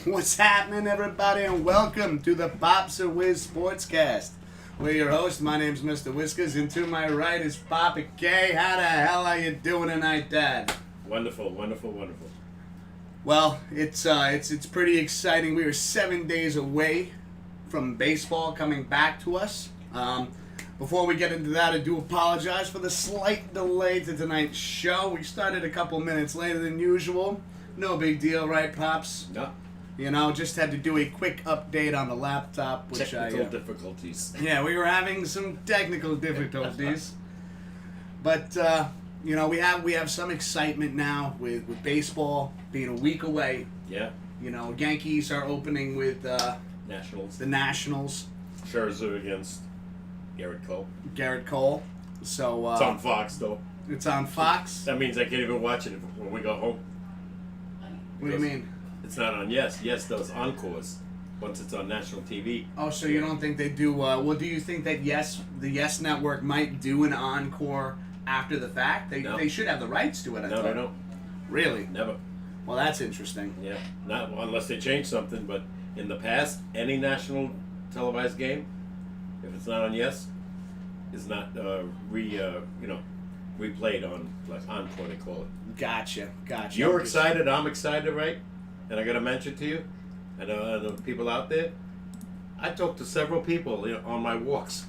What's happening, everybody, and welcome to the Pops and Wiz SportsCast. We're your hosts. My name's Mr. Whiskers, and to my right is Papa K. How the hell are you doing tonight, Dad? Wonderful, wonderful, wonderful. Well, it's pretty exciting. We are 7 days away from baseball coming back to us. Before we get into that, I do apologize for the slight delay to tonight's show. We started a couple minutes later than usual. No big deal, right, Pops? No. You know, just had to do a quick update on the laptop, which Technical difficulties. Yeah, we were having some technical difficulties. But, you know, we have some excitement now with baseball being a week away. Yeah. You know, Yankees are opening with Nationals. the Nationals. Scherzer against Garrett Cole. So It's on Fox, though. it's on Fox. That means I can't even watch it when we go home. What do you mean? It's not on Yes. Yes does encores once it's on national TV. Oh, so you don't think they do? Well, do you think that the Yes Network might do an encore after the fact? They should have the rights to it. I No, thought. they don't. Really? Never. Well, that's interesting. Yeah. Not unless they change something. But in the past, any national televised game, if it's not on Yes, is not replayed on like encore. They call it. Gotcha. You're excited. I'm excited, right? And I got to mention to you, and the people out there, I talked to several people on my walks.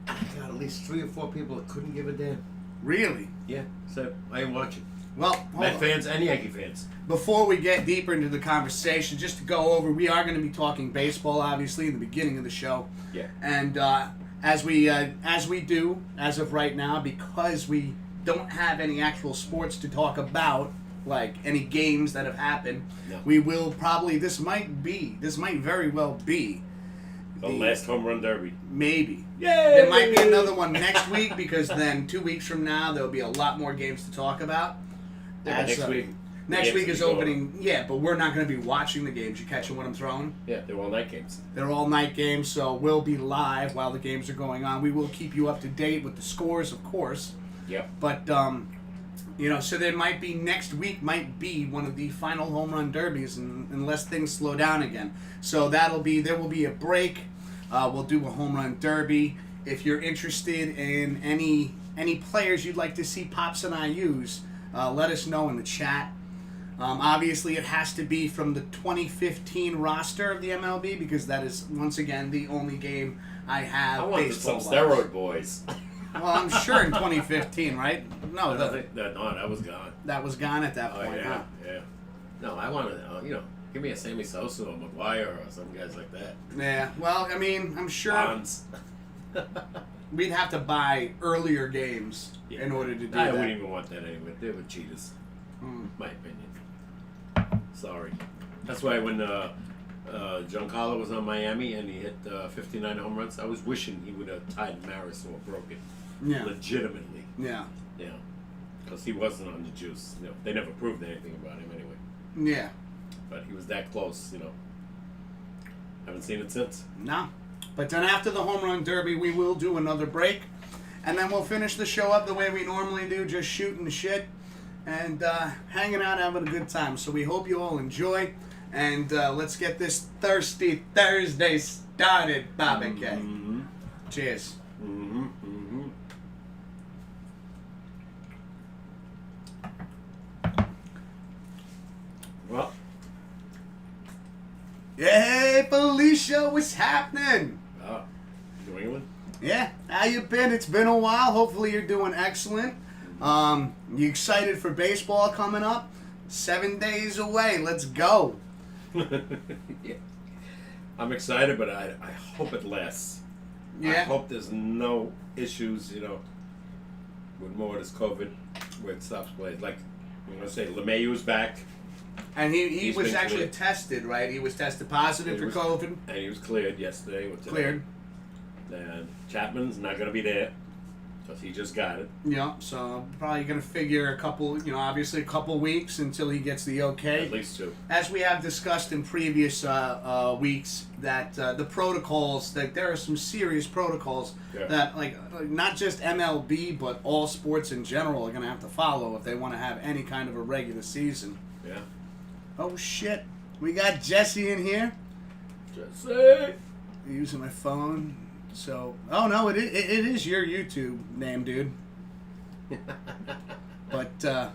I got at least 3 or 4 people that couldn't give a damn. Really? Yeah, so I am watching. Well, Met fans and Yankee fans. Before we get deeper into the conversation, just to go over, we are going to be talking baseball, obviously, in the beginning of the show. Yeah. And as we do, as of right now, because we don't have any actual sports to talk about, like any games that have happened, No. we will probably, this might very well be The last home run derby. maybe. Yay! There might be another one next week, because then 2 weeks from now, there'll be a lot more games to talk about. Yeah, next week. Next week is will be opening, yeah, but we're not going to be watching the games. You catching what I'm throwing? Yeah, they're all night games. They're all night games, so we'll be live while the games are going on. We will keep you up to date with the scores, of course. Yep. But, you know, so there might be, next week might be one of the final home run derbies unless things slow down again. So there will be a break. We'll do a home run derby. If you're interested in any players you'd like to see Pops and I use, let us know in the chat. Obviously, it has to be from the 2015 roster of the MLB, because that is, once again, the only game I have. I wanted some steroid boys. Well, I'm sure in 2015, right? No, that was gone. that was gone at that Oh, point. yeah, Huh? yeah. No, I wanted, give me a Sammy Sosa or McGuire or some guys like that. Yeah. Well, I mean, I'm sure Bonds. we'd have to buy earlier games Yeah. in order to do I that. wouldn't even want that anyway. They were cheaters, my opinion. Sorry. That's why when Giancarlo was on Miami and he hit 59 home runs, I was wishing he would have tied Maris or broke it. Yeah. Legitimately. Yeah. Yeah. Because he wasn't on the juice. They never proved anything about him anyway. Yeah. But he was that close, Haven't seen it since. No. But then after the home run derby, we will do another break. And then we'll finish the show up the way we normally do, just shooting the shit and hanging out, having a good time. So we hope you all enjoy. And let's get this Thirsty Thursday started, Bobby K. Mm-hmm. Cheers. Mm-hmm. Mm-hmm. Well, Hey, Felicia, what's happening? New England? Yeah, how you been? It's been a while. Hopefully you're doing excellent. You excited for baseball coming up? 7 days away. Let's go. Yeah. I'm excited, but I hope it lasts. I Yeah. hope there's no issues, with more of this COVID where it stops playing. Like, I'm going to say, LeMahieu's back, And he He's was been actually cleared. tested, right? He was tested positive for COVID. and he was cleared yesterday. Or today. Cleared. And Chapman's not going to be there because he just got it. Yeah, so probably going to figure obviously a couple weeks until he gets the okay. At least 2. As we have discussed in previous weeks, that the protocols, that there are some serious protocols that, like, not just MLB, but all sports in general are going to have to follow if they want to have any kind of a regular season. Yeah. Oh shit. We got Jesse in here. Jesse. Using my phone. So, oh no, it is your YouTube name, dude. But,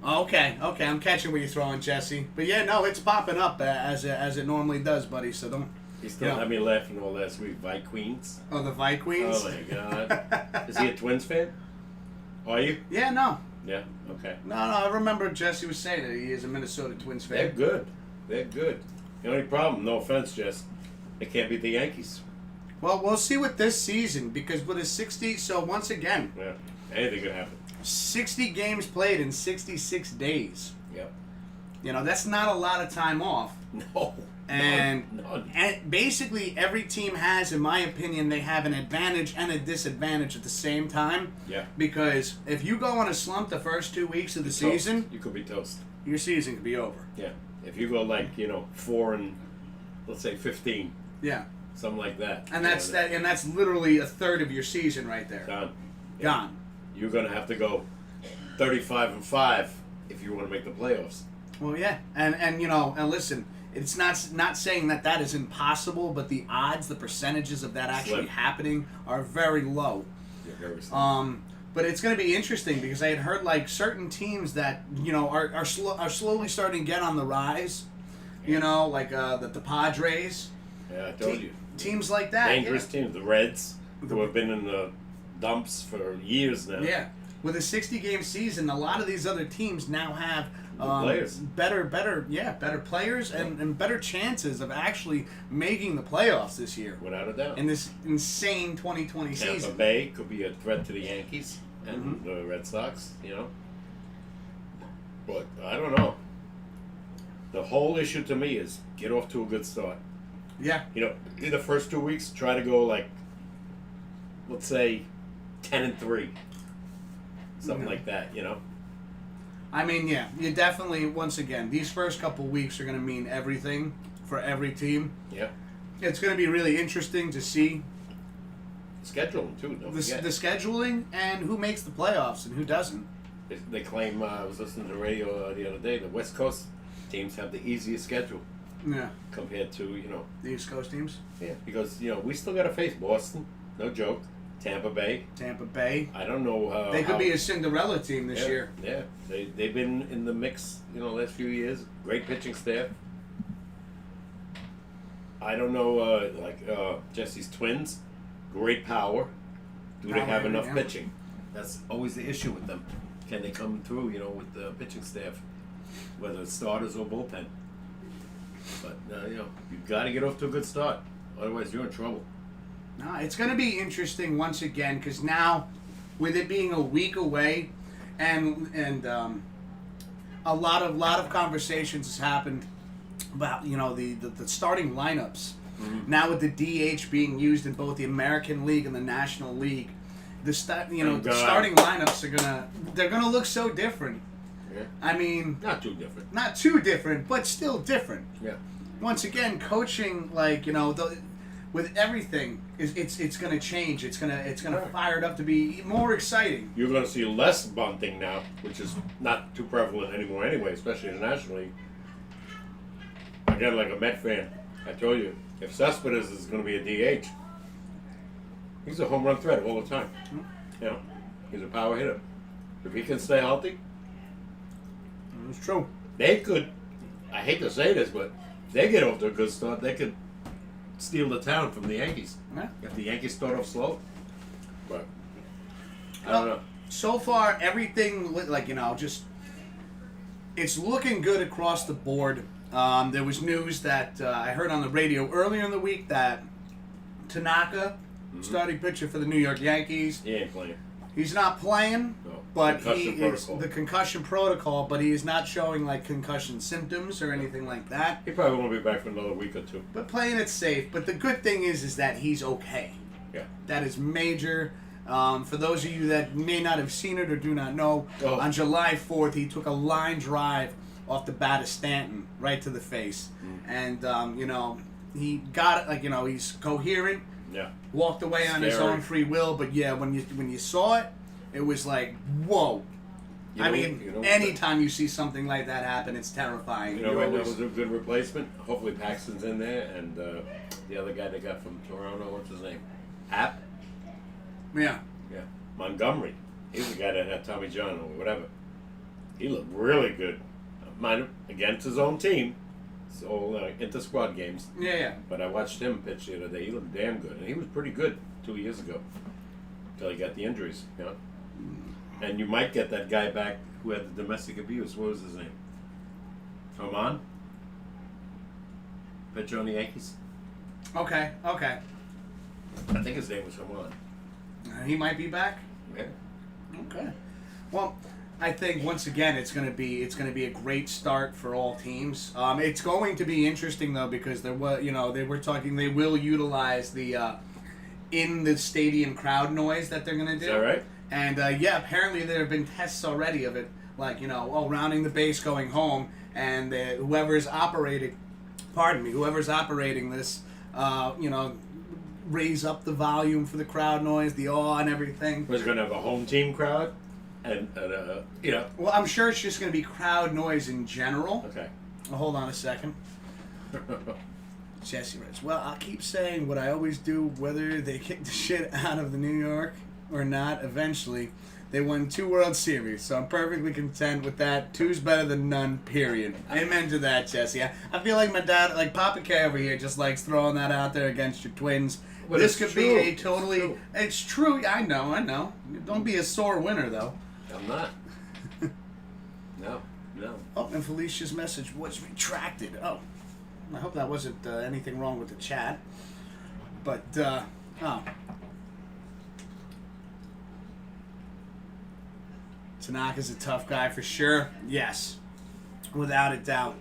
okay, I'm catching what you're throwing, Jesse. But yeah, no, it's popping up as it normally does, buddy. So don't. He still had me laughing all last week. Vi Queens. Oh, the Vi Queens. Oh my God. Is he a Twins fan? Are you? Yeah, no. Yeah. Okay. No, I remember Jesse was saying that he is a Minnesota Twins fan. They're good. They're good. The only problem, no offense, Jess, they can't beat the Yankees. Well, we'll see with this season because with a 60. So once again. Yeah. Anything could happen. 60 games played in 66 days. Yep. You know, that's not a lot of time off. No. And, None. and basically every team has, in my opinion, they have an advantage and a disadvantage at the same time. Yeah. Because if you go on a slump the first 2 weeks of the season, You could be toast. your season could be over. Yeah. If you go like, 4 and, let's say 15, Yeah. something like that. And that's that, and that's literally a third of your season right there. Done. Yeah. Gone. You're going to have to go 35-5 if you want to make the playoffs. Well, yeah, and listen, it's not saying that is impossible, but the odds, the percentages of that actually Slim. happening are very low. Yeah, very slim. But it's going to be interesting because I had heard like certain teams that are slowly starting to get on the rise. Like the Padres. Yeah, I told you. Teams like that. Dangerous teams. The Reds, who have been in the dumps for years now. Yeah. With a 60-game season, a lot of these other teams now have players. better players and better chances of actually making the playoffs this year. Without a doubt. In this insane 2020 Tampa season. Bay could be a threat to the Yankees and the Red Sox, But I don't know. The whole issue to me is get off to a good start. Yeah. In the first 2 weeks, try to go like, let's say, 10-3. Something like that, I mean, yeah, you definitely, once again, these first couple weeks are going to mean everything for every team. Yeah. It's going to be really interesting to see Scheduling, too, don't the forget. scheduling and who makes the playoffs and who doesn't. They claim, I was listening to the radio the other day, the West Coast teams have the easiest schedule Yeah. compared to, The East Coast teams. Yeah, because, we still got to face Boston, no joke, Tampa Bay. Tampa Bay. I don't know They could how, be a Cinderella team this year. Yeah, they've been in the mix, last few years. Great pitching staff. I don't know, Jesse's Twins, great power. Do they have enough pitching? That's always the issue with them. Can they come through, with the pitching staff, whether it's starters or bullpen? But, you've got to get off to a good start. Otherwise, you're in trouble. No, it's going to be interesting once again because now, with it being a week away, and a lot of conversations has happened about the starting lineups. Mm-hmm. Now with the DH being used in both the American League and the National League, the starting lineups are gonna look so different. Yeah. I mean, Not too different. not too different, but still different. Yeah. Once again, coaching with everything it's gonna change. It's gonna fire it up to be more exciting. You're going to see less bunting now, which is not too prevalent anymore anyway, especially in the National League. Again, like a Met fan, I told you, if Cespedes is going to be a DH, he's a home run threat all the time. He's a power hitter. If he can stay healthy, It's true. they could, I hate to say this, but if they get off to a good start, they could steal the town from the Yankees. Yeah. If the Yankees start off slow. But, I Well, don't know. So far, everything it's looking good across the board. There was news that I heard on the radio earlier in the week that Tanaka, starting pitcher for the New York Yankees, He ain't playing. he's not playing, No. but Concussion he is protocol. the concussion protocol, but he is not showing like concussion symptoms or anything like that. He probably won't be back for another week or two. But playing it safe. But the good thing is that he's okay. Yeah. That is major. For those of you that may not have seen it or do not know, on July 4th, he took a line drive off the bat of Stanton right to the face. And, he got it, he's coherent, Yeah. walked away on his Scary. own free will. But, yeah, when you saw it, it was like, whoa. I mean, anytime you see something like that happen, it's terrifying. You know, right now was a good replacement. Hopefully Paxton's in there, and the other guy they got from Toronto, what's his name? App? Yeah. Yeah. Montgomery. He's the guy that had Tommy John or whatever. He looked really good. Against his own team. So, inter-squad games. Yeah. But I watched him pitch the other day. He looked damn good. And he was pretty good 2 years ago. Until he got the injuries, you know? And you might get that guy back who had the domestic abuse. What was his name? Herman? Pitcher on the Yankees? Okay. I think his name was Herman. He might be back? Yeah. Okay. Well, I think once again it's going to be a great start for all teams. It's going to be interesting though because they will utilize the in the stadium crowd noise that they're going to do. Is that right? And apparently there have been tests already of it, like rounding the base going home, and whoever's operating this, raise up the volume for the crowd noise, the awe and everything. Was going to have a home team crowd, and Well, I'm sure it's just going to be crowd noise in general. Okay. Well, hold on a second. Jesse writes, well, I'll keep saying what I always do, whether they kick the shit out of the New York or not, eventually. They won 2 World Series, so I'm perfectly content with that. 2's better than none, period. Amen to that, Jesse. I feel like my dad, like Papa K over here, just likes throwing that out there against your Twins. Well, this could be a It's totally... It's true. I know. Don't be a sore winner, though. I'm not. No. Oh, and Felicia's message was retracted. Oh. I hope that wasn't anything wrong with the chat. But, Tanaka's a tough guy for sure. Yes. Without a doubt.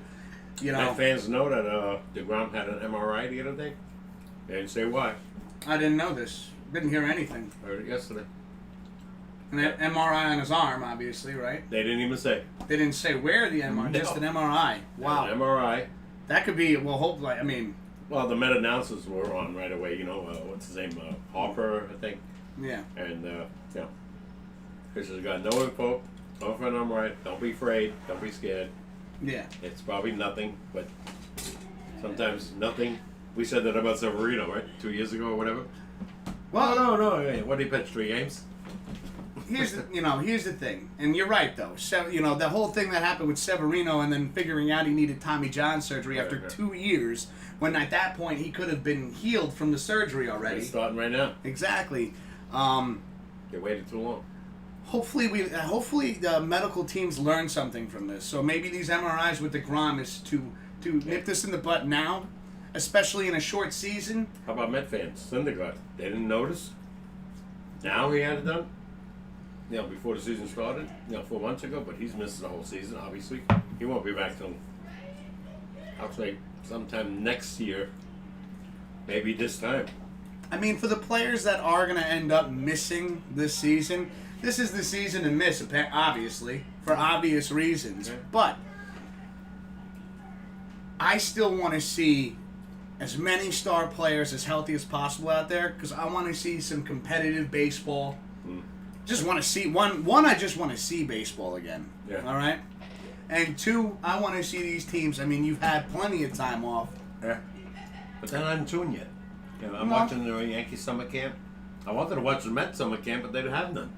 My fans know that DeGrom had an MRI the other day. They didn't say why. I didn't know this. Didn't hear anything. Heard it yesterday. An MRI on his arm, obviously, right? They didn't even say. They didn't say where the MRI. No. Just an MRI. Wow. An MRI. That could be, well, hopefully, Well, the Met announcers were on right away. What's his name? Harper, I think. Yeah. And, Chris has got no info. Don't find them right. Don't be afraid. Don't be scared. Yeah. It's probably nothing, but sometimes nothing. We said that about Severino, right? 2 years ago or whatever. Well, no. What did he pitch? 3 games? Here's the thing, and you're right though. So the whole thing that happened with Severino, and then figuring out he needed Tommy John surgery after 2 years, when at that point he could have been healed from the surgery already. He's starting right now. Exactly. They waited too long. Hopefully the medical teams learn something from this. So maybe these MRIs with DeGrom is to nip this in the butt now, especially in a short season. How about Met fans? Syndergaard. They didn't notice. Now he had it done. Before the season started, 4 months ago, but he's missed the whole season, obviously. He won't be back till, I'll say, sometime next year, maybe this time. I mean, for the players that are going to end up missing this season, this is the season to miss, obviously, for obvious reasons. Okay. But I still want to see as many star players as healthy as possible out there because I want to see some competitive baseball. Just want to see one. I just want to see baseball again. Yeah. All right. And 2, I want to see these teams. I mean, you've had plenty of time off. Yeah. But they're not in tune yet. I'm No. watching the Yankee summer camp. I wanted to watch the Mets summer camp, but they didn't have none.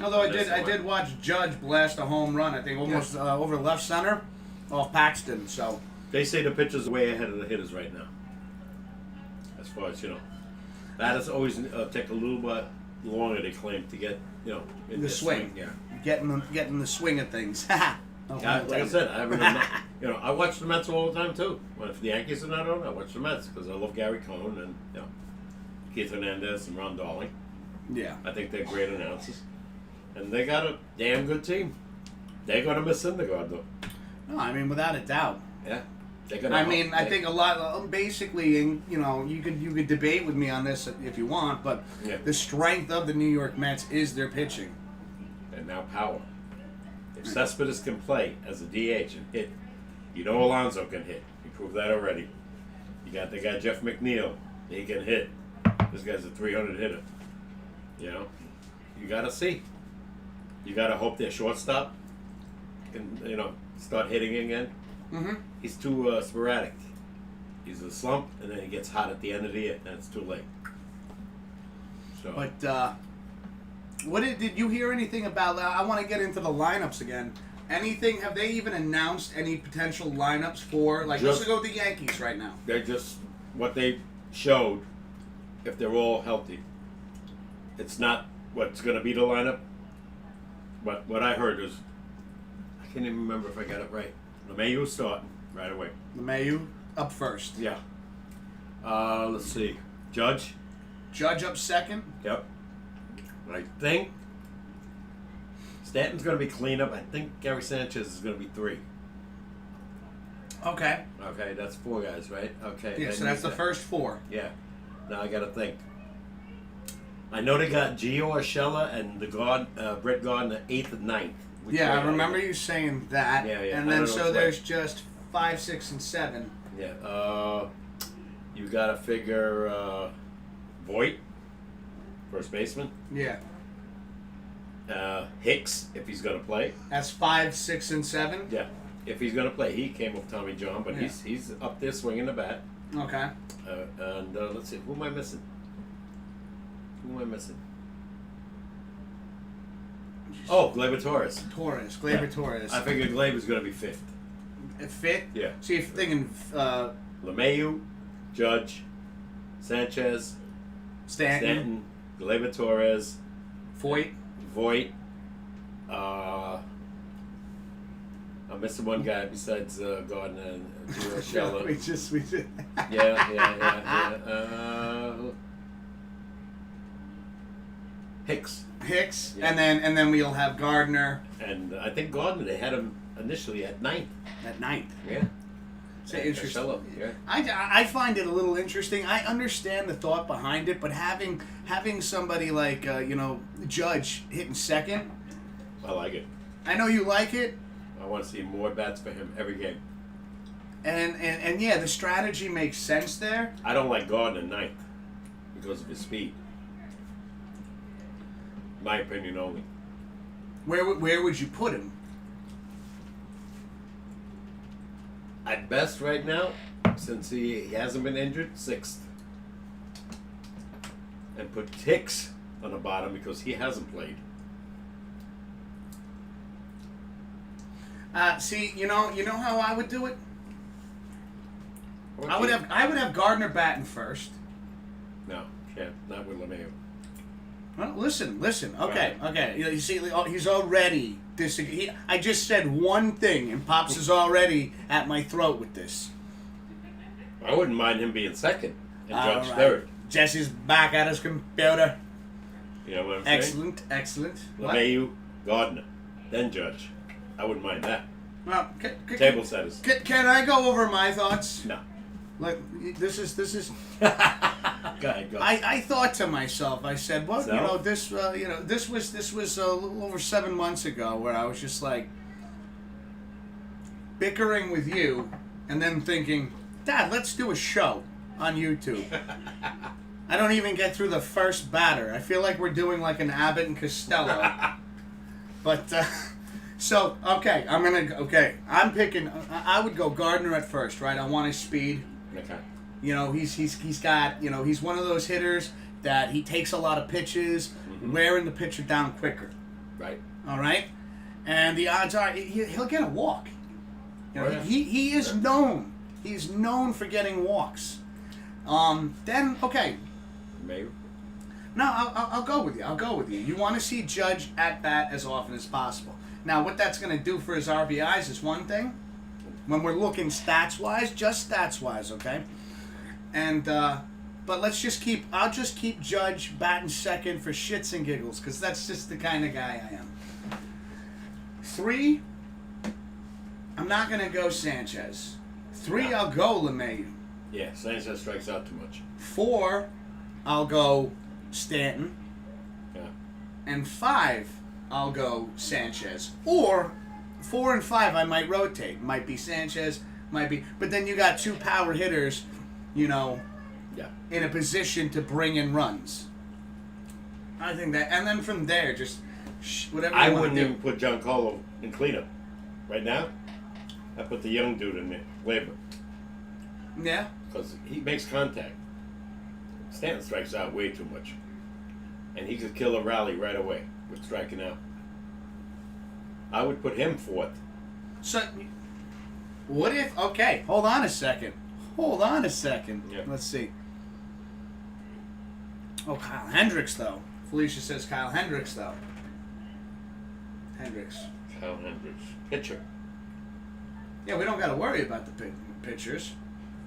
Although I did watch Judge blast a home run. I think almost over left center, off Paxton. So They say the pitchers are way ahead of the hitters right now. As far as that has always take a little bit longer. They claim to get in the swing. Yeah. getting the swing of things. Like I said, I haven't. I watch the Mets all the time too. If the Yankees are not on, I watch the Mets because I love Gary Cohn and Keith Hernandez and Ron Darling. Yeah. I think they're great announcers, and they got a damn good team. They're gonna miss Syndergaard though. No, I mean without a doubt. Yeah. They're gonna. I think a lot. Basically, and you could debate with me on this if you want, but the strength of the New York Mets is their pitching. And now power. If Cespedes can play as a DH and hit, Alonso can hit. He proved that already. You got the guy Jeff McNeil. He can hit. This guy's a 300 hitter. You gotta see. You gotta hope their shortstop can, start hitting again. Mm-hmm. He's too sporadic. He's a slump, and then he gets hot at the end of the year, and it's too late. So. But what did you hear anything about? I want to get into the lineups again. Anything? Have they even announced any potential lineups for? Like, let's go with the Yankees right now. They're just what they showed. If they're all healthy, it's not what's going to be the lineup. But what I heard is, I can't even remember if I got it right. LeMahieu starting right away. LeMahieu up first. Yeah. Let's see. Judge up second. Yep. I think Stanton's going to be cleanup. I think Gary Sanchez is going to be 3. Okay. Okay, that's 4 guys, right? Okay. Yeah, so that's the first 4. Yeah. Now I got to think. I know they got Gio Urshela and Brett Gardner 8th and 9th. Yeah, I remember you saying that. Yeah. And then so there's just 5, 6, and 7. Yeah. You got to figure Voit, first baseman. Yeah. Hicks, if he's going to play. That's 5, 6, and 7. Yeah. If he's going to play, he came with Tommy John, but he's up there swinging the bat. Okay. And let's see, who am I missing? Oh, Gleyber Torres. Torres. I figured Gleyber's going to be 5th. Fit? Yeah. See, if you're thinking LeMahieu, Judge, Sanchez, Stanton, Gleyber Torres, Voit. I'm missing one guy besides Gardner and Urshela. we just. Yeah. Hicks. Yeah. and then we'll have Gardner. And I think Gardner, they had him initially at 9th. At 9th. Yeah. It's interesting. Urshela, yeah. I find it a little interesting. I understand the thought behind it, but having somebody like Judge hitting second, I like it. I know you like it. I want to see more bats for him every game. And yeah, the strategy makes sense there. I don't like Gardner 9th because of his speed. My opinion only. Where would you put him? At best right now, since he hasn't been injured, 6th. And put Hicks on the bottom because he hasn't played. See, you know how I would do it? Okay. I would have Gardner batting first. No, can't. Not with LeMahieu. Well, listen. Okay. You see, he's already disagreeing. I just said one thing, and Pops is already at my throat with this. I wouldn't mind him being 2nd and Judge All right. 3rd. Jesse's back at his computer. You know what I'm saying? Excellent. LeMahieu, Gardner, then Judge. I wouldn't mind that. Well, Table setters. Can I go over my thoughts? No. Like this is. Go ahead, go. I thought to myself, I said, well, So? this was a little over 7 months ago, where I was just like bickering with you, and then thinking, Dad, let's do a show on YouTube. I don't even get through the first batter. I feel like we're doing like an Abbott and Costello. But so okay, I'm picking. I would go Gardner at first, right? I want his speed. Okay. He's got, he's one of those hitters that he takes a lot of pitches, wearing the pitcher down quicker. Right. All right? And the odds are he'll get a walk. He is known. He's known for getting walks. Then, okay. Maybe. No, I'll go with you. You want to see Judge at bat as often as possible. Now, what that's going to do for his RBIs is one thing. When we're looking stats-wise, just stats-wise, okay? And, but I'll just keep Judge batting second for shits and giggles, because that's just the kind of guy I am. 3, I'm not going to go Sanchez. 3, I'll go LeMahieu. Yeah, Sanchez strikes out too much. 4, I'll go Stanton. Yeah. And 5, I'll go Sanchez. Or 4 and 5, I might rotate. Might be Sanchez, might be. But then you got 2 power hitters, Yeah. in a position to bring in runs. I think that, and then from there, just whatever. I you want wouldn't to even put Giancarlo in cleanup. Right now, I put the young dude in there, Glaber, Yeah. because he makes contact. Stanton strikes out way too much, and he could kill a rally right away with striking out. I would put him fourth. So, what if? Okay, hold on a second. Yeah. Let's see. Oh, Kyle Hendricks though. Felicia says Kyle Hendricks though. Kyle Hendricks, pitcher. Yeah, we don't got to worry about the pitchers.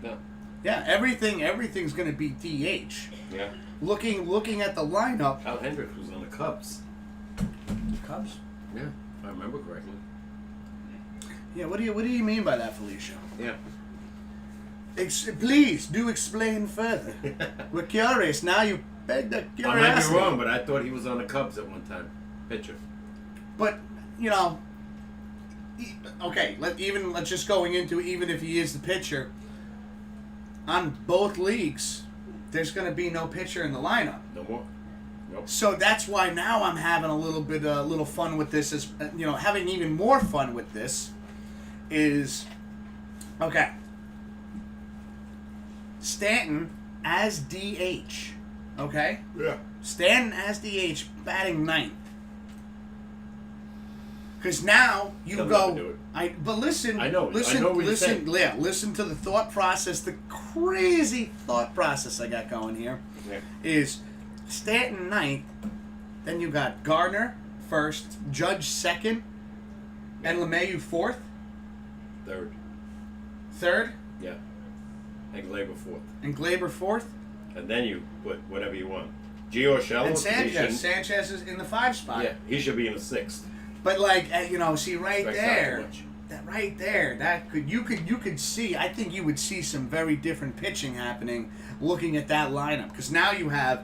No. Yeah, everything's going to be DH. Yeah. Looking at the lineup. Kyle Hendricks was on the Cubs. Cubs. Yeah, if I remember correctly. Yeah. What do you mean by that, Felicia? Yeah. Please do explain further. We're curious now. You beg the I curiosity. might be wrong, but I thought he was on the Cubs at one time. Pitcher. But okay. Let's just going into even if he is the pitcher. On both leagues, there's going to be no pitcher in the lineup. No more. Nope. So that's why now I'm having a little fun with this. Is having even more fun with this is okay. Stanton as DH, okay? Yeah. Stanton as DH, batting ninth. Because now you He'll never do go. it. But listen. I know what you're saying. Yeah. Listen to the thought process. The crazy thought process I got going here Yeah. is Stanton ninth. Then you got Gardner first, Judge second, and LeMahieu fourth. Third, Yeah. And Glaber fourth. and Glaber fourth, And then you put whatever you want. Gio Urshela. and Sanchez. Sanchez is in the 5 spot. Yeah, he should be in the 6th. But see right Strikes out there, too much. that right there, you could see. I think you would see some very different pitching happening looking at that lineup because now you have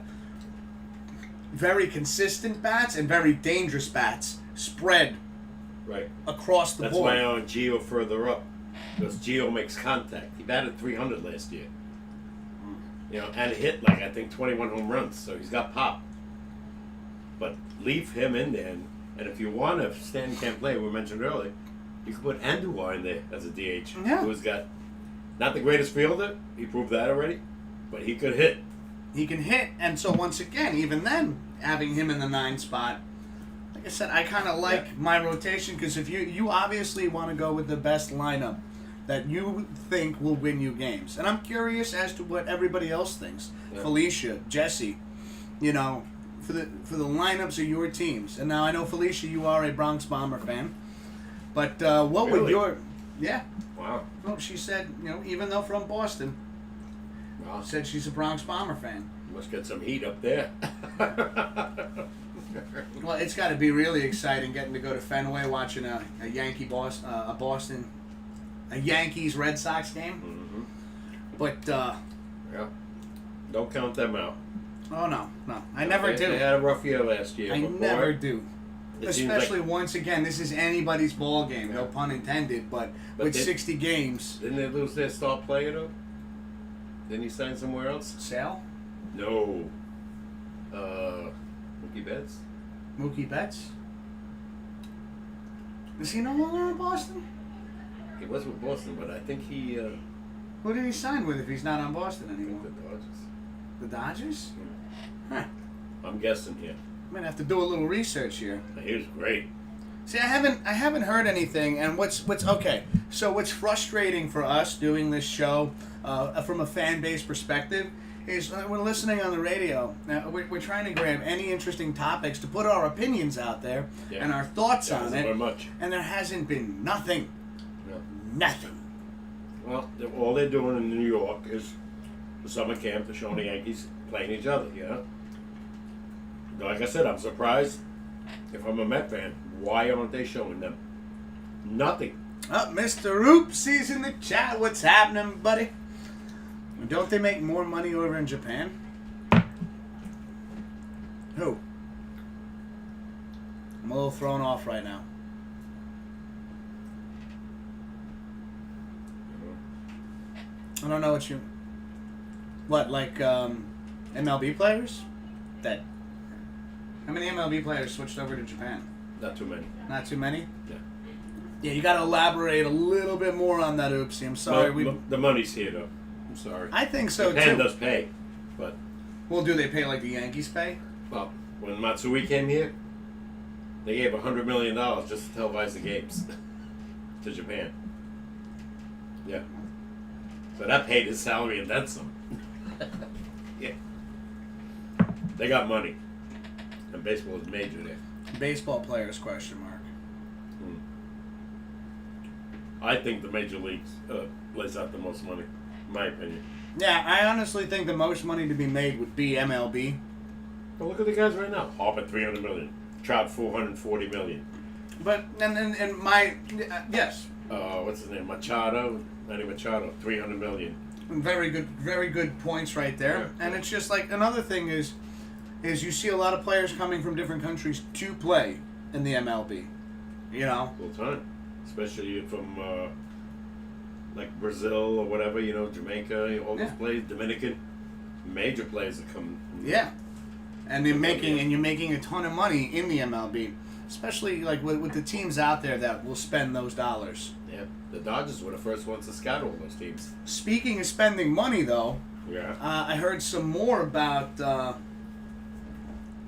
very consistent bats and very dangerous bats spread Right. across the That's board. why I want Gio further up. Because Gio makes contact. He batted 300 last year. And hit I think 21 home runs. So he's got pop. But leave him in there. And if you want, if Stanton can't play, we mentioned earlier, you could put Andujar in there as a DH. Yeah. Who's got not the greatest fielder. He proved that already. But he could hit. He can hit, and so once again, even then, having him in the 9 spot, like I said, I kind of like my rotation because if you obviously want to go with the best lineup that you think will win you games, and I'm curious as to what everybody else thinks. Yeah. Felicia, Jesse, for the lineups of your teams, and now I know Felicia, you are a Bronx Bomber fan, but what would Really? your Wow. Well, she said even though from Boston, Wow. said she's a Bronx Bomber fan. You must get some heat up there. Well, it's got to be really exciting getting to go to Fenway watching a Yankees Red Sox game. Mm-hmm. But Yeah. Don't count them out. oh no, I never do. They had a rough year last year. I but never boy, do. it seems Especially once again, this is anybody's ball game. No Yeah. pun intended. But But with they- 60 games, Didn't they lose their star player though? Didn't he sign somewhere else? Sale, No. Mookie Betts? Mookie Betts. Is he no longer in Boston? He was with Boston, but I think he Who did he sign with if he's not on Boston with anymore? the Dodgers. The Dodgers? Huh. I'm guessing here. I'm gonna have to do a little research here. He was great. See, I haven't heard anything, and what's okay. So what's frustrating for us doing this show from a fan base perspective is we're listening on the radio. We're trying to grab any interesting topics to put our opinions out there Yeah. and our thoughts There on hasn't it, been much. and there hasn't been nothing. No. Nothing. Well, all they're doing in New York is the summer camp. They're showing the Yankees playing each other. Like I said, I'm surprised. If I'm a Met fan, why aren't they showing them? Nothing. Oh, Mr. Oopsie's in the chat. What's happening, buddy? Don't they make more money over in Japan? Who? I'm a little thrown off right now. I don't know what you... What, like MLB players? That... How many MLB players switched over to Japan? Not too many. Not too many? Yeah. Yeah, you got to elaborate a little bit more on that, Oopsie. I'm sorry. The money's here, though. I'm sorry. I think so, Japan too. does pay, but... Well, do they pay like the Yankees pay? Well, when Matsui came here, they gave $100 million just to televise the games to Japan. Yeah. So that paid his salary and then some. Yeah. They got money. And baseball is major there. Baseball players, question mark. I think the major leagues lays out the most money, in my opinion. Yeah, I honestly think the most money to be made would be MLB. Well, look at the guys right now. Harper, $300 million. Trout, $440 million. But, and my, yes. What's his name? Manny Machado, $300 million. Very good points right there. Yeah. And it's just like, another thing is you see a lot of players coming from different countries to play in the MLB. You know? Full time. Especially from, like Brazil or whatever, Jamaica, all those plays, Dominican. Major players that come. Yeah. And you're making a ton of money in the MLB. Especially like with the teams out there that will spend those dollars. Yeah. The Dodgers were the first ones to scout all those teams. Speaking of spending money, though, yeah, I heard some more about.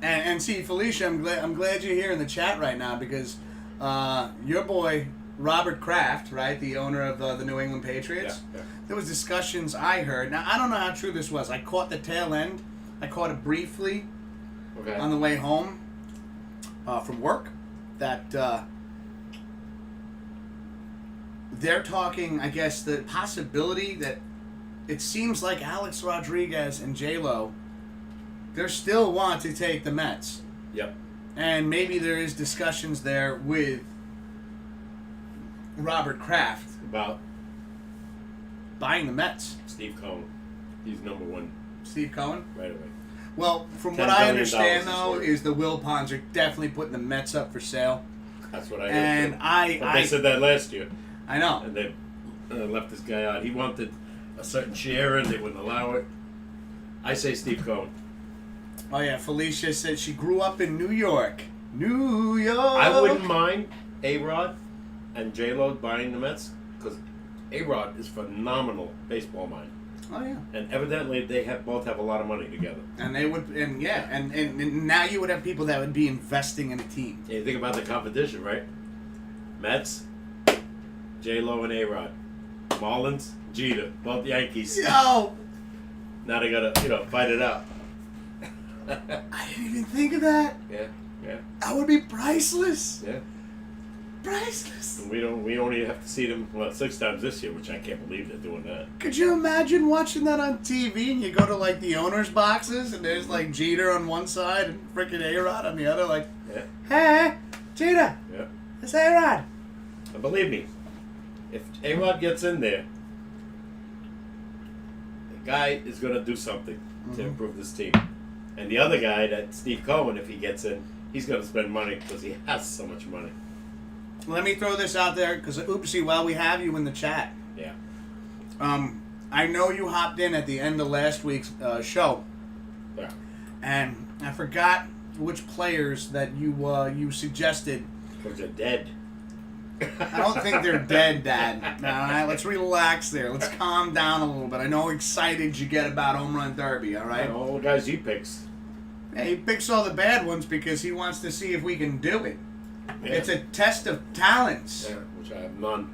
And see, Felicia, I'm glad you're here in the chat right now because your boy Robert Kraft, right, the owner of the New England Patriots. Yeah. There was discussions I heard. Now I don't know how true this was. I caught the tail end. I caught it briefly on the way home from work. That. They're talking, I guess, the possibility that it seems like Alex Rodriguez and J-Lo, they still want to take the Mets. Yep. And maybe there is discussions there with Robert Kraft About buying the Mets. Steve Cohen. He's number one Steve Cohen? right away. Well, from $10 what I billion understand, is though, worth. is the Wilpons are definitely putting the Mets up for sale. That's what I heard. And too. But they said that last year. I know. And they left this guy out. He wanted a certain share and they wouldn't allow it. I say Steve Cohen. Oh, yeah. Felicia said she grew up in New York. New York. I wouldn't mind A-Rod and J-Lo buying the Mets because A-Rod is phenomenal baseball mind. Oh, yeah. And evidently they both have a lot of money together. And they would, and now you would have people that would be investing in a team. Yeah, you think about the competition, right? Mets, J-Lo and A-Rod. Marlins, Jeter, both Yankees. Yo! Now they gotta, fight it out. I didn't even think of that. Yeah. That would be priceless. Yeah. Priceless. And we only have to see them 6 times this year, which I can't believe they're doing that. Could you imagine watching that on TV and you go to like the owners' boxes and there's like Jeter on one side and freaking A-Rod on the other, like, Yeah. hey, Jeter, Yeah. it's A-Rod. And believe me, if A-Rod gets in there, the guy is going to do something to improve this team. And the other guy, that Steve Cohen, if he gets in, he's going to spend money because he has so much money. Let me throw this out there because, oopsie, while we have you in the chat. Yeah. I know you hopped in at the end of last week's show. Yeah. And I forgot which players that you suggested. Because they're dead. I don't think they're dead, Dad. Now, all right, let's relax there. Let's calm down a little bit. I know how excited you get about Home Run Derby, all right? All the guys he picks. Yeah, he picks all the bad ones because he wants to see if we can do it. Yeah. It's a test of talents. Yeah, which I have none.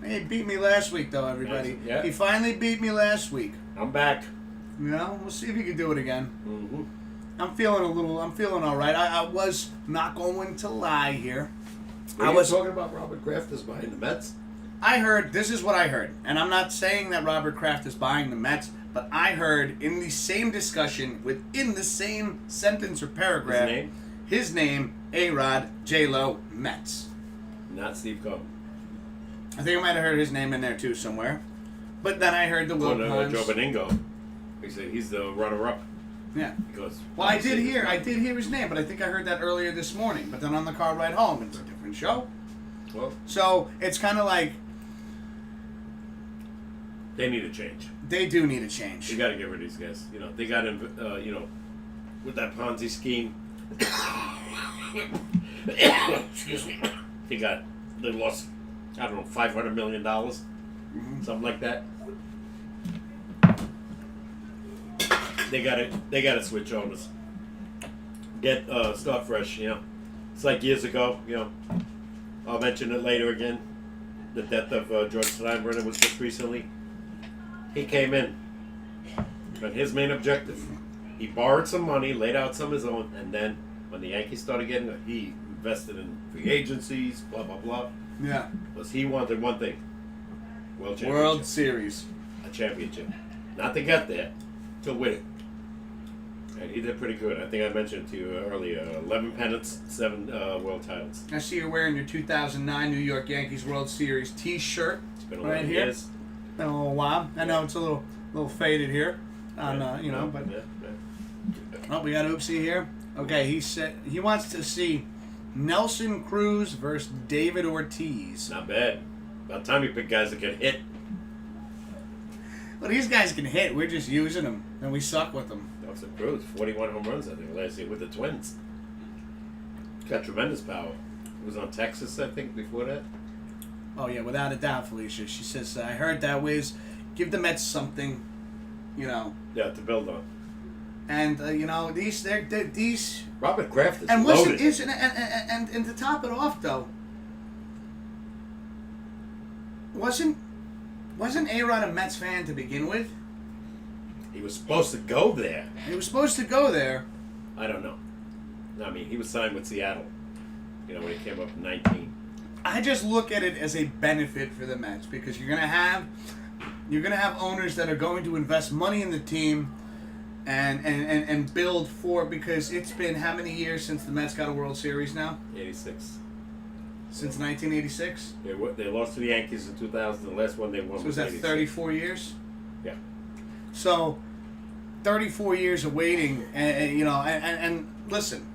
He beat me last week, though, everybody. Yeah. He finally beat me last week. I'm back. You know, we'll see if he can do it again. Mm-hmm. I'm feeling all right. I was not going to lie here. I was talking about Robert Kraft is buying the Mets. This is what I heard, and I'm not saying that Robert Kraft is buying the Mets, but I heard in the same discussion, within the same sentence or paragraph, his name, A-Rod, J-Lo, Mets. Not Steve Cohen. I think I might have heard his name in there too somewhere. But then I heard the Will Pons. Joe Beningo. He said he's the runner-up. Yeah. Because well, I did hear his name, but I think I heard that earlier this morning. But then on the car ride home, it's a different show. Well, so it's kind of like they need a change. They do need a change. You got to get rid of these guys. They got him. With that Ponzi scheme. Excuse me. They lost I don't know, $500 million, something like that. They gotta switch owners. Start fresh, It's like years ago, I'll mention it later again. The death of George Steinbrenner was just recently. He came in, but his main objective, he borrowed some money, laid out some of his own, and then when the Yankees started getting it, he invested in free agencies, blah, blah, blah. Yeah. Because he wanted one thing, World Series. A championship. Not to get there, to win it. And he did pretty good. I think I mentioned it to you earlier. 11 pennants, 7 world titles. I see you're wearing your 2009 New York Yankees World Series T-shirt. It's been a right lot of here. years. Been a little while. I know it's a little faded here. But oh, we got Oopsie here. Okay, he said he wants to see Nelson Cruz versus David Ortiz. Not bad. About time you pick guys that can hit. Well, these guys can hit. We're just using them, and we suck with them. Nelson Cruz, 41 home runs, I think, last year with the Twins. Got tremendous power. He was on Texas, I think, before that. Oh, yeah, without a doubt, Felicia. She says, I heard that Wiz, give the Mets something, Yeah, to build on. And, these... Robert Kraft is and loaded. And to top it off, though, wasn't A-Rod a Mets fan to begin with? He was supposed to go there. He was supposed to go there. I don't know. I mean, he was signed with Seattle, when he came up in 19. I just look at it as a benefit for the Mets because you're gonna have owners that are going to invest money in the team and build for it because it's been how many years since the Mets got a World Series now? 86. Since 1986? They lost to the Yankees in 2000. The last one they won So was that 86. 34 years? Yeah. So 34 years of waiting, and listen,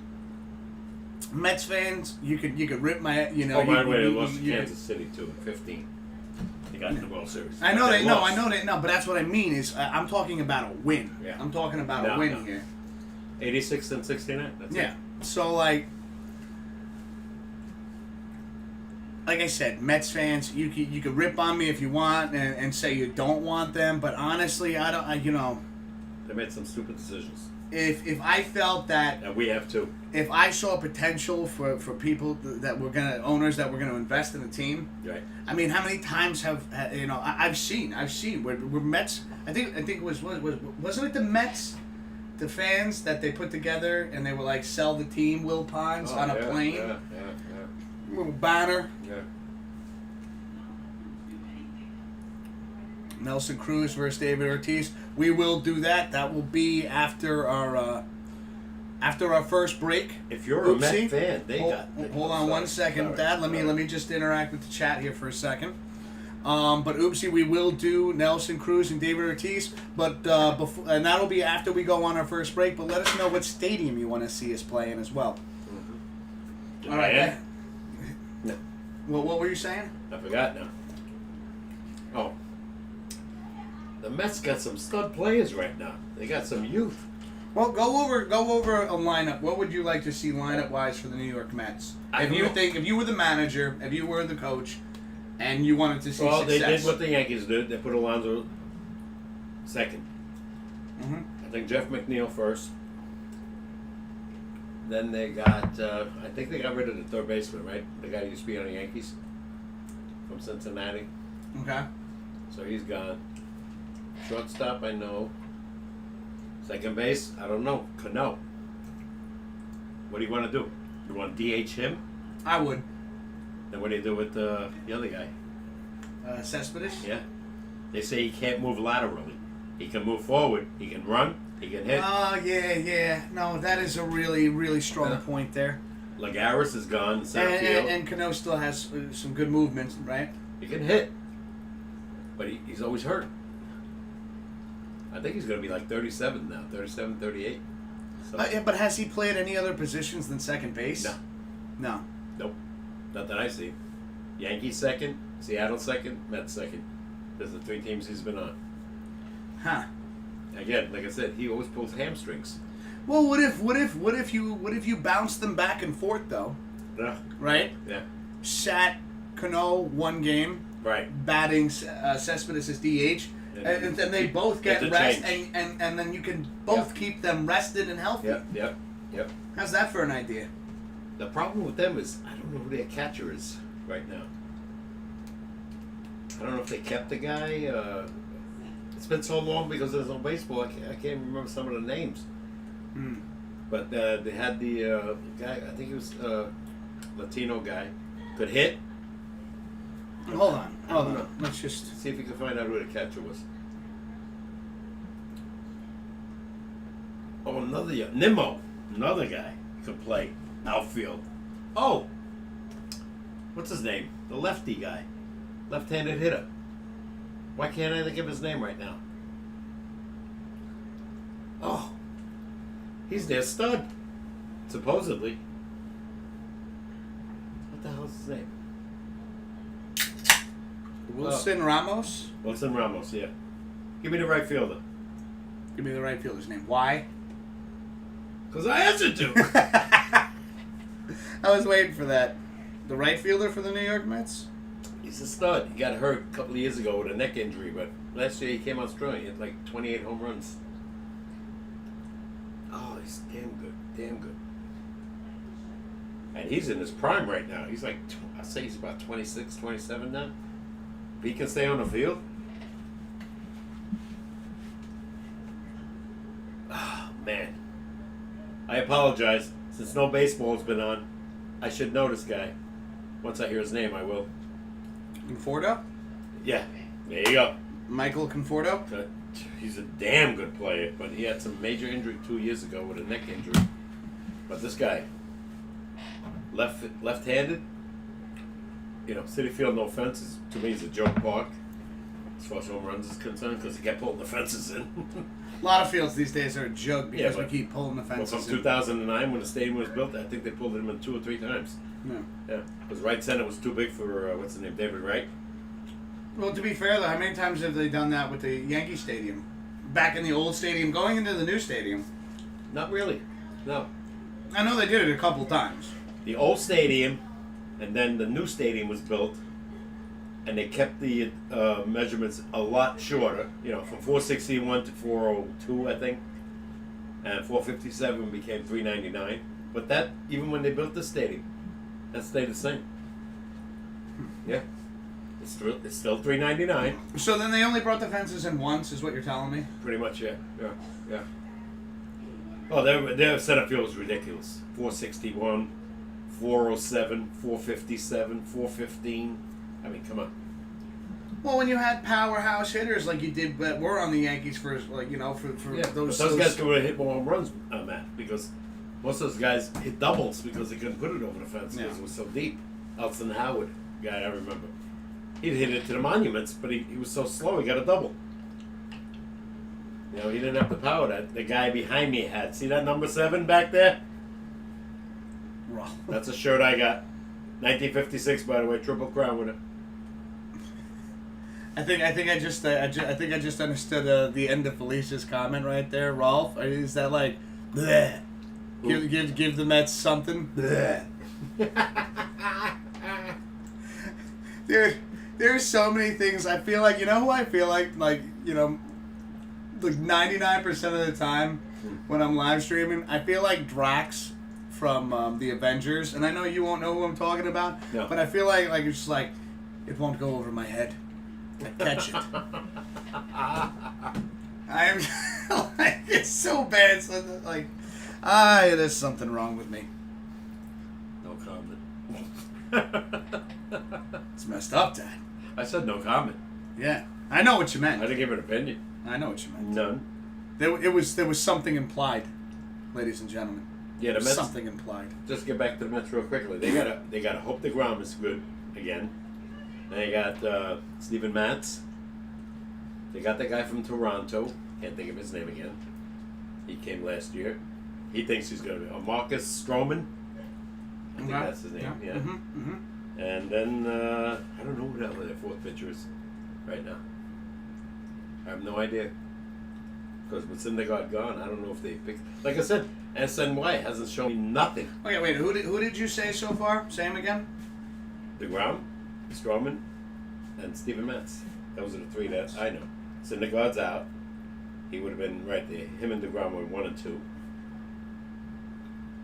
Mets fans, you could rip my, by the way, they lost to Kansas City too in 15. They got in the World Series. I know but that's what I mean is I'm talking about a win. Yeah. I'm talking about a win here. 86 and 69. That's it. So like I said, Mets fans, you could rip on me if you want and say you don't want them, but honestly, They made some stupid decisions. If I felt that, and we have too. If I saw potential for people that were owners that were gonna invest in the team, right? I mean, how many times I've seen where Mets. I think it wasn't it the Mets, the fans that they put together and they were like sell the team Will Ponds on a plane, Yeah. little banner. Yeah. Nelson Cruz versus David Ortiz. We will do that. That will be after our first break. If you're a Met fan, hold on one second, Dad. Let me just interact with the chat here for a second. But oopsie, we will do Nelson Cruz and David Ortiz, but and that'll be after we go on our first break. But let us know what stadium you want to see us play in as well. Mm-hmm. All right. Dad. No. Well, what were you saying? I forgot now. Oh. The Mets got some stud players right now. They got some youth. Well, go over a lineup. What would you like to see lineup wise for the New York Mets? If you were the manager, if you were the coach, and you wanted to see success. They did what the Yankees did. They put Alonso second. Mm-hmm. I think Jeff McNeil first. Then they got. I think they got rid of the third baseman, right? The guy who used to be on the Yankees from Cincinnati. Okay. So he's gone. Shortstop, I know. Second base, I don't know. Cano. What do you want to do? You want to DH him? I would. Then what do you do with the other guy? Cespedes? Yeah. They say he can't move laterally. He can move forward. He can run. He can hit. Oh, yeah. No, that is a really, really strong point there. Lagares is gone in center field. And Cano still has some good movements, right? He can hit. But he's always hurt. I think he's going to be like 37 now. 37, 38. So. But has he played any other positions than second base? No. Nope. Not that I see. Yankees second, Seattle second, Mets second. There's the three teams he's been on. Huh. Again, like I said, he always pulls hamstrings. Well, what if you bounce them back and forth though? Yeah. Right? Yeah. Sat Cano, 1 game. Right. Batting Cespedes as DH. And they both get rest, and then you can both keep them rested and healthy. Yep. How's that for an idea? The problem with them is I don't know who their catcher is right now. I don't know if they kept the guy. It's been so long because there's no baseball. I can't remember some of the names. But they had the guy. I think he was Latino guy. Could hit. Hold on. Let's just see if we can find out who the catcher was. Oh, Nimmo, another guy could play outfield. Oh, what's his name? The lefty guy, left-handed hitter. Why can't I think of his name right now? Oh, he's their stud, supposedly. What the hell's his name? Wilson Ramos? Wilson Ramos, yeah. Give me the right fielder. Give me the right fielder's name. Why? Because I answered to. I was waiting for that. The right fielder for the New York Mets? He's a stud. He got hurt a couple of years ago with a neck injury, but last year he came out strong. He had like 28 home runs. Oh, he's damn good. Damn good. And he's in his prime right now. He's like, I'd say he's about 26, 27 now. If he can stay on the field. Oh, man. I apologize. Since no baseball's been on, I should know this guy. Once I hear his name, I will. Conforto? Yeah. There you go. Michael Conforto? He's a damn good player, but he had some major injury 2 years ago with a neck injury. But this guy, left-handed, you know, Citi Field, no offense, to me is a joke park as far as home runs is concerned because he kept pulling the fences in. A lot of fields these days are a joke because we keep pulling the fences in. From 2009 when the stadium was built, I think they pulled it in 2 or 3 times. Yeah. Because right center was too big for, what's his name, David Wright? Well, to be fair, though, how many times have they done that with the Yankee Stadium? Back in the old stadium, going into the new stadium? Not really, no. I know they did it a couple times. The old stadium, and then the new stadium was built, and they kept the measurements a lot shorter, you know, from 461 to 402, I think, and 457 became 399. But that, even when they built the stadium, that stayed the same. Yeah. It's still 399. So then they only brought the fences in once, is what you're telling me? Pretty much, yeah. Oh, their setup field was ridiculous. 461, 407, 457, 415. I mean, come on. Well, when you had powerhouse hitters like you did, but we're on the Yankees for like those guys could hit more home runs, Matt, because most of those guys hit doubles because they couldn't put it over the fence because it was so deep. Elson Howard, guy I remember. He'd hit it to the monuments, but he was so slow, he got a double. You know, he didn't have the power that the guy behind me had. See that number 7 back there? That's a shirt I got. 1956, by the way, Triple Crown winner. I think I just understood the end of Felicia's comment right there, Rolf. Is that like, bleh? Give the Mets something? Bleh. Dude. There's so many things. I feel like, you know who I feel like, you know, like 99% of the time when I'm live streaming, I feel like Drax from the Avengers, and I know you won't know who I'm talking about, but I feel like it's just like, it won't go over my head. I catch it. I am like, it's so bad. So like, there's something wrong with me. No comment. It's messed up, Dad. I said no comment. Yeah, I know what you meant. I didn't give an opinion. I know what you meant. None. There was something implied, ladies and gentlemen. Yeah, the Mets. Something implied. Just get back to the Mets real quickly. They gotta hope the ground is good again. They got Steven Matz. They got that guy from Toronto. Can't think of his name again. He came last year. He thinks he's gonna be Marcus Stroman. I think that's his name. Yeah. And then I don't know who the hell their 4th pitcher is right now. I have no idea. Because with Syndergaard gone, I don't know if they picked. Like I said, SNY hasn't shown me nothing. Okay, wait. Who did you say so far? Say him again. DeGrom. Stroman, and Steven Matz. Those are the three that I know. Syndergaard's out. He would have been right there. Him and DeGrom were 1 and 2.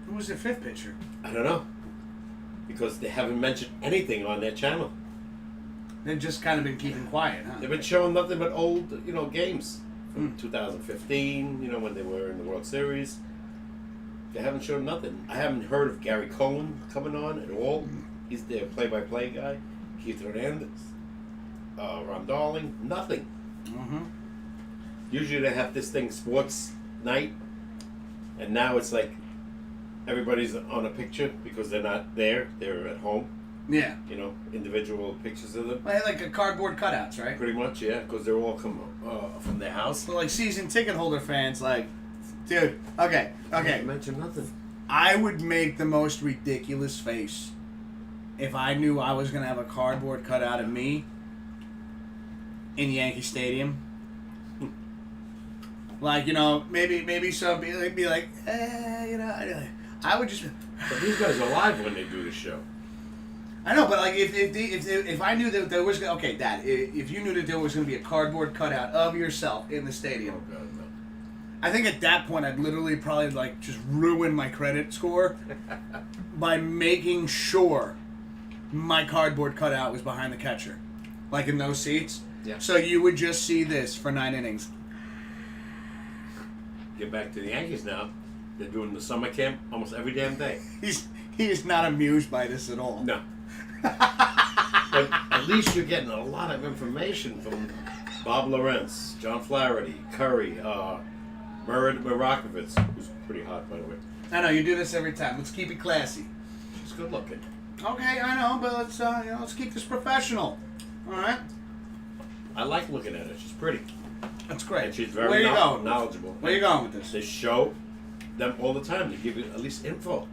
Who was their fifth pitcher? I don't know. Because they haven't mentioned anything on their channel. They've just kind of been keeping quiet, huh? They've been showing nothing but old, games from 2015, when they were in the World Series. They haven't shown nothing. I haven't heard of Gary Cohen coming on at all. He's their play-by-play guy. Keith Hernandez, Ron Darling, nothing. Mm-hmm. Usually they have this thing, Sports Night, and now it's like everybody's on a picture because they're not there. They're at home. Yeah. Individual pictures of them. Like a cardboard cutouts, right? Pretty much, yeah, because they're all come from their house. So like season ticket holder fans, like, dude, okay. I mention nothing. I would make the most ridiculous face if I knew I was gonna have a cardboard cutout of me in Yankee Stadium. Like, maybe somebody be like, I would just. But these guys are live when they do the show. I know, but like if I knew that there was Dad, if you knew that there was going to be a cardboard cutout of yourself in the stadium, Oh God, no. I think at that point I'd literally probably like just ruin my credit score by making sure my cardboard cutout was behind the catcher, like in those seats. Yeah. So you would just see this for 9 innings. Get back to the Yankees now. They're doing the summer camp almost every damn day. He is not amused by this at all. No. But at least you're getting a lot of information from Bob Lawrence, John Flaherty, Curry, Murid Mirakovitz, who's pretty hot, by the way. I know, you do this every time. Let's keep it classy. She's good looking. Okay, I know, but let's keep this professional. All right? I like looking at her. She's pretty. That's great. And she's Where very you going? knowledgeable. Where you going with this? They show them all the time to give you at least info.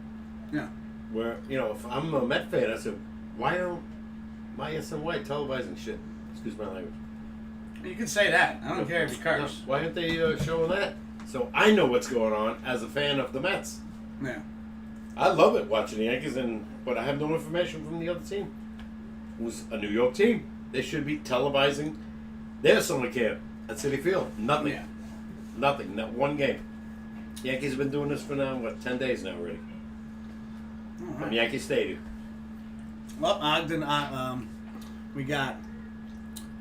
Yeah. Where, if I'm a Met fan, I said, why aren't my SNY televising shit? Excuse my language. You can say that. I don't care if you curse. Why aren't they showing that? So I know what's going on as a fan of the Mets. Yeah. I love it watching the Yankees, but I have no information from the other team. It was a New York team. They should be televising their summer camp at Citi Field. Nothing. Yeah. Nothing. Not one game. The Yankees have been doing this for now, 10 days now already. All From right. Yankee Stadium. Well, Ogden, we got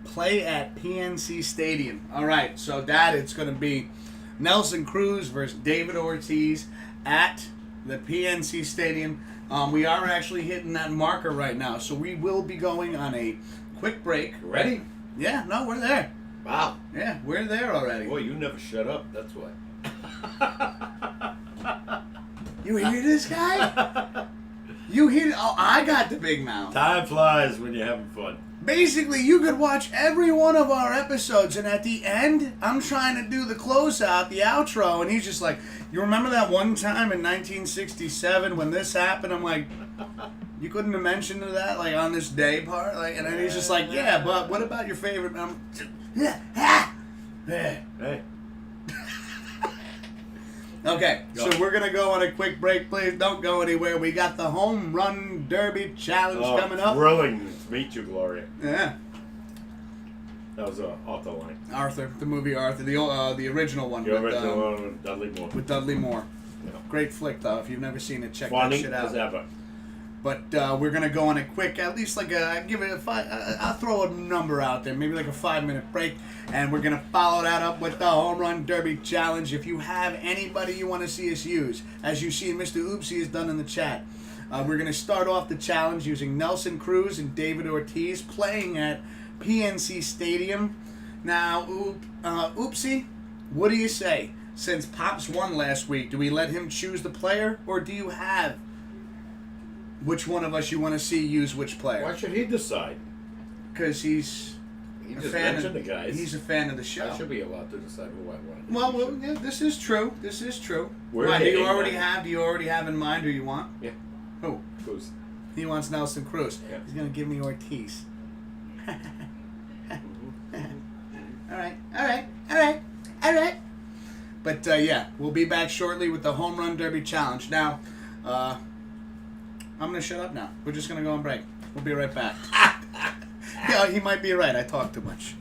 play at PNC Stadium. All right, so it's going to be Nelson Cruz versus David Ortiz at the PNC Stadium. We are actually hitting that marker right now, so we will be going on a quick break. Ready? Yeah, no, we're there. Wow. Yeah, we're there already. Boy, you never shut up. That's why. You hear this guy? You hear? Oh, I got the big mouth. Time flies when you're having fun. Basically, you could watch every one of our episodes, and at the end, I'm trying to do the closeout, the outro, and he's just like, you remember that one time in 1967 when this happened? I'm like, you couldn't have mentioned that, like, on this day part? Like, and then he's just like, yeah, but what about your favorite? Hey. Okay, Go. so we're going to go on a quick break. Please don't go anywhere. We got the Home Run Derby Challenge coming up. Thrilling to meet you, Gloria. Yeah. That was Arthur line. Arthur, the movie Arthur, the original one. The original one with Dudley Moore. With Dudley Moore. Yeah. Great flick, though. If you've never seen it, check Funny that shit out. as ever. But we're gonna go on a quick, at least like I'll throw a number out there, maybe like a 5-minute break, and we're gonna follow that up with the Home Run Derby Challenge. If you have anybody you want to see us use, as you see Mr. Oopsie has done in the chat, we're gonna start off the challenge using Nelson Cruz and David Ortiz playing at PNC Stadium. Now, Oopsie, what do you say? Since Pops won last week, do we let him choose the player, or do you have which one of us you want to see use which player? Why should he decide? Because he's He a just fan mentioned of the guys. He's a fan of the show. I should be allowed to decide who I want. Well, yeah, this is true. This is true. We're Why, do you hitting already that. have? Do you already have in mind who you want? Yeah. Who? Cruz. He wants Nelson Cruz. Yeah. He's gonna give me Ortiz. All right. But yeah, we'll be back shortly with the Home Run Derby Challenge. Now, I'm gonna shut up now. We're just gonna go on break. We'll be right back. Yeah, he might be right. I talk too much.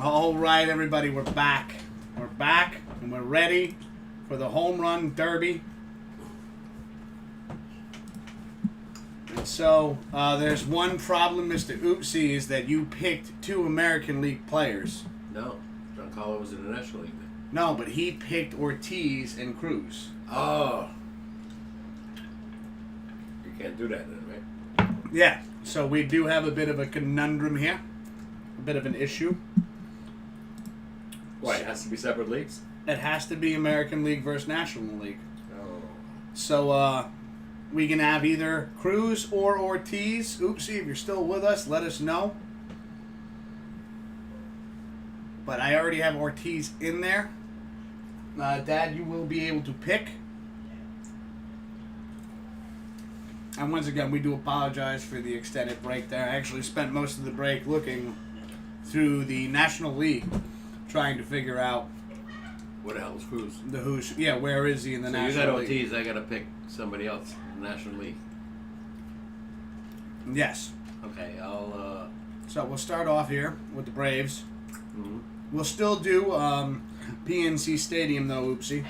All right, everybody, we're back. We're back, and we're ready for the home run derby. And so, there's one problem, Mr. Oopsie, is that you picked 2 American League players. No, Giancarlo was in the National League. No, but he picked Ortiz and Cruz. Oh. You can't do that then, right? Yeah, so we do have a bit of a conundrum here. A bit of an issue. Why, it has to be separate leagues? It has to be American League versus National League. Oh. So, we can have either Cruz or Ortiz. Oopsie, if you're still with us, let us know. But I already have Ortiz in there. Dad, you will be able to pick. And once again, we do apologize for the extended break there. I actually spent most of the break looking through the National League, trying to figure out What the hell is Cruz? where is he in the So National you got League? Ortiz, I got to pick somebody else in the National League. Yes. Okay, I'll... So we'll start off here with the Braves. Mm-hmm. We'll still do PNC Stadium, though, Oopsie.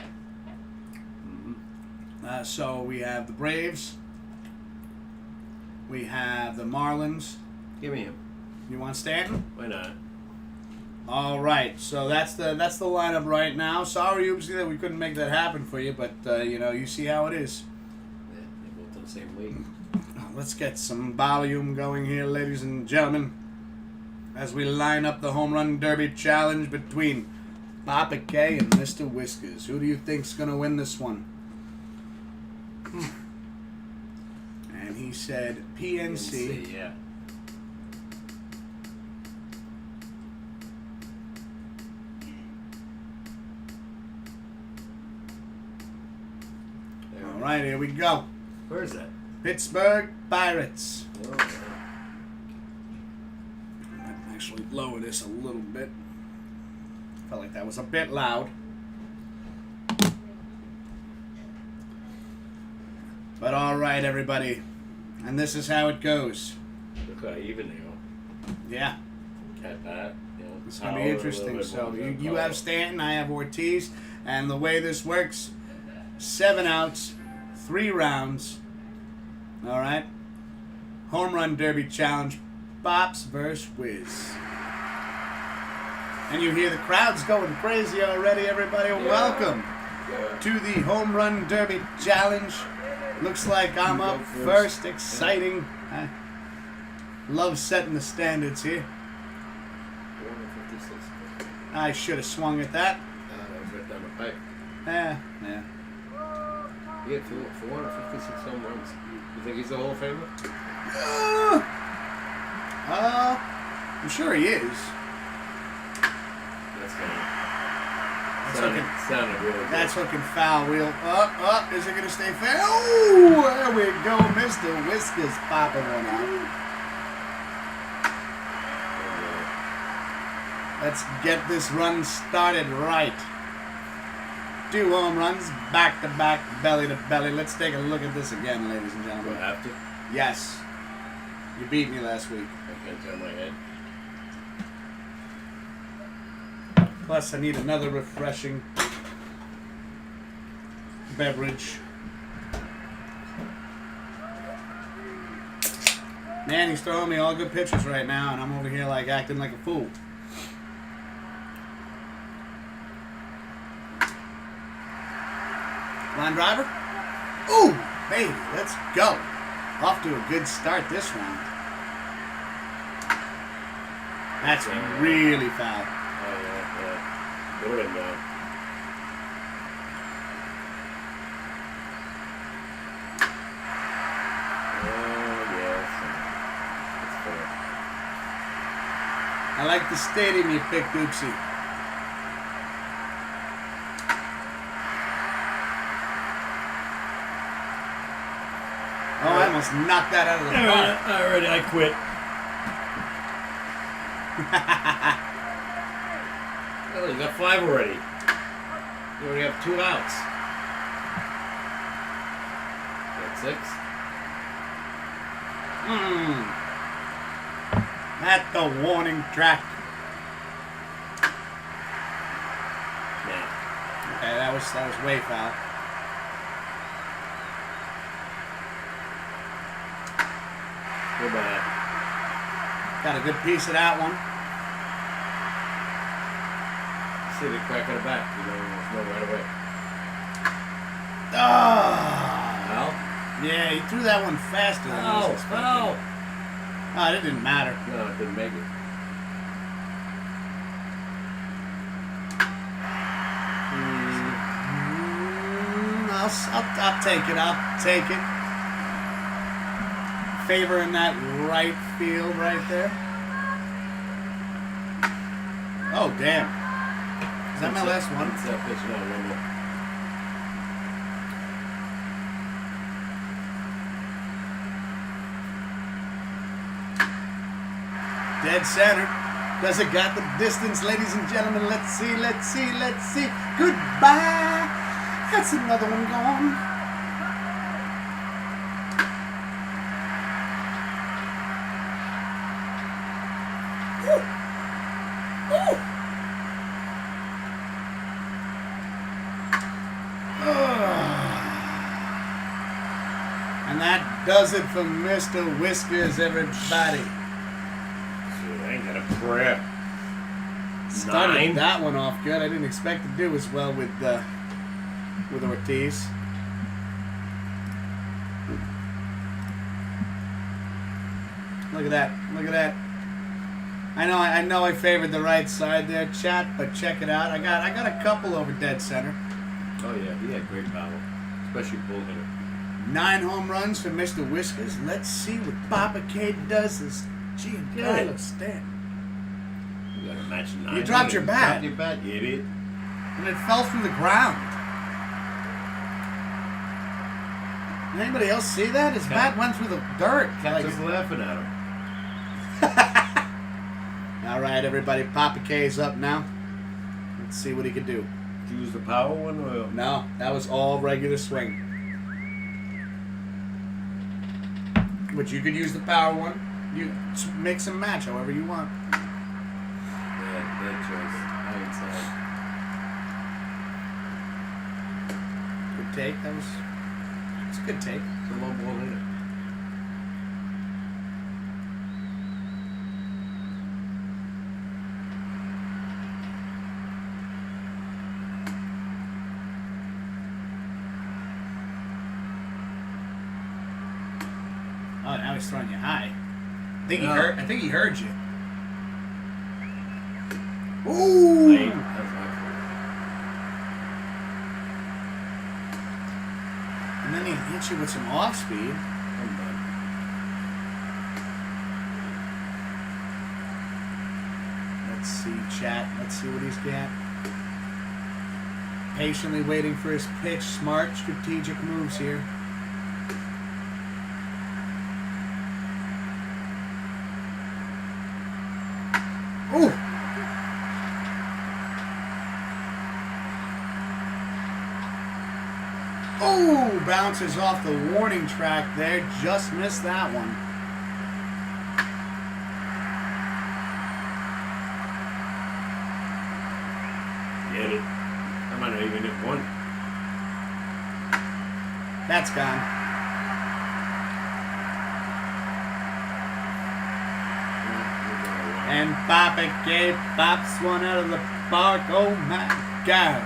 Mm-hmm. So we have the Braves. We have the Marlins. Give me him. You want Stanton? Why not? All right. So that's the lineup right now. Sorry, Oopsie, that we couldn't make that happen for you, but you see how it is. Yeah, they're both in the same league. Let's get some volume going here, ladies and gentlemen, as we line up the home run derby challenge between Papa K and Mr. Whiskers. Who do you think's gonna win this one? And he said PNC. Yeah. All right, here we go. Where is that? Pittsburgh Pirates. Oh, I'll actually lower this a little bit. Felt like that was a bit loud. But all right, everybody. And this is how it goes. look how even they are. Yeah. Cat that. You know, It's going to be interesting. So you have Stanton, I have Ortiz. And the way this works, 7 outs, 3 rounds. All right. Home run derby challenge, Bops versus Wiz. And you hear the crowds going crazy already, everybody. Welcome to the home run derby challenge. Looks like I'm up first. Exciting. I love setting the standards here. 456. I should have swung at that. That was right down the pipe. Yeah. He had 456 home runs. You think he's the Hall of Famer? I'm sure he is. Sounded really good. That's hooking foul. Wheel up. Is it going to stay fair? Oh, there we go. Mr. Whiskers popping one out. Let's get this run started right. 2 home runs, back to back, belly to belly. Let's take a look at this again, ladies and Do gentlemen. I have to? Yes. You beat me last week. I can't turn my head. Plus, I need another refreshing beverage. Man, he's throwing me all good pitches right now, and I'm over here like acting like a fool. Line driver. Ooh, baby, let's go. Off to a good start this round. That's really foul. Oh, yeah. Go in now. Oh, yes. That's fair. I like the stadium you picked, Oopsie. Oh, I almost knocked that out of the park. I quit. Well, you got 5 already. You already have 2 outs. Got 6. At the warning track. that was way foul. Good man. Got a good piece of that one. See the crack of the back. You know, there's no right away. Oh! Well? Yeah, he threw that one faster than I was expecting. Oh, it didn't matter. No, it didn't make it. I'll take it. I'll take it. Favoring that right field right there. Oh, damn. Is that my last one? It's that pitch now, one more. Dead center. Does it got the distance, ladies and gentlemen? Let's see, let's see, let's see. Goodbye. That's another one gone. Woo. Woo. And that does it for Mr. Whiskers, everybody. I ain't got a prayer. Started 9. that one off good. I didn't expect to do as well with Ortiz. Look at that. Look at that. I know I favored the right side there, chat, but check it out. I got a couple over dead center. Oh yeah, he had great power. Especially bull hitter. 9 home runs for Mr. Whiskers. Let's see what Papa K does as Giancarlo Stanton. You got a match 9. You dropped your bat. Dropped your bat, you idiot. And it fell through the ground. Did anybody else see that? His bat went through the dirt. Cat was laughing at him. All right, everybody. Papa K's up now. Let's see what he can do. Did you use the power one or? No, that was all regular swing. But you could use the power one. You mix and match however you want. Yeah, bad choice. Hindsight. Good take. It's a good take. It's a low ball hitter. Oh, now he's throwing you high. I think he heard you. Ooh! Late. That's my fault. And then he hits you with some off speed. I'm done. Let's see, chat. Let's see what he's got. Patiently waiting for his pitch. Smart, strategic moves here. Ooh! Ooh! Bounces off the warning track there. Just missed that one. Get it. I might not even hit one. That's gone. And Papa K pops one out of the park. Oh my God.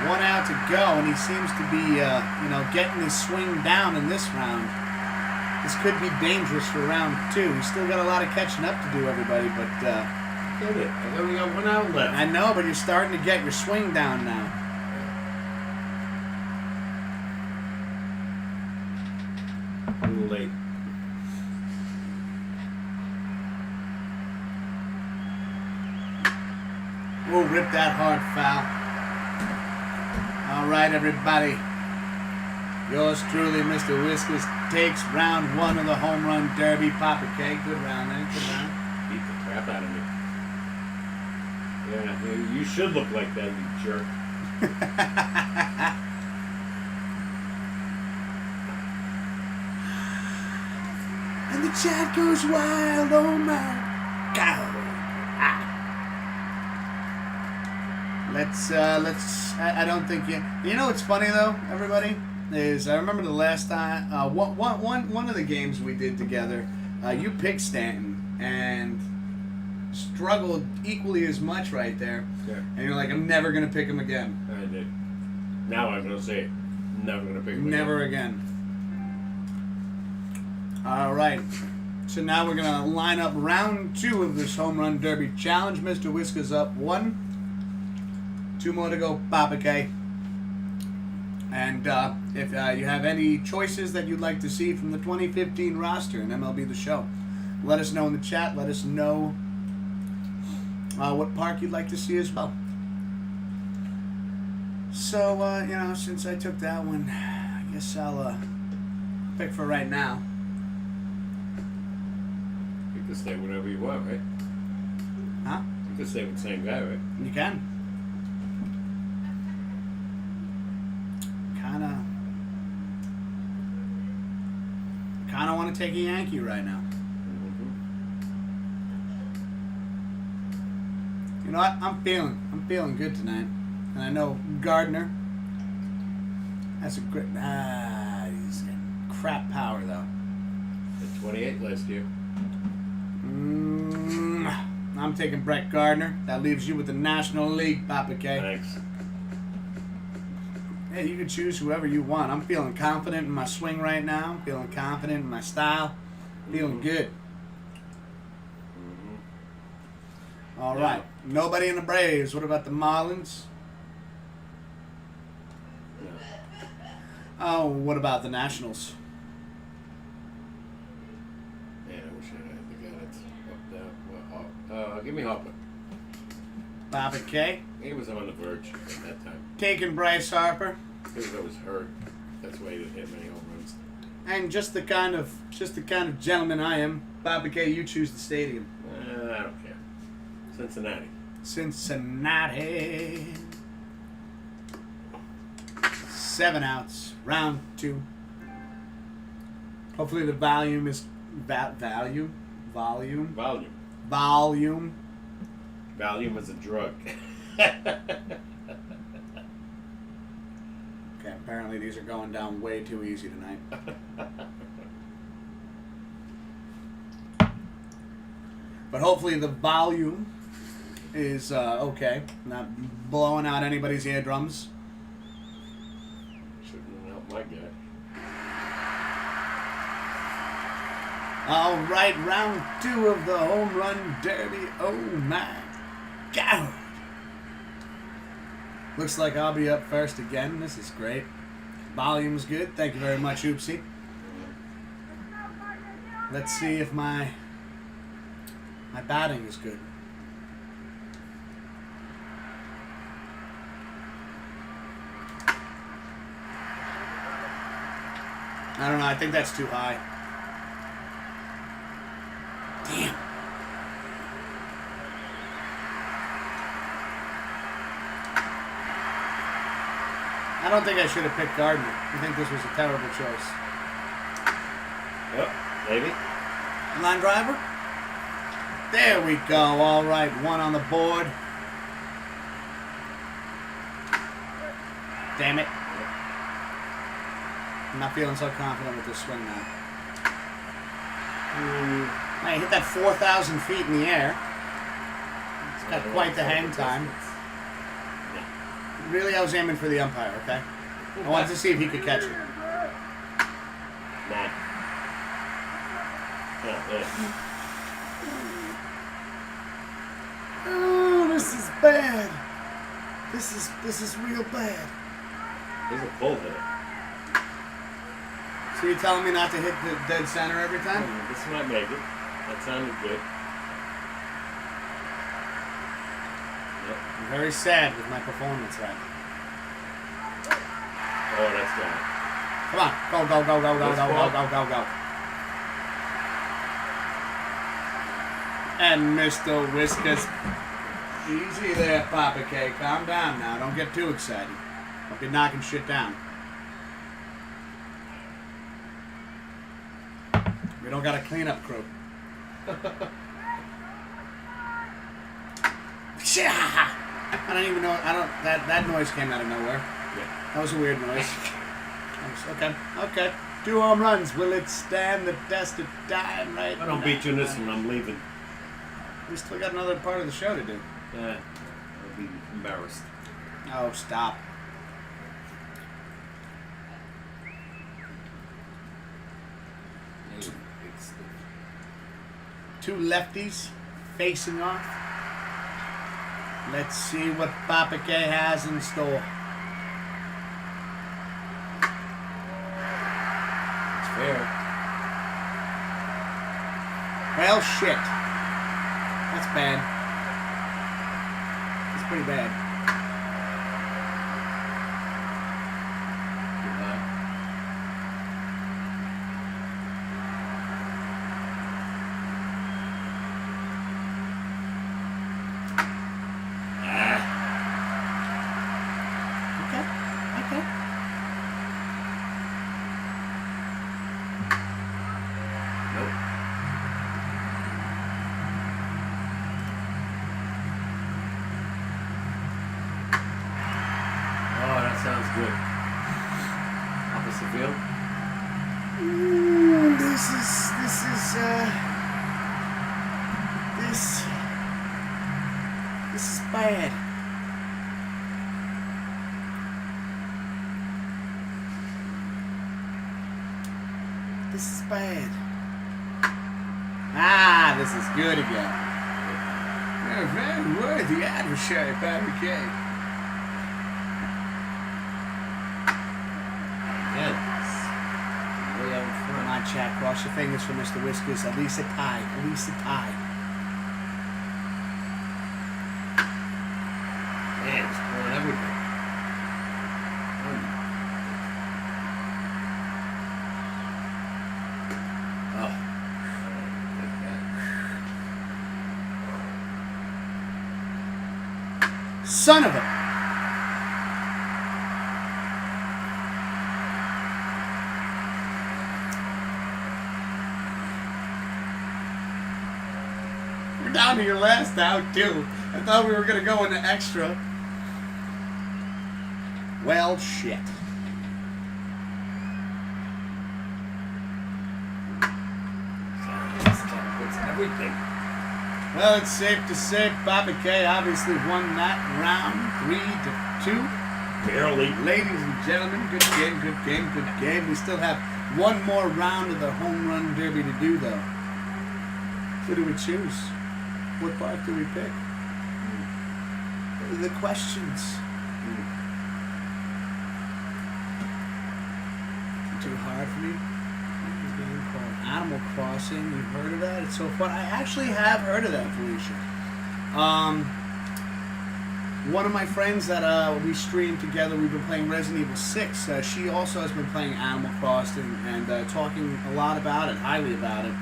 One out to go, and he seems to be, getting his swing down in this round. This could be dangerous for round 2. He's still got a lot of catching up to do, everybody, but Get it. I only got 1 out left. I know, but you're starting to get your swing down now. A little late. We'll rip that hard foul. All right, everybody. Yours truly, Mr. Whiskers, takes round 1 of the home run derby. Papa K, good round there, good round. Beat the crap out of me. Yeah, you should look like that, you jerk. And the chat goes wild. Oh my God. Let's. I don't think you. You know what's funny though, everybody, is I remember the last time. One of the games we did together. You picked Stanton and struggled equally as much right there. Yeah. And you're like, I'm never gonna pick him again. I did. Now I'm gonna say it. Never gonna pick him Never again. All right. So now we're gonna line up round 2 of this home run derby challenge. Mr. Whiskers up 1. 2 more to go, Papa K. And if you have any choices that you'd like to see from the 2015 roster in MLB The Show, let us know in the chat. Let us know what park you'd like to see as well. So, since I took that one, I guess I'll pick for right now. You can stay whatever you want, right? Huh? You can stay with the same guy, right? You can. Kind of want to take a Yankee right now. Mm-hmm. You know what? I'm feeling good tonight. And I know Gardner. That's a great. He's got crap power though. At 28 last year. I'm taking Brett Gardner. That leaves you with the National League, Papa K. Thanks. Hey, you can choose whoever you want. I'm feeling confident in my swing right now. I'm feeling confident in my style. Feeling good. Mm-hmm. All right. Nobody in the Braves. What about the Marlins? No. Oh, what about the Nationals? Man, I wish I had the guy that's give me Harper. Papa K. He was on the verge at that time. Taking Bryce Harper. He was always hurt. That's why he didn't hit many home runs. And just the kind of gentleman I am, Papa K, you choose the stadium. I don't care. Cincinnati. Cincinnati. 7 outs. Round 2. Hopefully the volume is volume. Valium is a drug. Okay, apparently these are going down way too easy tonight. But hopefully the volume is okay. Not blowing out anybody's eardrums. Shouldn't have helped my guy. All right, round 2 of the home run derby. Oh my God. Looks like I'll be up first again. This is great. Volume's good. Thank you very much, Oopsie. Let's see if my batting is good. I don't know. I think that's too high. Damn. I don't think I should have picked Gardner. I think this was a terrible choice. Yep, maybe. Line driver? There we go. All right, 1 on the board. Damn it. I'm not feeling so confident with this swing now. I hit that 4,000 feet in the air. It's got quite the hang time. Really, I was aiming for the umpire, okay? I wanted to see if he could catch it. Nah. Yeah. Oh, this is bad. This is real bad. He's a pull hitter. So you're telling me not to hit the dead center every time? This might make it. That sounded good. Yep. I'm very sad with my performance right now. Oh, that's good. Come on. Go, go, go, go, go, go, go, go, go, go. And Mr. Whiskers. Easy there, Papa K. Calm down now. Don't get too excited. Don't be knocking shit down. We don't got a cleanup crew. I don't even know. That noise came out of nowhere. Yeah. That was a weird noise. Okay. 2 home runs. Will it stand the test of time? Right. I don't beat you in this one. I'm leaving. We still got another part of the show to do. Yeah. I'll be embarrassed. Oh, stop. Two lefties facing off. Let's see what Papa K has in store. It's fair. Well, shit. That's bad. That's pretty bad. Okay. Nope. Oh, that sounds good. Opposite field. Ooh, this is bad. This is bad. This is good again. You're a very worthy adversary, Papa K. Yeah. Way out in Come front. on, Jack. Cross your fingers for Mr. Whiskers. At least a tie. At least a tie. Man, it's pulling everything. Oh. Son of a... We're down to your last out, too. I thought we were going to go into extra. Well, shit. It's everything. Well, it's safe to say Papa K obviously won that round 3-2. Barely. Ladies and gentlemen, good game. We still have one more round of the home run derby to do, though. Who do we choose? What part do we pick? What are the questions? Too hard for me? There's a game called Animal Crossing. You've heard of that? It's so fun. I actually have heard of that, Felicia. One of my friends that we streamed together, we've been playing Resident Evil 6. She also has been playing Animal Crossing and talking a lot about it, highly about it.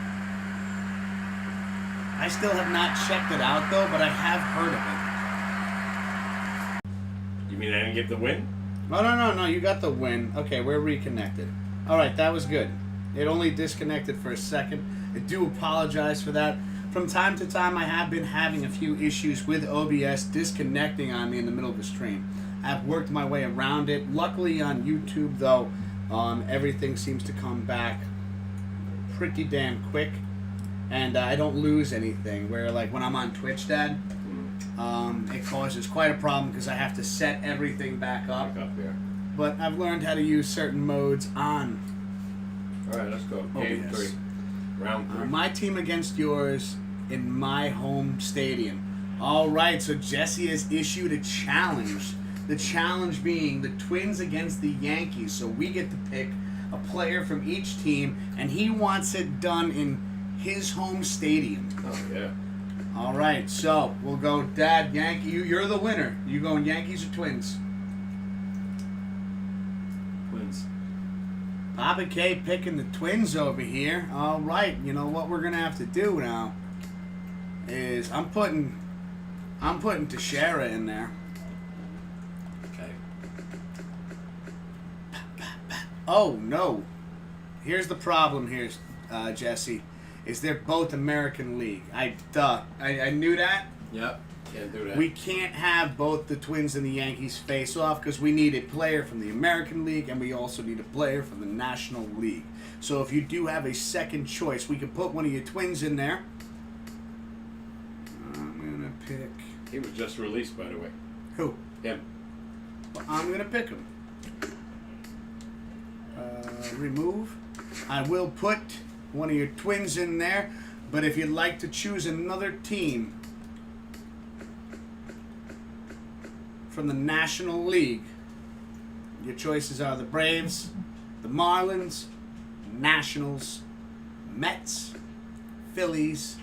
I still have not checked it out, though, but I have heard of it. You mean I didn't get the win? Oh, no, you got the win. Okay, we're reconnected. All right, that was good. It only disconnected for a second. I do apologize for that. From time to time, I have been having a few issues with OBS disconnecting on me in the middle of the stream. I've worked my way around it. Luckily on YouTube, though, everything seems to come back pretty damn quick. And I don't lose anything. Where, like, when I'm on Twitch, Dad, it causes quite a problem because I have to set everything back up. Back up here. But I've learned how to use certain modes on All right, let's go. Game OBS. 3. Round 3. My team against yours in my home stadium. All right, so Jesse has issued a challenge. The challenge being the Twins against the Yankees. So we get to pick a player from each team, and he wants it done in his home stadium. Oh, yeah. All right, so we'll go, Dad, Yankee. You're the winner. You going Yankees or Twins? Twins. Papa K picking the Twins over here. All right, you know what we're gonna have to do now is I'm putting Teixeira in there. Okay. Oh no! Here's the problem. Jesse, is they're both American League. I knew that. Yep. Can't do that. We can't have both the Twins and the Yankees face off because we need a player from the American League and we also need a player from the National League. So if you do have a second choice, we could put one of your Twins in there. I'm going to pick... He was just released, by the way. Who? Him. Well, I'm going to pick him. Remove. I will put one of your Twins in there, but if you'd like to choose another team from the National League, your choices are the Braves, the Marlins, Nationals, Mets, Phillies.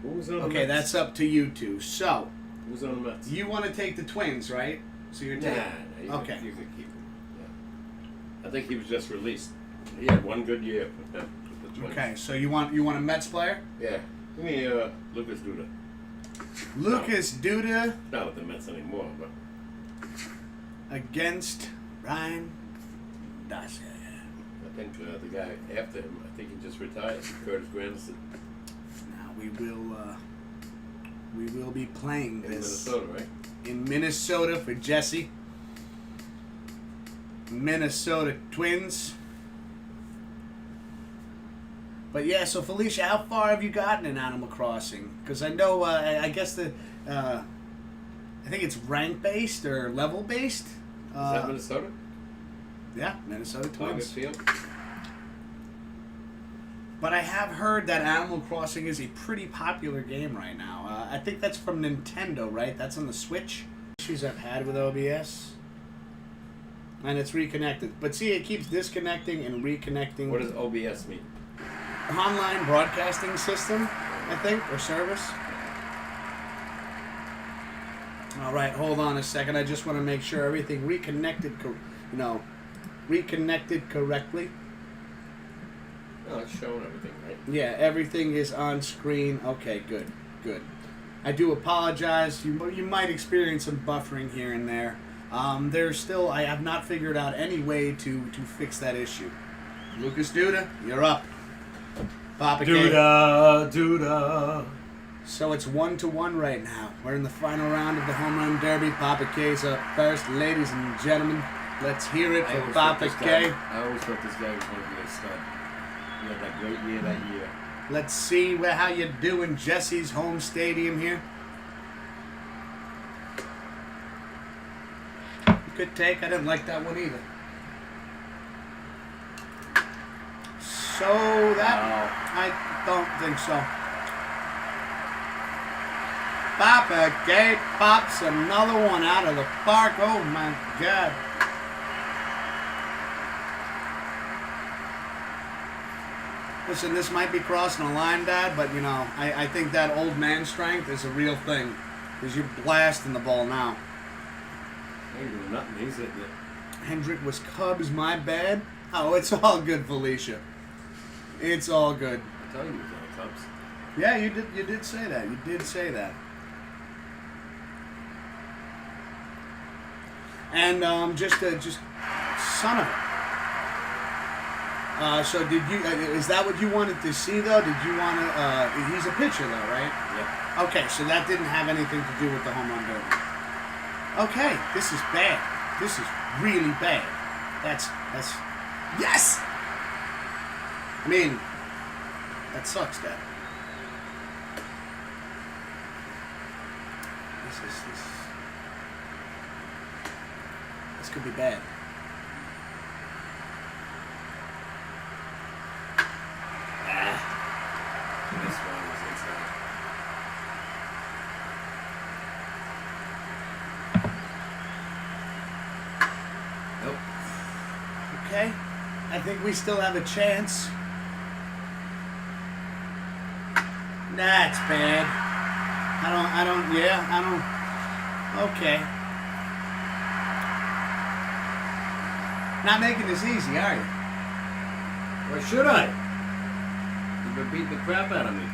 Who's on the Okay, Mets? that's up to you two. So, Who's on the Mets? you want to take the Twins, right? So you're taking... You Okay. you could keep him. Yeah. I think he was just released. He had one good year with the Twins. Okay, so you want a Mets player? Yeah. Give me Lucas Duda. Lucas Duda Not with the Mets anymore, but against Ryan Dacia. I think the guy after him, I think he just retired. Curtis Granderson Now we will be playing in this Minnesota, right? in Minnesota for Jesse. Minnesota Twins. But yeah, so Felicia, how far have you gotten in Animal Crossing? Because I know, I guess I think it's rank based or level based. Is that Minnesota? Yeah, Minnesota Target Twins. Field? But I have heard that Animal Crossing is a pretty popular game right now. I think that's from Nintendo, right? That's on the Switch. Issues I've had with OBS. And it's reconnected. But see, it keeps disconnecting and reconnecting. What does OBS mean? Online broadcasting system, I think, or service. All right, hold on a second. I just want to make sure everything reconnected, reconnected correctly. Oh, it's showing everything, right? Yeah, everything is on screen. Okay, good. I do apologize. You might experience some buffering here and there. I have not figured out any way to fix that issue. Lucas Duda, you're up. Papa K. Duda. So it's 1-1 right now. We're in the final round of the Home Run Derby. Papa K's up first. Ladies and gentlemen, let's hear it for Papa K. I always thought this guy was going to be a stud. He had that great year that year. Let's see how you do in Jesse's home stadium here. Good take. I didn't like that one either. So that... I don't think so. Papa K pops another one out of the park. Oh my God. Listen, this might be crossing a line, Dad, but I think that old man strength is a real thing. Because you're blasting the ball now. I ain't doing nothing. He's hitting it. Hendrick was Cubs, my bad. Oh, it's all good, Felicia. It's all good. I'm telling you, he's on the Cubs. Yeah, you did say that. You did say that. And just son of it. So did you? Is that what you wanted to see though? Did you want to? He's a pitcher though, right? Yeah. Okay, so that didn't have anything to do with the home run derby. Okay, this is bad. This is really bad. That's yes. I mean, that sucks, Dad. This could be bad. This one was inside. Nope. Okay, I think we still have a chance. That's bad. Okay. Not making this easy, are you? Why should I? You've been beating the crap out of me.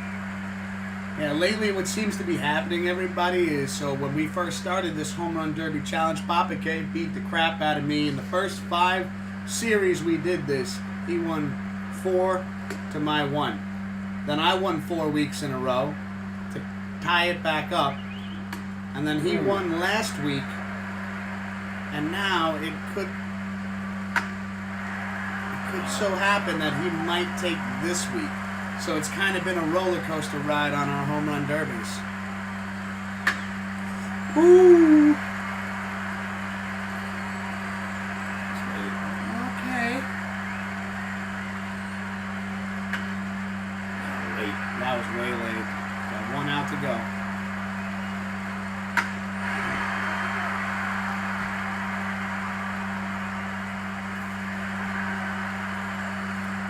Yeah, lately what seems to be happening, everybody, is so when we first started this Home Run Derby Challenge, Papa K beat the crap out of me. In the first 5 series we did this, he won 4 to my 1. Then I won 4 weeks in a row to tie it back up. And then he won last week. And now it could so happen that he might take this week. So it's kind of been a roller coaster ride on our home run derbies. Ooh. Okay. That was way late. Got 1 out to go.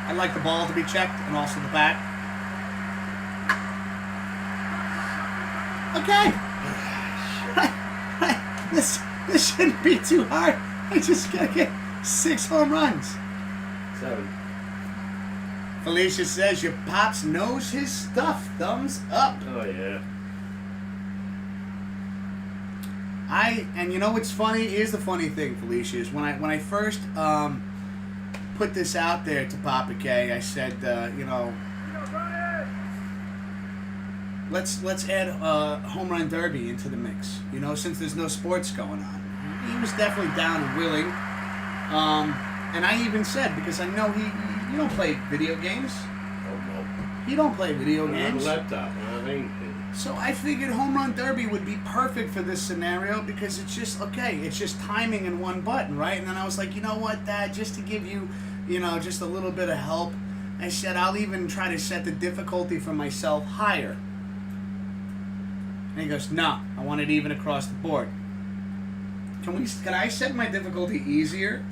I'd like the ball to be checked and also the bat. Okay. This shouldn't be too hard. I just gotta get 6 home runs. 7. Felicia says your pops knows his stuff. Thumbs up. Oh yeah. And you know what's funny? Here's the funny thing, Felicia, is when I first put this out there to Papa K, I said, let's add a home run derby into the mix. Since there's no sports going on. He was definitely down and willing. And I even said, because I know you don't play video games. Oh no. You don't play video games. On a laptop. So I figured home run derby would be perfect for this scenario because it's just timing in one button, right? And then I was like, you know what, Dad, just to give you, just a little bit of help, I said I'll even try to set the difficulty for myself higher. And he goes, no, I want it even across the board. Can I set my difficulty easier?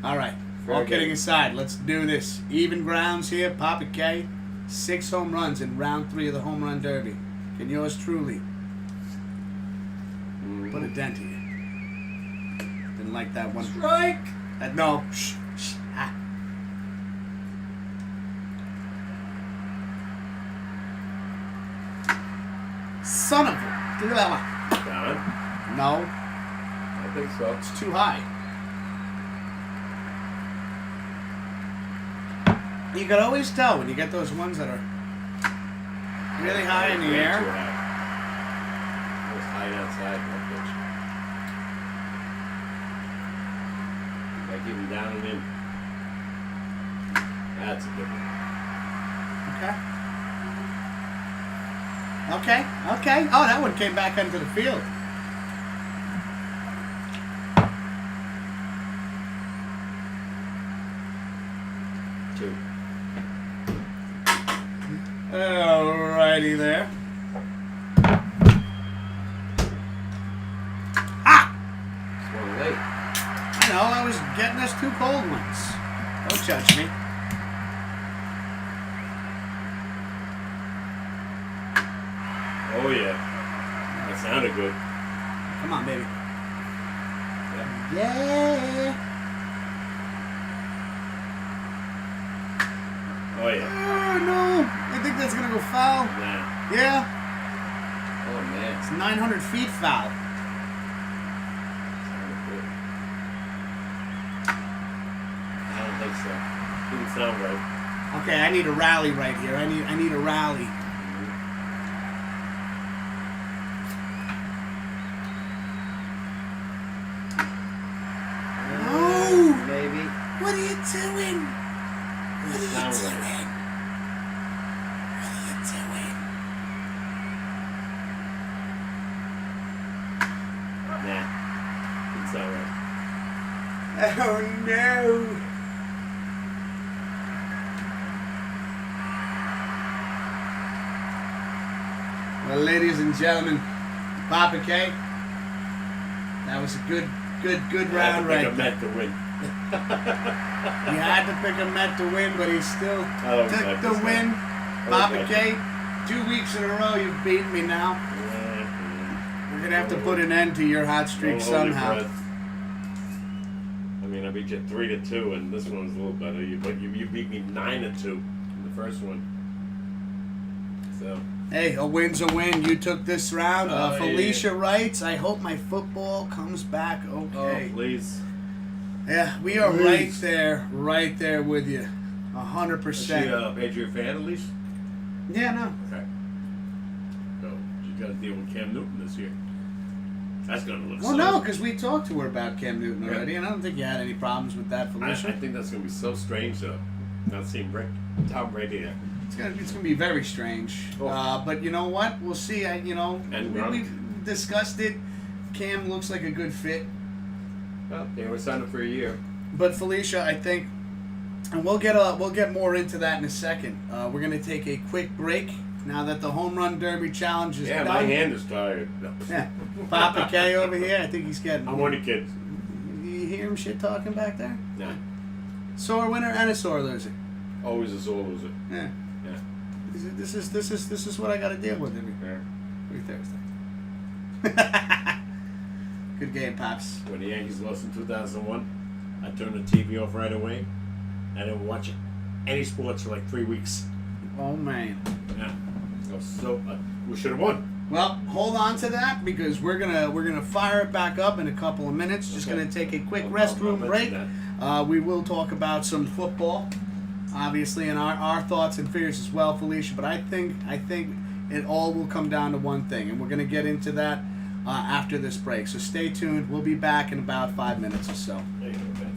All right. All kidding aside, let's do this. Even grounds here, Papa K. 6 home runs in round 3 of the home run derby. Can yours truly put a dent here? Didn't like that one. Strike. No. Shh. Ah. Son of a. Down. No. I think so. It's too high. You can always tell when you get those ones that are really high in the air. It was high outside that pitch. Like even down and in. That's a good one. Okay. Oh, that one came back into the field. Two. Alrighty there. Ah! It's one late. I know, I was getting us 2 cold ones. Don't judge me. Oh yeah. That sounded good. Come on, baby. Yeah. Oh yeah. Oh, no. I think that's going to go foul. Nah. Yeah. Oh man. It's 900 feet foul. Sounded good. I don't think so. Didn't sound right. Okay, I need a rally right here. I need a rally. Maybe. What are you doing? What are you Sound doing? right. What are you doing? Nah. Didn't sound right. Oh no! Well, ladies and gentlemen, Papa K, that was a good round right I there. meant to win. He had to pick a Met to win, but he still took the win. Papa K, 2 weeks in a row you've beaten me now. We're going to have to put an end to your hot streak somehow. I mean, I beat you 3-2, and this one was a little better. But you beat me 9-2 in the first one. So. Hey, a win's a win. You took this round. Felicia yeah. writes, I hope my football comes back okay. Oh, please. Yeah, we are Please. right there with you, Is she a 100%. Patriot fan at least? Yeah, no. Okay. So she's got to deal with Cam Newton this year. That's gonna look. Well, so no, because we talked to her about Cam Newton Yeah. already, and I don't think you had any problems with that, I Felicia. think that's gonna be so strange to not seeing Tom Brady there. It's gonna be very strange. Oh. But you know what? We'll see. And We Gronk. discussed it. Cam looks like a good fit. Well, they were signed up for a year. But Felicia, I think, and we'll get more into that in a second. We're gonna take a quick break now that the home run derby challenge is Yeah, done. my hand is tired. No. Yeah, Papa K over here. I think he's getting. I'm one of the kids. You hear him shit talking back there? Nah. Sore winner and a sore loser. Always a sore loser. Yeah. Yeah. This is what I got to deal with every Thursday. Good game, Pops. When the Yankees lost in 2001, I turned the TV off right away. I didn't watch any sports for like 3 weeks. Oh man. Yeah. So we should have won. Well, hold on to that because we're gonna fire it back up in a couple of minutes. Just Okay. gonna take a quick I'll restroom mention break. that. We will talk about some football, obviously, and our thoughts and fears as well, Felicia. But I think it all will come down to one thing, and we're gonna get into that after this break. So stay tuned. We'll be back in about 5 minutes or so. There you go, man.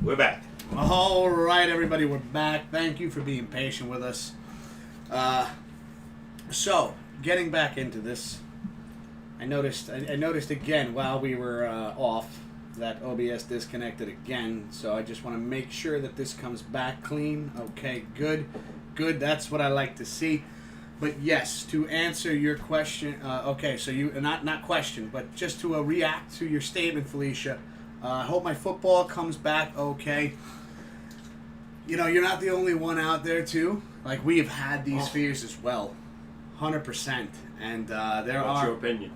We're back. All right, everybody, we're back. Thank you for being patient with us. So, getting back into this, I noticed again while we were off that OBS disconnected again. So I just want to make sure that this comes back clean. Okay, good. That's what I like to see. But yes, to answer your question, okay, so you not question, but just to react to your statement, Felicia. I hope my football comes back okay. You know, you're not the only one out there too. Like, we have had these fears as well, 100%. And What's your opinion?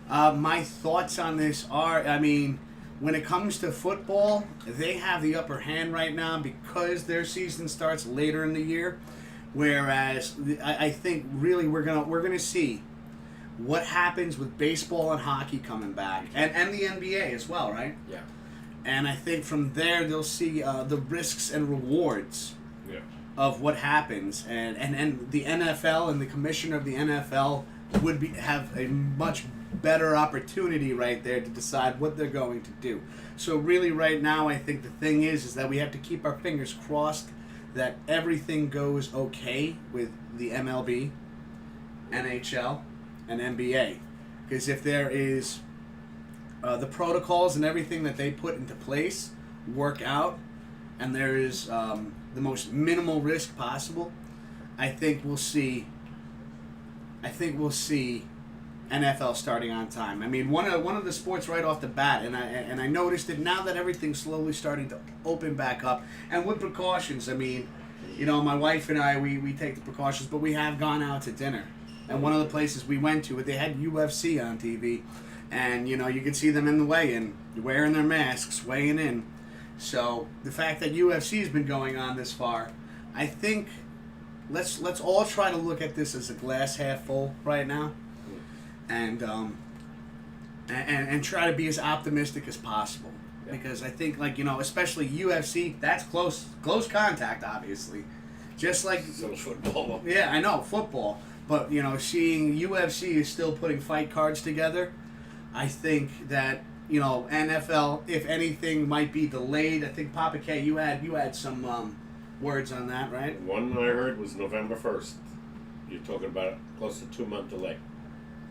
My thoughts on this are, I mean, when it comes to football, they have the upper hand right now because their season starts later in the year. Whereas I think really we're gonna see what happens with baseball and hockey coming back, and the NBA as well, right? Yeah. And I think from there they'll see the risks and rewards of what happens, and the NFL and the commissioner of the NFL would have a much better opportunity right there to decide what they're going to do. So really right now I think the thing is that we have to keep our fingers crossed that everything goes okay with the MLB, NHL, and NBA. Because if there is the protocols and everything that they put into place work out, and there is the most minimal risk possible, I think we'll see NFL starting on time. I mean, one of the sports right off the bat, and I noticed it now that everything's slowly starting to open back up, and with precautions. I mean, you know, my wife and I, we take the precautions, but we have gone out to dinner, and one of the places we went to, they had UFC on TV, and you know, you could see them in the weigh-in, wearing their masks, weighing in. So the fact that UFC has been going on this far, I think let's all try to look at this as a glass half full right now. And try to be as optimistic as possible, because I think, like, you know, especially UFC, that's close contact, obviously, just like football. Yeah, I know football, but you know, seeing UFC is still putting fight cards together. I think that, you know, NFL, if anything, might be delayed. I think Papa K, you had some words on that, right? One I heard was November 1st. You're talking about close to 2-month delay.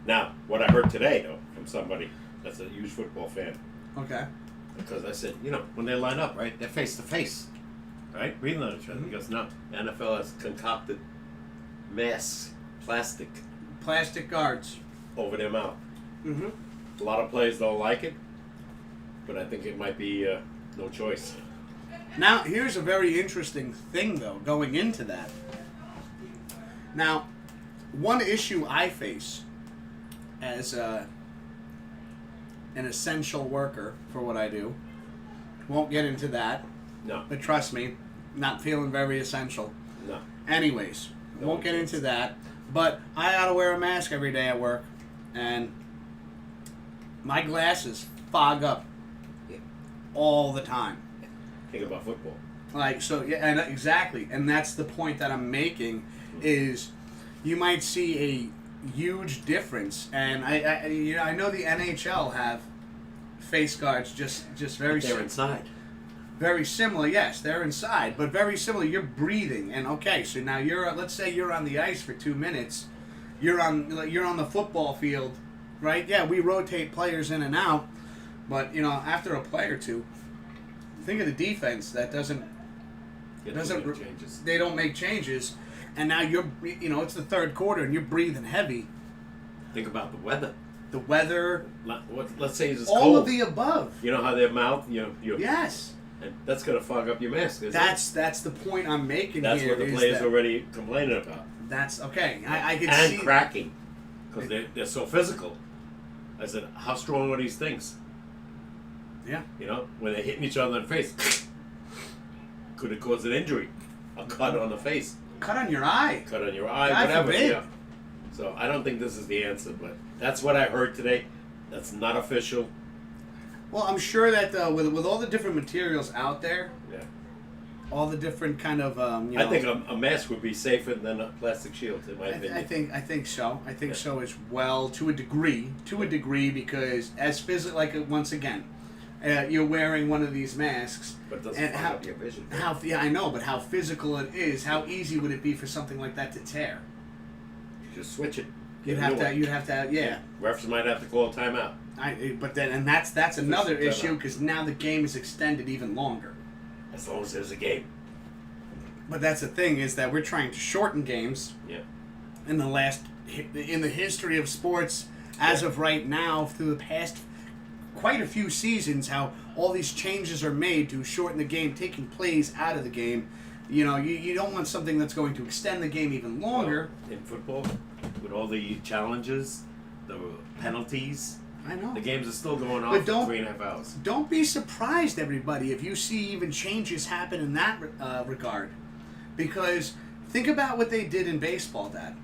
Now, what I heard today, though, from somebody that's a huge football fan. Okay. Because I said, you know, when they line up, right, they're face to face, right, breathing on each other. He goes, no, the NFL has concocted masks, plastic guards over their mouth. Mm-hmm. A lot of players don't like it, but I think it might be no choice. Now, here's a very interesting thing, though, going into that. Now, one issue I face as an essential worker for what I do, won't get into that. No. But trust me, not feeling very essential. No. Anyways, No won't get into that. But I gotta wear a mask every day at work, and my glasses fog up all the time. Think about football. Like, so, yeah, and exactly, and that's the point that I'm making, is you might see a huge difference, and I know the NHL have face guards just very they're inside. Very similar, yes, they're inside, but very similar. You're breathing, and okay, so now let's say you're on the ice for 2 minutes, you're on the football field, right? Yeah, we rotate players in and out, but you know, after a play or two, think of the defense that doesn't changes. They don't make changes. And now it's the third quarter and you're breathing heavy. Think about the weather. The weather. Let's say it's all cold. Of the above. You know how their mouth, Yes. And that's going to fog up your mask. That's the point I'm making that's here. That's what the players are already complaining about. That's okay. I can and see. And cracking. Because they're so physical. I said, how strong are these things? Yeah. You know, when they're hitting each other in the face, could it cause an injury? A cut on the face. Cut on your eye. Cut on your eye, God whatever. forbid. Yeah. So I don't think this is the answer, but that's what I heard today. That's not official. Well, I'm sure that with all the different materials out there, yeah, all the different kind of I think a mask would be safer than a plastic shield, in my opinion. I think so. I think so as well, to a degree, because as physical, like once again, you're wearing one of these masks. But it doesn't And fuck up your vision. Yeah, I know, but how physical it is. How easy would it be for something like that to tear? You just switch it. You'd have to, yeah. Refs might have to call a timeout. That's another Just a issue timeout. because now the game is extended even longer. As long as there's a game. But that's the thing is that we're trying to shorten games. Yeah. In the history of sports, as of right now, through the past quite a few seasons, how all these changes are made to shorten the game, taking plays out of the game. You know, you don't want something that's going to extend the game even longer. Well, in football, with all the challenges, the penalties, I know. the games are still going on But for 3.5 hours. Don't be surprised, everybody, if you see even changes happen in that regard. Because think about what they did in baseball, Dad.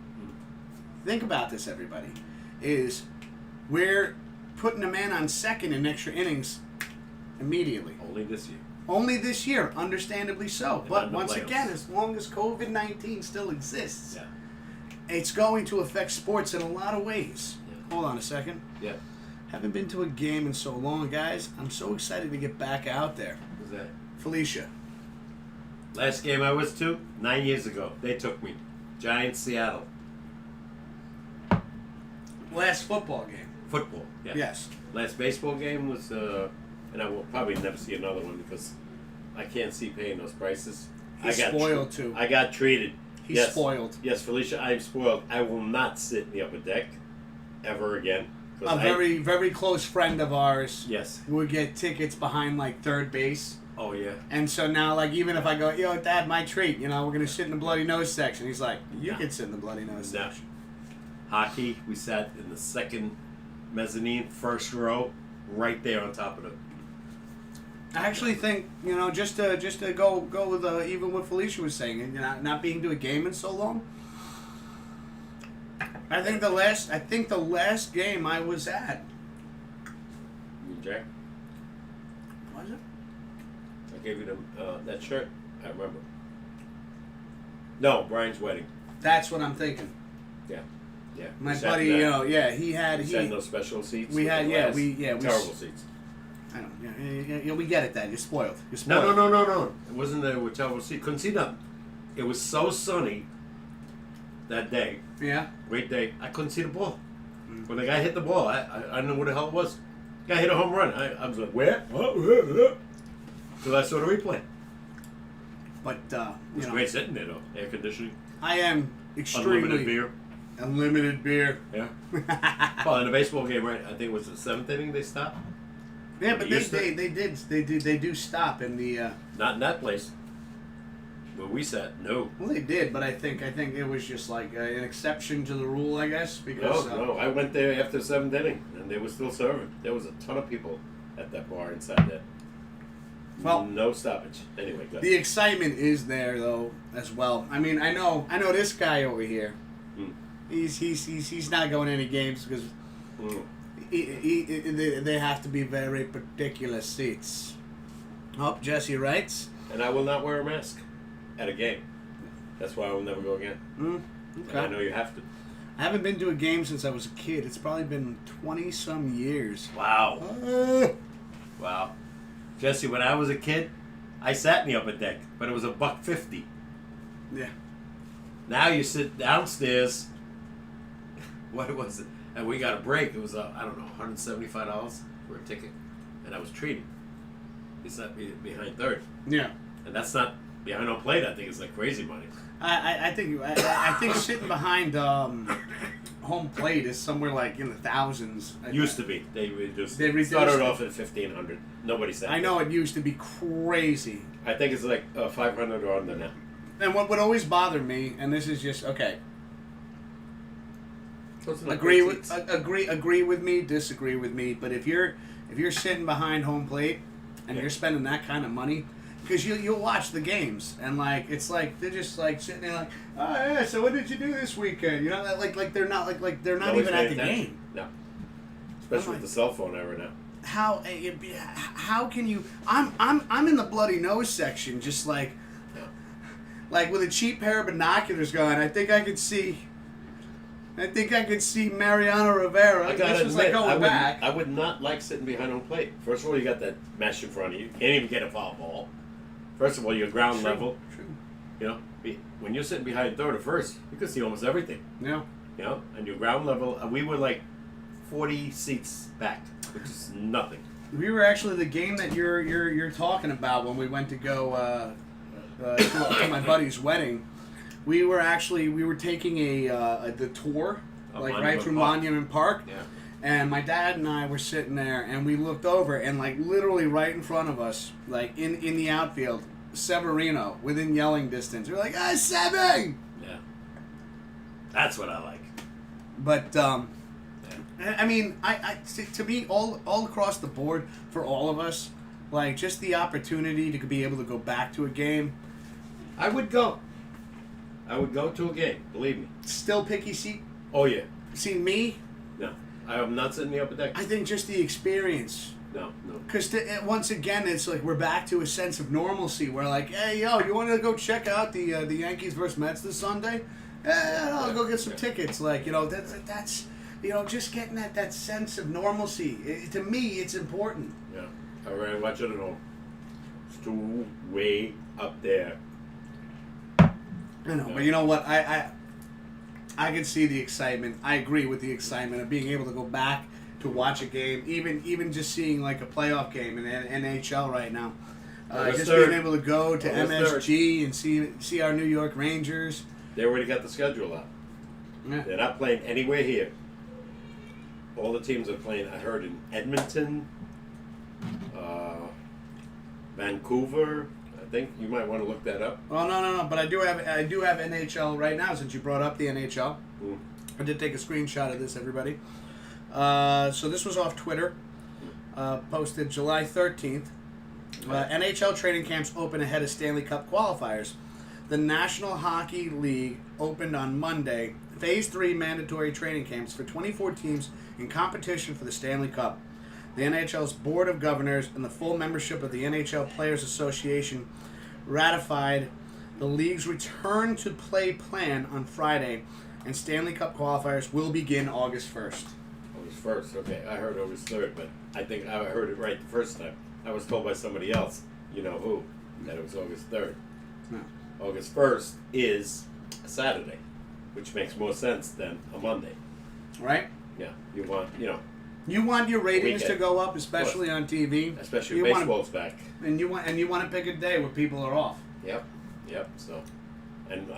Think about this, everybody. Is we're putting a man on second in extra innings immediately. Only this year. Only this year, understandably so. And But not the once playoffs. again, as long as COVID-19 still exists, Yeah. it's going to affect sports in a lot of ways. Yeah. Hold on a second. Yeah. Haven't been to a game in so long, guys. I'm so excited to get back out there. Who's that? Felicia. Last game I was to, 9 years ago. They took me. Giants, Seattle. Last football game. Football. Yeah. Yes. Last baseball game was, and I will probably never see another one because I can't see paying those prices. He's spoiled, too. I got treated. He's Yes. spoiled. Yes, Felicia, I'm spoiled. I will not sit in the upper deck ever again. A very, very close friend of ours Yes. would get tickets behind, like, third base. Oh, yeah. And so now, like, even if I go, yo, Dad, my treat, you know, we're going to sit in the bloody nose section. He's like, you No. can sit in the bloody nose No. section. Hockey, we sat in the second mezzanine, first row, right there on top of the. I actually think, you know, just to go with even what Felicia was saying, and not being to a game in so long. I think the last game I was at. You, Jack? Was it? I gave you that shirt. I remember. No, Brian's wedding. That's what I'm thinking. Yeah. Yeah. My We sat buddy, in you that. know, yeah, he sat in those special seats. we with had- the yeah, glass. we Terrible seats. I don't. Yeah, we get it, Dad. You're spoiled. You're spoiled. No. It wasn't there with terrible seats. Couldn't see nothing. It was so sunny that day. Yeah. Great day. I couldn't see the ball. When the guy hit the ball, I didn't know what the hell it was. Guy hit a home run. I was like, where? Till I saw the replay. But It you was know, great sitting there though. Air conditioning, I am extremely unlimited beer. Unlimited beer. Yeah. Well, in the baseball game, right? I think it was the 7th inning they stopped. Yeah, but Used to- they do stop in the. Not in that place. Where we sat, no. Well, they did, but I think it was just like an exception to the rule, I guess, because No. I went there after the 7th inning, and they were still serving. There was a ton of people at that bar inside there. Well, no stoppage. Anyway, go. the excitement is there though as well. I mean, I know this guy over here. Mm. He's not going to any games because they have to be very particular seats. Oh, Jesse writes. And I will not wear a mask at a game. That's why I will never go again. Okay. And I know you have to. I haven't been to a game since I was a kid. It's probably been 20-some years. Wow. Wow. Jesse, when I was a kid, I sat in the upper deck, but it was $1.50. Yeah. Now you sit downstairs. What was it? And we got a break. It was, I don't know, $175 for a ticket. And I was treated. He sat behind third. Yeah. And that's not behind on plate. I think it's like crazy money. I think sitting behind home plate is somewhere like in the thousands. Used to be. They reduced. They reduced started it. off at $1,500. Nobody said. I know it used to be crazy. I think it's like 500 or under now. And what would always bother me, and this is just okay. Those are the Agree great with seats. agree with me, disagree with me. But if you're sitting behind home plate and Yeah. you're spending that kind of money, because you'll watch the games and like it's like they're just like sitting there like, oh yeah, so what did you do this weekend? You know, like they're not like they're not Nobody's even at the paying attention. game. No. Especially I'm with the cell phone era now. How can you? I'm in the bloody nose section, just like with a cheap pair of binoculars going. I think I could see I think I could see Mariano Rivera. I gotta This was admit, like going back. I would not like sitting behind home plate. First of all, you got that mesh in front of you. You can't even get a foul ball. First of all, you're ground level. True. You know, when you're sitting behind third or first, you can see almost everything. Yeah. You know, and you're ground level. We were like 40 seats back, which is nothing. We were actually the game that you're talking about when we went to go to my buddy's wedding. We were taking the tour, like right through Monument Park. Yeah. And my dad and I were sitting there, and we looked over, and like literally right in front of us, like in the outfield, Severino within yelling distance. We're like, "Ah, Seving!" Yeah. That's what I like. But I mean, to me, all across the board for all of us, like just the opportunity to be able to go back to a game. I would go. I would go to a game. Believe me. Still picky seat. Oh yeah. See me. No, I am not sitting in the upper deck. I think just the experience. No. Because once again, it's like we're back to a sense of normalcy. We're like, hey, yo, you want to go check out the Yankees versus Mets this Sunday? I'll go get some tickets. Like, you know, that's you know, just getting that sense of normalcy. To me, it's important. Yeah. I ran watch it at home. It's too way up there. I know, Yeah. but you know what? I can see the excitement. I agree with the excitement of being able to go back to watch a game, even just seeing like a playoff game in NHL right now. Just being able to go to MSG and see our New York Rangers. They already got the schedule out. Yeah. They're not playing anywhere here. All the teams are playing. I heard in Edmonton, Vancouver. I think you might want to look that up. Well, no. But I do have NHL right now since you brought up the NHL. Mm. I did take a screenshot of this, everybody. So this was off Twitter, posted July 13th. NHL training camps open ahead of Stanley Cup qualifiers. The National Hockey League opened on Monday. Phase 3 mandatory training camps for 24 teams in competition for the Stanley Cup. The NHL's Board of Governors and the full membership of the NHL Players Association ratified the league's return to play plan on Friday, and Stanley Cup qualifiers will begin August 1st. August 1st, okay. I heard August 3rd, but I think I heard it right the first time. I was told by somebody else, you know who, that it was August 3rd. No. August 1st is a Saturday, which makes more sense than a Monday. Right? Yeah, you want your ratings to Weekend. go up, especially on TV. especially You if wanna- baseball's back. And you want to pick a day where people are off. Yep. So, and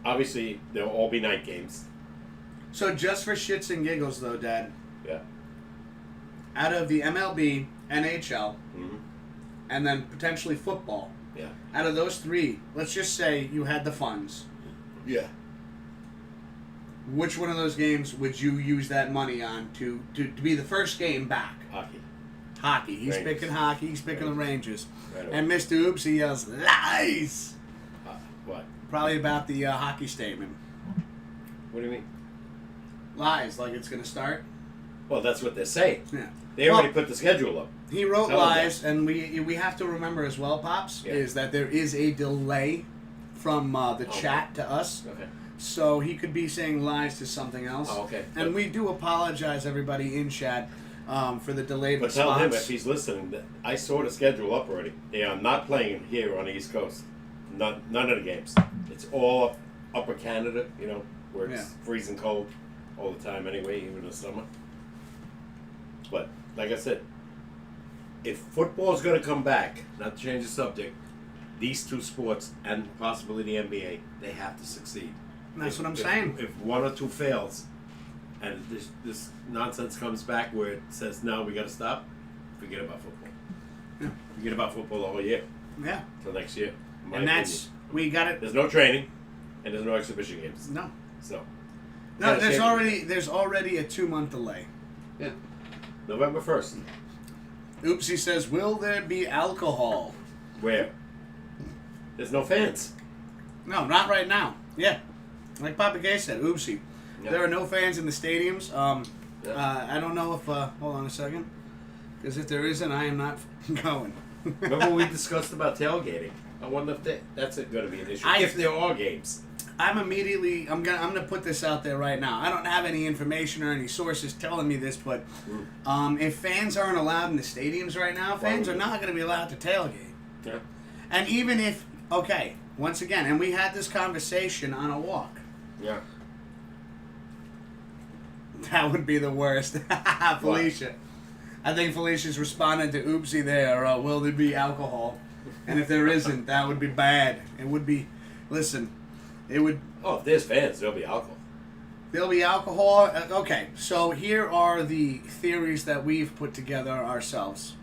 obviously there'll all be night games. So just for shits and giggles, though, Dad, Yeah. out of the MLB, NHL, Mm-hmm. and then potentially football, Yeah. out of those three, let's just say you had the funds. Yeah. Which one of those games would you use that money on to be the first game back? Hockey. Hockey. He's Rangers. picking hockey. He's picking the Rangers. Right away. And Mr. Oops, he yells, lies! What? Probably about the hockey statement. What do you mean? Lies, like it's going to start. Well, that's what they're saying. Yeah. They already put the schedule up. He wrote Tell him lies, and we have to remember as well, Pops, Yeah. is that there is a delay from the chat to us. Okay. So he could be saying lies to something else. Oh, okay. And we do apologize, everybody in chat, for the delayed But response. tell him if he's listening that I saw the schedule up already. They are not playing here on the East Coast. None of the games. It's all upper Canada, you know, where it's Yeah. freezing cold all the time anyway, even in the summer. But like I said, if football is going to come back, not to change the subject, these two sports and possibly the NBA, they have to succeed. That's what I'm saying. If one or two fails, and this nonsense comes back where it says no, we got to stop, forget about football. Yeah. Forget about football the whole year Yeah. till next year. in my And that's, opinion. we got it. There's no training, and there's no exhibition games. No. So No, Gotta there's save it. there's already a 2-month delay. yeah, November 1st. Oopsie says, will there be alcohol? Where? There's no fans. No, not right now. Yeah. Like Papa Gay said, oopsie. Yeah. There are no fans in the stadiums. Yeah. I don't know if, hold on a second. Because if there isn't, I am not going. Remember we discussed about tailgating? I wonder if that's going to be an issue. If there are games. I'm gonna put this out there right now. I don't have any information or any sources telling me this, but if fans aren't allowed in the stadiums right now, fans are not going to be allowed to tailgate. Yeah. And even if, okay, once again, and we had this conversation on a walk. Yeah. That would be the worst. Felicia. What? I think Felicia's responding to oopsie there, will there be alcohol? And if there isn't, that would be bad. It would be, listen, it would... Oh, if there's fans, there'll be alcohol. There'll be alcohol. Okay, so here are the theories that we've put together ourselves.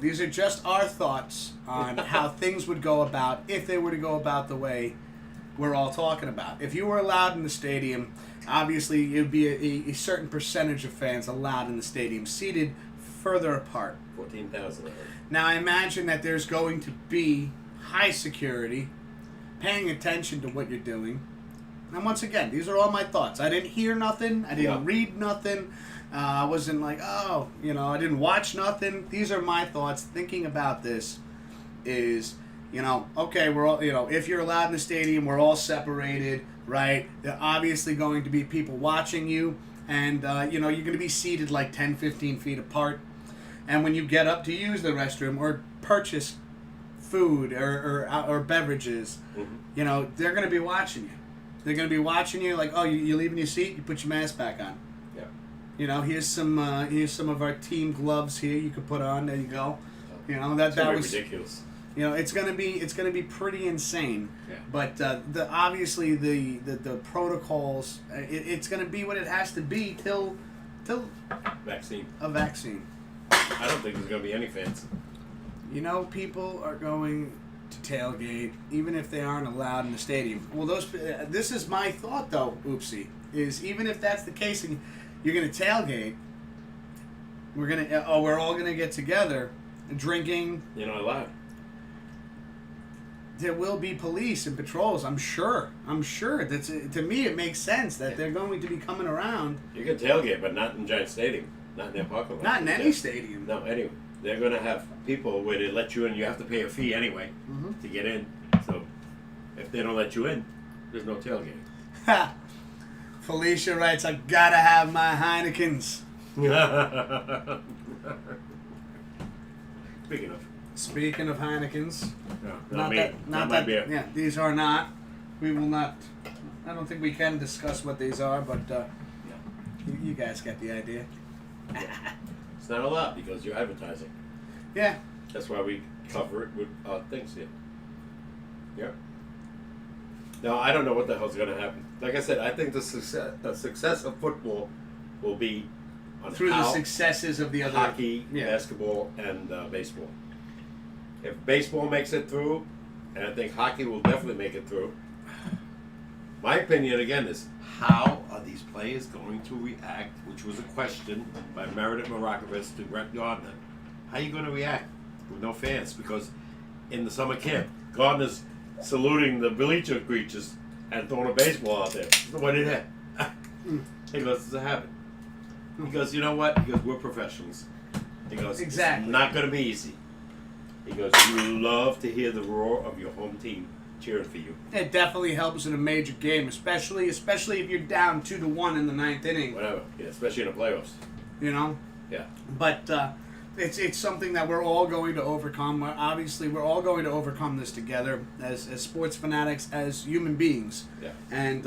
These are just our thoughts on how things would go about if they were to go about the way we're all talking about. If you were allowed in the stadium, obviously it would be a certain percentage of fans allowed in the stadium, seated further apart. 14,000. Now I imagine that there's going to be high security, paying attention to what you're doing. And once again, these are all my thoughts. I didn't hear nothing. I didn't read nothing. I wasn't like, I didn't watch nothing. These are my thoughts. Thinking about this is, okay, we're all, if you're allowed in the stadium, we're all separated, right? There are obviously going to be people watching you, and, you're going to be seated like 10, 15 feet apart. And when you get up to use the restroom or purchase food or beverages, they're going to be watching you. They're going to be watching you like, oh, you're leaving your seat? You put your mask back on. Yeah. Here's some of our team gloves here you could put on. There you go. That was ridiculous. It's gonna be pretty insane. Yeah. But obviously the protocols, it's gonna be what it has to be till Vaccine. a vaccine. I don't think there's gonna be any fans. People are going to tailgate even if they aren't allowed in the stadium. Well, this is my thought though. Oopsie, is even if that's the case and you're gonna tailgate, we're all gonna get together, drinking. You're not allowed. There will be police and patrols. I'm sure. That's to me. It makes sense that they're going to be coming around. You can tailgate, but not in Giant Stadium, not in their parking lot. Not in any stadium. No, anyway, they're going to have people where they let you in. You have to pay a fee anyway to get in. So if they don't let you in, there's no tailgate. Ha! Felicia writes, "I gotta have my Heinekens." Speaking of Heinekens, these are not. We will not. I don't think we can discuss what these are, but you guys get the idea. It's not a lot because you're advertising. Yeah. That's why we cover it with things here. Yeah. Now, I don't know what the hell's going to happen. Like I said, I think the success of football will be through the successes of the other hockey, basketball, and baseball. If baseball makes it through, and I think hockey will definitely make it through, my opinion again is how are these players going to react, which was a question by Meredith Marakovitz to Brett Gardner. How are you going to react with no fans? Because in the summer camp, Gardner's saluting the bleacher creatures and throwing a baseball out there. What did that? He goes, it's a habit. He goes, you know what? He goes, we're professionals. He goes, exactly. It's not going to be easy. He goes, you love to hear the roar of your home team cheering for you. It definitely helps in a major game, especially if you're down 2-1 in the ninth inning. Whatever, yeah, especially in the playoffs. Yeah. But it's something that we're all going to overcome. Obviously, we're all going to overcome this together as sports fanatics, as human beings. Yeah. And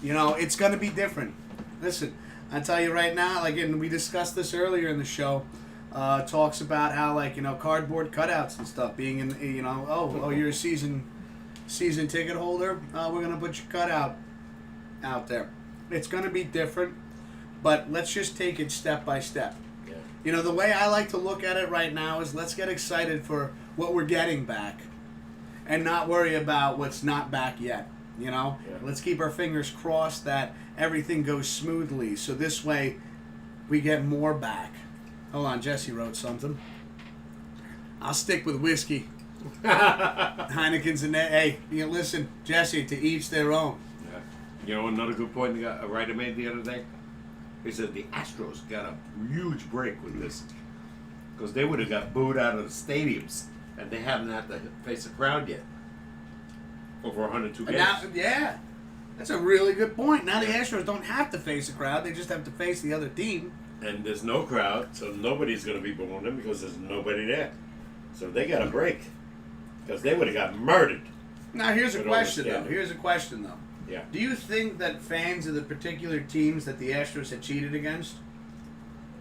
it's going to be different. Listen, I tell you right now, and we discussed this earlier in the show. Talks about how cardboard cutouts and stuff being in you're a season ticket holder, we're gonna put your cutout out there. It's gonna be different, but let's just take it step by step. Yeah. The way I like to look at it right now is let's get excited for what we're getting back and not worry about what's not back yet. Yeah. Let's keep our fingers crossed that everything goes smoothly so this way we get more back. Hold on, Jesse wrote something. I'll stick with whiskey. Heineken's and hey, listen, Jesse, to each their own. Yeah. Another good point a writer made the other day? He said the Astros got a huge break with this because they would have got booed out of the stadiums and they haven't had to face a crowd yet. over 102 And games. now, yeah, that's a really good point. Now the Astros don't have to face a crowd; they just have to face the other team. And there's no crowd, so nobody's going to be booing them because there's nobody there. So they got a break because they would have got murdered. Now here's a With question, all though. this Here's a question, though. Yeah. Do you think that fans of the particular teams that the Astros had cheated against,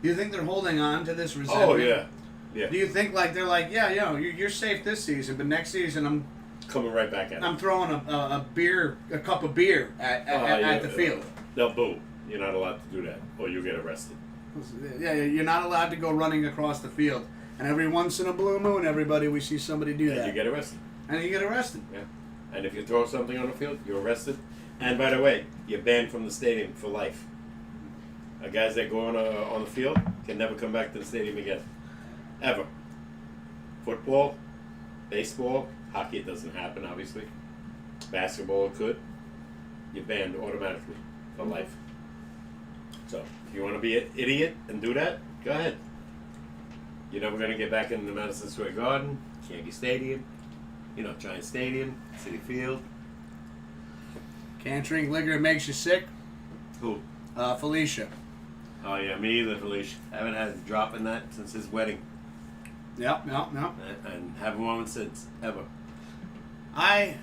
do you think they're holding on to this resentment? Oh, yeah. Yeah. Do you think like they're like, yeah, you're safe this season, but next season I'm Coming right back at it. I'm throwing a cup of beer at the field. They'll boo. You're not allowed to do that, or you'll get arrested. Yeah, you're not allowed to go running across the field. And every once in a blue moon, everybody, we see somebody do And that. you get arrested. And you get arrested. Yeah. And if you throw something on the field, you're arrested. And by the way, you're banned from the stadium for life. Guys that go on the field can never come back to the stadium again. Ever. Football, baseball, hockey, it doesn't happen, obviously. Basketball, it could. You're banned automatically for life. So, if you want to be an idiot and do that, go ahead. You're never going to get back into Madison Square Garden, Yankee Stadium, Giant Stadium, Citi Field. Can't drink liquor, it makes you sick. Who? Felicia. Oh, yeah, me either, Felicia. Haven't had a drop in that since his wedding. Yep. And haven't one since, ever. I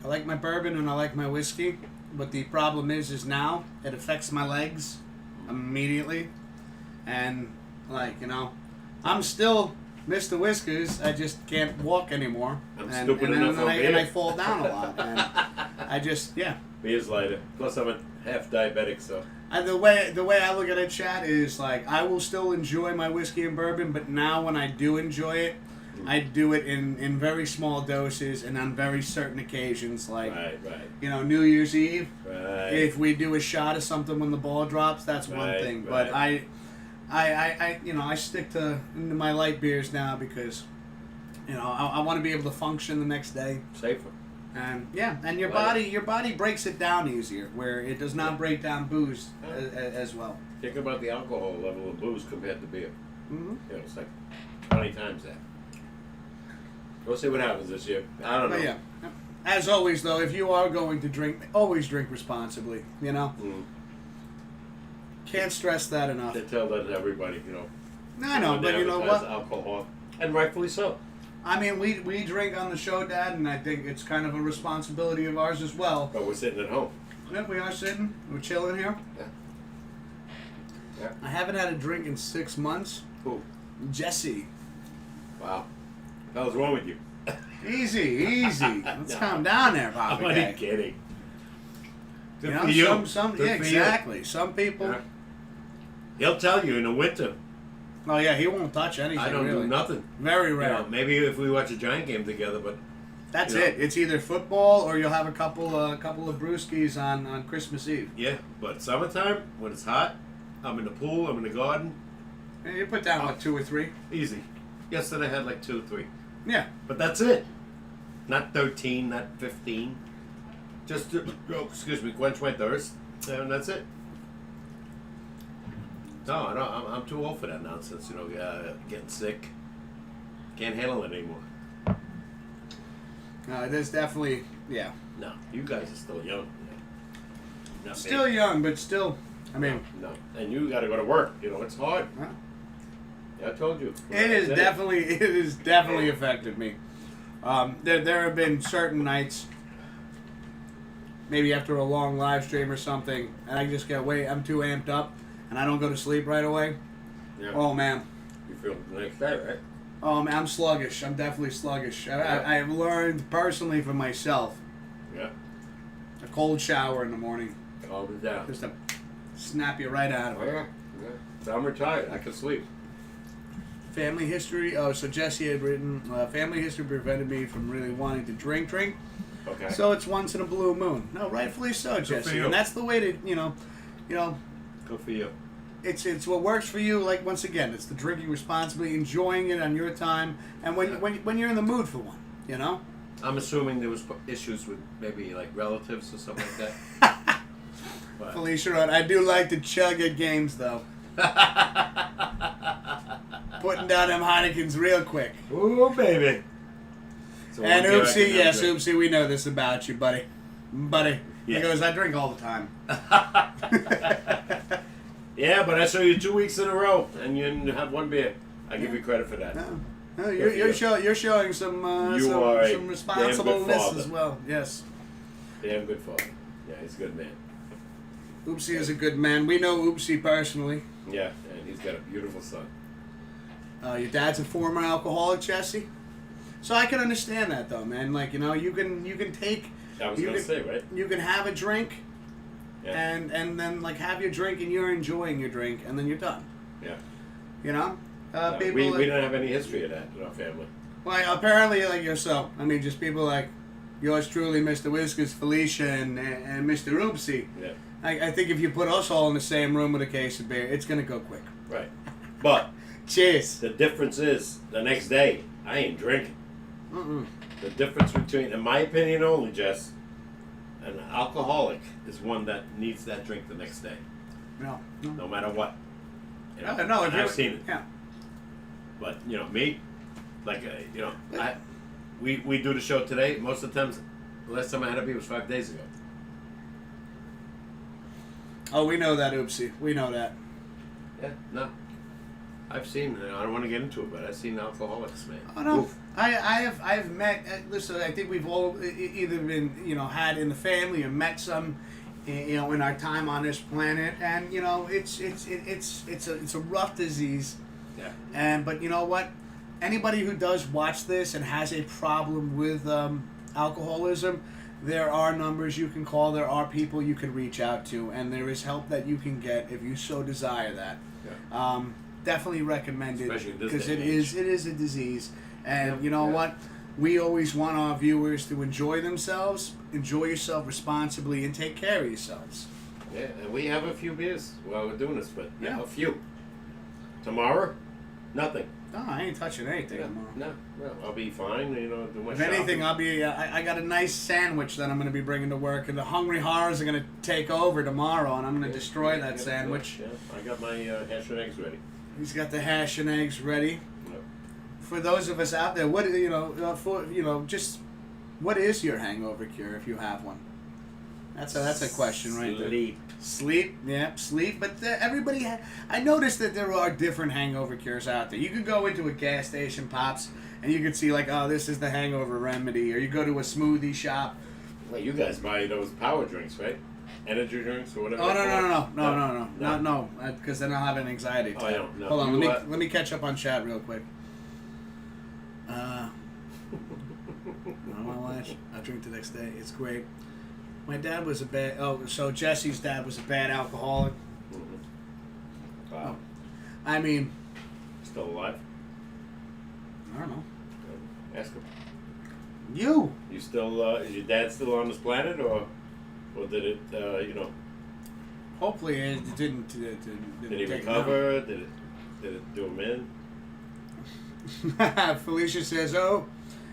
like my bourbon and I like my whiskey, but the problem is now it affects my legs immediately, and I'm still Mr. Whiskers. I just can't walk anymore. I'm and, stupid and, enough and, over and I here. fall down a lot. And I just Beer's lighter. Plus, I'm a half diabetic, so. And the way I look at it, Chad, is like I will still enjoy my whiskey and bourbon, but now when I do enjoy it, I do it in very small doses and on very certain occasions, like Right. New Year's Eve. Right. If we do a shot of something when the ball drops, that's one Right, thing. right. But I stick to my light beers now because I want to be able to function the next day. Safer. And your Right. body breaks it down easier, where it does not break down booze as well. Think about the alcohol level of booze compared to beer. Mm-hmm. It's like 20 times that. We'll see what happens this year. I don't know. But yeah, as always though, if you are going to drink, always drink responsibly. Can't stress that enough. They tell that to everybody, I know, when but they you know advertise what? Alcohol, and rightfully so. I mean, we drink on the show, Dad, and I think it's kind of a responsibility of ours as well. But we're sitting at home. Yeah, we are sitting, we're chilling here. Yeah. I haven't had a drink in 6 months. Who? Jesse. Wow. What the hell's wrong with you? Easy. Let's calm down there, Bobby. I'm only kidding. Good for you you. know, some Good yeah, for you. exactly. Some people. Yeah. He'll tell you in the winter. Oh yeah, he won't touch anything. I don't really. do nothing. Very rare. Maybe if we watch a Giant game together, but That's you know. it. It's either football or you'll have a couple of brewskis on Christmas Eve. yeah. But summertime, when it's hot, I'm in the pool, I'm in the garden, And you put down what 2 or 3. easy. Yesterday I had like 2 or 3. Yeah. But that's it. Not 13, not 15. Just to, quench my thirst, and that's it. No, I'm too old for that nonsense. Getting sick. Can't handle it anymore. There's definitely No, you guys are still young. Not me. still young, but still. I mean, no, and you got to go to work. It's hard. Huh? Yeah, I told you. it has definitely affected me. There have been certain nights, maybe after a long live stream or something, and I just get I'm too amped up, and I don't go to sleep right away. Yeah. Oh man. You feel the next day, right? Oh man, I'm sluggish. I'm definitely sluggish. I've learned personally for myself, Yeah. a cold shower in the morning, Calm it down. just to snap you right out of Oh, it. yeah. So I'm retired. I can sleep. Family history. Oh, so Jesse had written, family history prevented me from really wanting to drink. Okay. So it's once in a blue moon. No, rightfully so, Jesse. you. And that's the way to, Good for you. it's what works for you. Like once again, it's the drinking responsibly, enjoying it on your time, and when you're in the mood for one, I'm assuming there was issues with maybe like relatives or something like that. But Felicia, I do like to chug at games though. Putting down them Heinekens real quick. ooh, baby. So And one beer I Oopsie, can yes, drink. Oopsie, we know this about you, buddy. Buddy. He Yeah. goes, I drink all the time. Yeah, but I saw you 2 weeks in a row, and you didn't have one beer. I give you credit for that. No, Good for you. you're showing some You are a some damn responsibleness good father. as well. Yes. Damn good father. Yeah, he's a good man. Oopsie is a good man. We know Oopsie personally. Yeah, and he's got a beautiful son. Your dad's a former alcoholic, Jesse. So I can understand that though, man. Like, you know, you can take I was you gonna can- say, right? you can have a drink Yeah. and then like have your drink and you're enjoying your drink and then you're done. Yeah. You know? No, People we don't have any history of that in our family. well, apparently like yourself. I mean, just people like yours truly, Mr. Whiskers, Felicia, and Mr. Oopsie. Yeah. I think if you put us all in the same room with a case of beer, it's gonna go quick. Right. But Cheers. the difference is, the next day, I ain't drinking. Mm-mm. The difference between, in my opinion only, Jess, an alcoholic is one that needs that drink the next day, No. no matter what. You know, No, if and you're- I've seen it. Yeah. But me, like we do the show today. Most of the times, the last time I had a beer was 5 days ago. Oh, we know that, Oopsie. We know that. Yeah, no. I've seen. I don't want to get into it, but I've seen alcoholics, man. Oh no, Oof. I've met. Listen, I think we've all either been had in the family or met some, in our time on this planet, and it's a rough disease. Yeah. But you know what? Anybody who does watch this and has a problem with alcoholism, there are numbers you can call. There are people you can reach out to, and there is help that you can get if you so desire that. Yeah. Definitely recommend it Especially in this because day it and age. is a disease, and Yeah, you know yeah. what? We always want our viewers to enjoy themselves, enjoy yourself responsibly, and take care of yourselves. Yeah, and we have a few beers while we're doing this, but Yeah. a few. Tomorrow, nothing. No, I ain't touching anything tomorrow. No, I'll be fine. Do my If anything, shopping. I'll be. I got a nice sandwich that I'm going to be bringing to work, and the Hungry Horrors are going to take over tomorrow, and I'm going to destroy that sandwich. Yeah, I got my hash and eggs ready. He's got the hash and eggs ready. Yep. For those of us out there, just what is your hangover cure if you have one? That's a question right there. Sleep. Sleep, yeah, sleep. But everybody, I noticed that there are different hangover cures out there. You could go into a gas station, Pops, and you could see like, oh, this is the hangover remedy. Or you go to a smoothie shop. Well, you guys buy those power drinks, right? Energy drinks or whatever. Oh they're called. no, because then I'll have an anxiety attack. I don't know. Hold on, You, let me catch up on chat real quick. I drink the next day. It's great. My dad was a bad. Oh, so Jesse's dad was a bad alcoholic. Mhm. Wow. I mean, Still alive? I don't know. Ask him. You. You still? Is your dad still on this planet, or did it? Hopefully, it didn't. Did he take recover? Did it do him in? him. Felicia says, "Oh,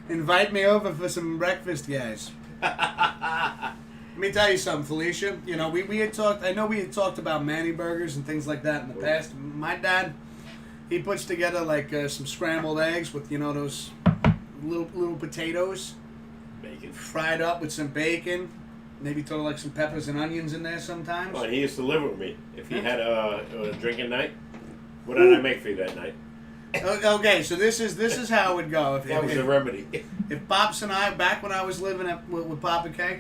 invite me over for some breakfast, guys." Let me tell you something, Felicia. We had talked. I know we had talked about Manny burgers and things like that in the past. My dad, he puts together like some scrambled eggs with those little potatoes, Bacon. fried up with some bacon. Maybe throw like some peppers and onions in there sometimes. Well, he used to live with me. If he Yeah. had a drinking night, what did I make for you that night? Okay, so this is how it would go. That was a remedy. If Pops and I, back when I was living with Papa K,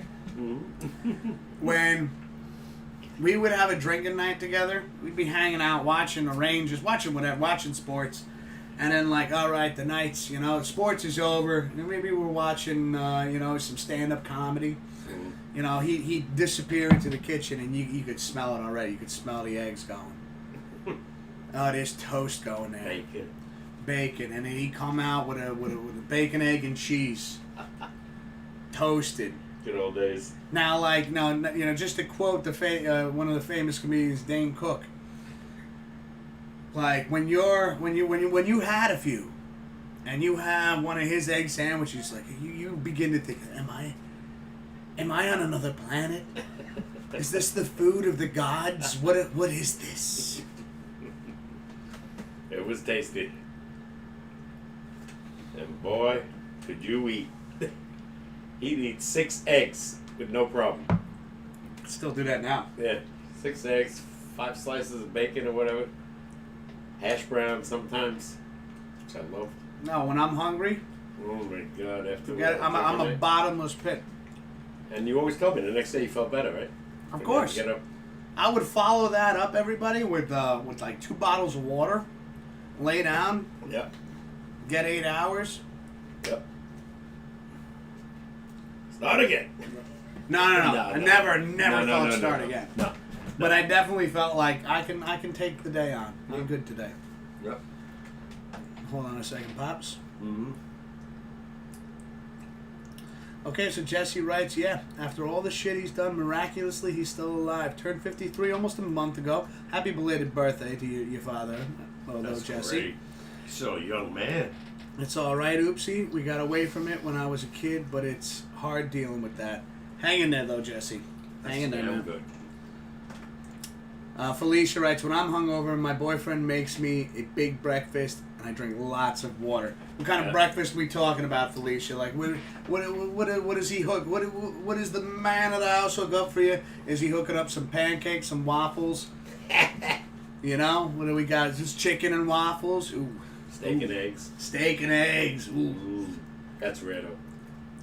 when we would have a drinking night together, we'd be hanging out, watching the Rangers, watching whatever, watching sports, and then like, all right, the nights, sports is over, and maybe we're watching, some stand-up comedy. He'd disappear into the kitchen, and you could smell it already. You could smell the eggs going. Oh, there's toast going there. Bacon, and then he'd come out with a bacon, egg, and cheese, toasted. Good old days. Now, just to quote one of the famous comedians, Dane Cook. Like when you had a few, and you have one of his egg sandwiches, like you begin to think, am I on another planet? Is this the food of the gods? What is this? It was tasty. And boy, could you eat. He'd eat 6 eggs with no problem. Still do that now. Yeah, 6 eggs, 5 slices of bacon or whatever. Hash brown sometimes, which I love. No, when I'm hungry, Oh my God! I'm a bottomless pit. And you always told me the next day you felt better, right? Of course. Get up. I would follow that up, everybody, with like 2 bottles of water, lay down, Yep. get 8 hours. Yep. Start again. No. I never thought start no. again. No. But I definitely felt like I can take the day on. I'm good today. Yep. Hold on a second, Pops. Mm-hmm. Okay, so Jesse writes, yeah, after all the shit he's done, miraculously he's still alive. Turned 53 almost a month ago. Happy belated birthday to your father, That's Jesse. great. So young man. It's all right, oopsie. We got away from it when I was a kid, but it's hard dealing with that. Hang in there, though, Jesse. Hang in there, man. Good. Felicia writes, when I'm hungover, my boyfriend makes me a big breakfast, and I drink lots of water. What kind of breakfast are we talking about, Felicia? Like, what is he hook? What is the man of the house hook up for you? Is he hooking up some pancakes, some waffles? You know, what do we got? Is this chicken and waffles? Ooh. Steak and eggs. Steak and eggs. Ooh. Ooh. That's rare though.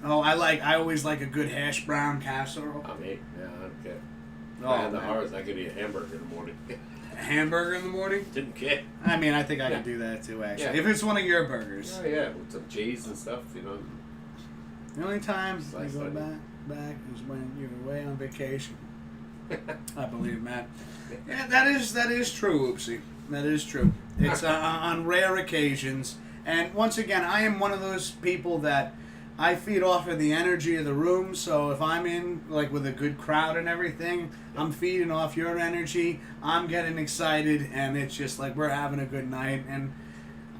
Oh, I always like a good hash brown casserole. I mean, yeah, I don't care. Oh, I had the man. horrors. I could eat a hamburger in the morning. A hamburger in the morning? Didn't care. I mean, I think I could do that too, actually. Yeah. If it's one of your burgers. Oh yeah, with some cheese and stuff, you know. The only time you Slice go onion. back is when you're away on vacation. I believe, Matt. Yeah, that is true, Oopsie. That is true. It's on rare occasions. And once again, I am one of those people that I feed off of the energy of the room. So if I'm in, like, with a good crowd and everything, I'm feeding off your energy. I'm getting excited, and it's just like we're having a good night. And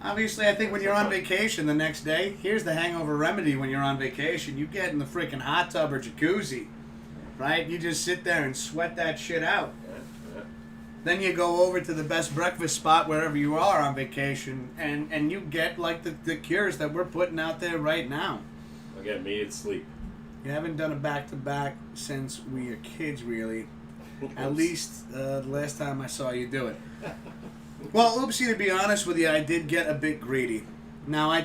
obviously, I think when you're on vacation the next day, here's the hangover remedy when you're on vacation. You get in the freaking hot tub or jacuzzi, right? You just sit there and sweat that shit out. Then you go over to the best breakfast spot wherever you are on vacation, and you get like the cures that we're putting out there right now. Again, me, it's sleep. You haven't done a back-to-back since we were kids, really. At least the last time I saw you do it. Well, oopsie, to be honest with you, I did get a bit greedy. Now, I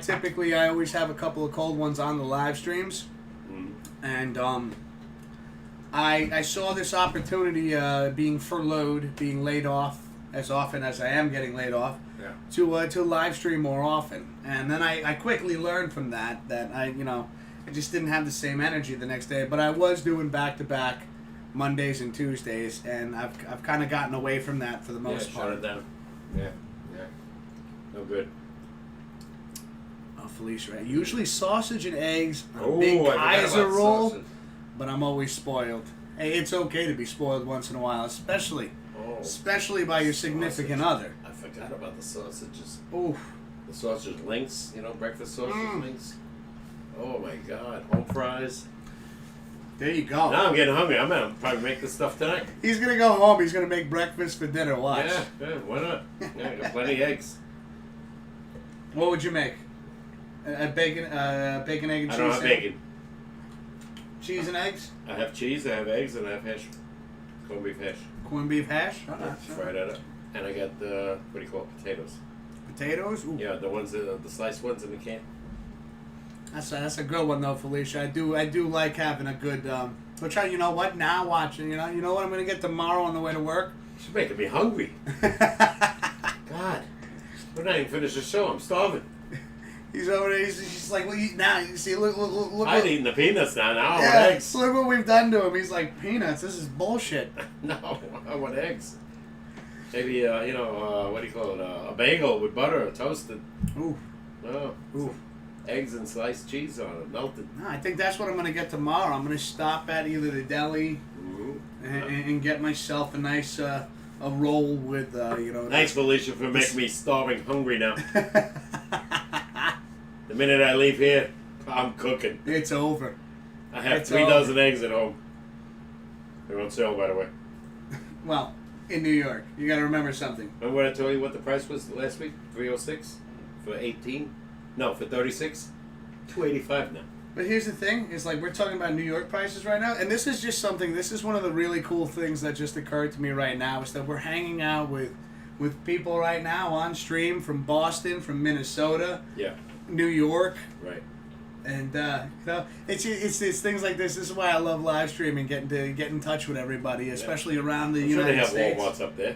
always have a couple of cold ones on the live streams. And I saw this opportunity being furloughed, being laid off as often as I am getting laid off, to live stream more often. And then I quickly learned from that I just didn't have the same energy the next day. But I was doing back-to-back Mondays and Tuesdays, and I've kind of gotten away from that for the most part. Shut it down. Yeah. No good. Oh, Felicia, right? Usually sausage and eggs, a Oh, big I forgot Kaiser about roll, sausage. but I'm always spoiled. Hey, it's okay to be spoiled once in a while, especially by your significant other. I forgot about the sausages. Oof. The sausage links, breakfast sausage links. Oh my God, home fries. There you go. Now I'm getting hungry. I'm gonna probably make this stuff tonight. He's gonna go home. He's gonna make breakfast for dinner. Watch. Yeah, why not? Yeah, I got plenty of eggs. What would you make? A bacon, egg, and cheese. I don't have bacon. Cheese and eggs. I have cheese, I have eggs, and I have hash. Corned beef hash. Corned beef hash. Fry that up. And I got the, what do you call it, potatoes. Potatoes. Ooh. Yeah, the ones, the sliced ones in the can. That's a good one though, Felicia. I do like having a good. But try. You know what? Now watching. You know what I'm gonna get tomorrow on the way to work. She's making me hungry. God, we're not even finished the show. I'm starving. He's over there. He's just like, well, now you see, look. I'm eating the peanuts now. Now I want Yeah, eggs. look what we've done to him. He's like, peanuts. This is bullshit. No, I want eggs. Maybe what do you call it? A bagel with butter, toasted. Ooh. Oh. Ooh. Eggs and sliced cheese on it, melted. No, I think that's what I'm gonna get tomorrow. I'm gonna stop at either the deli and get myself a nice a roll with Thanks, Felicia, for making me starving hungry now. The minute I leave here, I'm cooking. It's over. I have It's 3 over. dozen eggs at home. They're on sale, by the way. Well, in New York, you gotta remember something. Remember when I told you what the price was last week? $3.06 for 18. No, for 36. $2.85 now. But here's the thing: is like we're talking about New York prices right now, and this is just something. This is one of the really cool things that just occurred to me right now is that we're hanging out with people right now on stream from Boston, from Minnesota, Yeah. New York, Right. and it's things like this. This is why I love live streaming, getting to get in touch with everybody, especially around the I'm sure United they have States. Walmarts up there.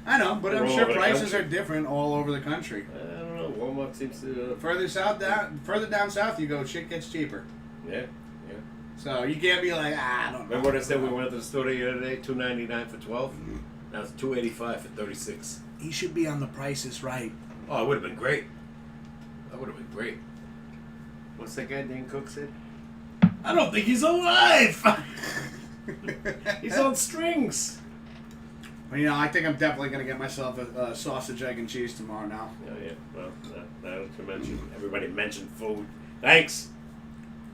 I know, but They're I'm all sure over the prices country. are different all over the country. I don't know. Walmart seems to. Further down south you go, shit gets cheaper. Yeah. So you can't be like, I don't know. Remember what I said? We went to the store the other day. $2.99 for 12. Now it's $2.85 for 36. He should be on The Price is Right. Oh, it would have been great. That would have been great. What's that guy Dan Cook said? I don't think he's alive. He's on strings. Well, you know, I think I'm definitely going to get myself a sausage, egg, and cheese tomorrow now. Oh yeah. Well, now that you mention, everybody mentioned food. Thanks.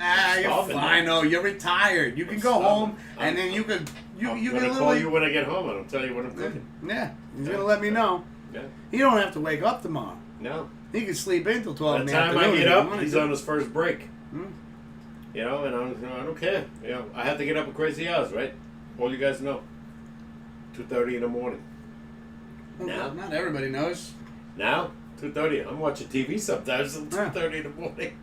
Ah, you're Starving, fine. man. No, you're retired. You can I'm go starving. home, and then you can I'm can gonna call literally. you when I get home, and I'll tell you what I'm cooking. Yeah, he's going to let me know. Yeah. You don't have to wake up tomorrow. No. He can sleep in till 12 By in the the time afternoon. I if get he up, wanted he's to. on his first break. Hmm. You know, and I don't care. You know, I have to get up at crazy hours, right? All you guys know. 2:30 in the morning. Well, Now? not everybody knows. Now, 2:30. I'm watching TV sometimes until Yeah. 2:30 in the morning.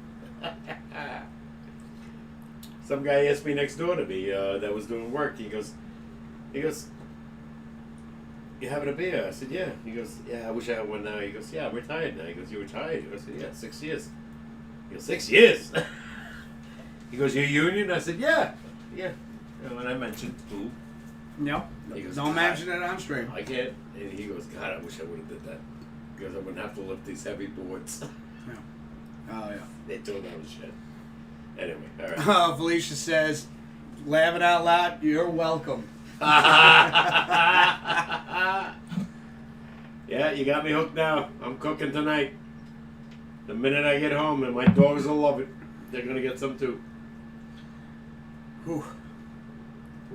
Some guy asked me next door to me that was doing work. He goes, you having a beer? I said, yeah. He goes, yeah, I wish I had one now. He goes, yeah, I'm retired now. He goes, you retired? I said, yeah, 6 years. He goes, 6 years? He goes, you're union? I said, yeah. You know, and I mentioned food. No. He goes, Don't "God, mention it on stream. I can't. And he goes, God, I wish I would have did that. Because I wouldn't have to lift these heavy boards. Yeah. Oh, yeah. They told that was shit. Anyway, all right. Felicia says, laughing out loud, you're welcome. Yeah, you got me hooked now. I'm cooking tonight. The minute I get home, and my dogs will love it. They're going to get some too. Whew.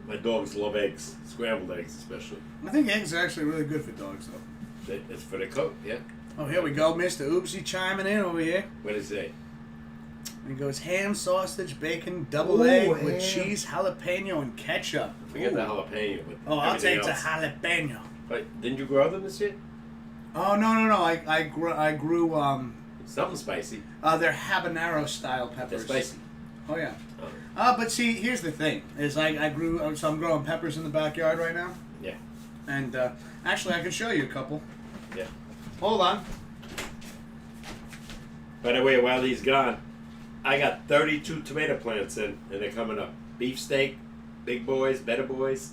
My dogs love eggs, scrambled eggs especially. I think eggs are actually really good for dogs, though. It's for the cook, yeah. Oh, here we go. Mr. Oopsie chiming in over here. What does it say? And he goes, ham, sausage, bacon, double Ooh, egg with ham. cheese, jalapeno, and ketchup. Forget Ooh. the jalapeno. But Oh, I'll everything take the else. jalapeno. But didn't you grow them this year? Oh, no. I grew Something spicy. they're habanero style They're peppers. spicy. Oh, yeah. Oh. But see, here's the thing: is I grew, so I'm growing peppers in the backyard right now, Yeah. and actually I can show you a couple. Yeah. Hold on. By the way, while he's gone, I got 32 tomato plants in, and they're coming up. Beefsteak, big boys, better boys.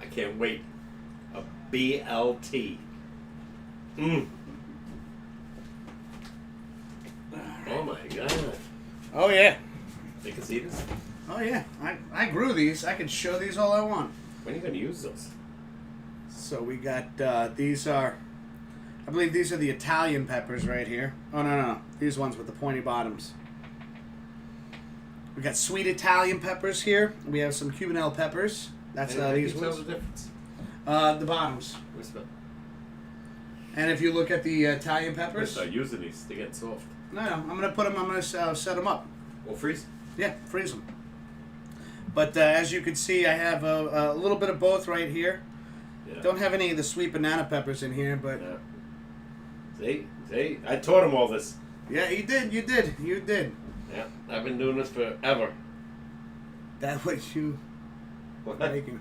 I can't wait. A BLT. Oh my god. Oh yeah. They can see this? Oh yeah. I grew these. I can show these all I want. When are you going to use those? So we got these are, I believe these are the Italian peppers right here. Oh no. These ones with the pointy bottoms. We got sweet Italian peppers here. We have some Cubanelle peppers. That's How do you these tell ones. the difference? The bottoms. Where's the... And if you look at the Italian I peppers, start using these. They're getting soft. no, I'm gonna put them. I'm gonna set them up. Well, freeze. Yeah, freeze them. But as you can see, I have a little bit of both right here. Yeah. Don't have any of the sweet banana peppers in here, but Yeah. See? I taught him all this. yeah, you did. Yeah. I've been doing this forever. That what you What? making?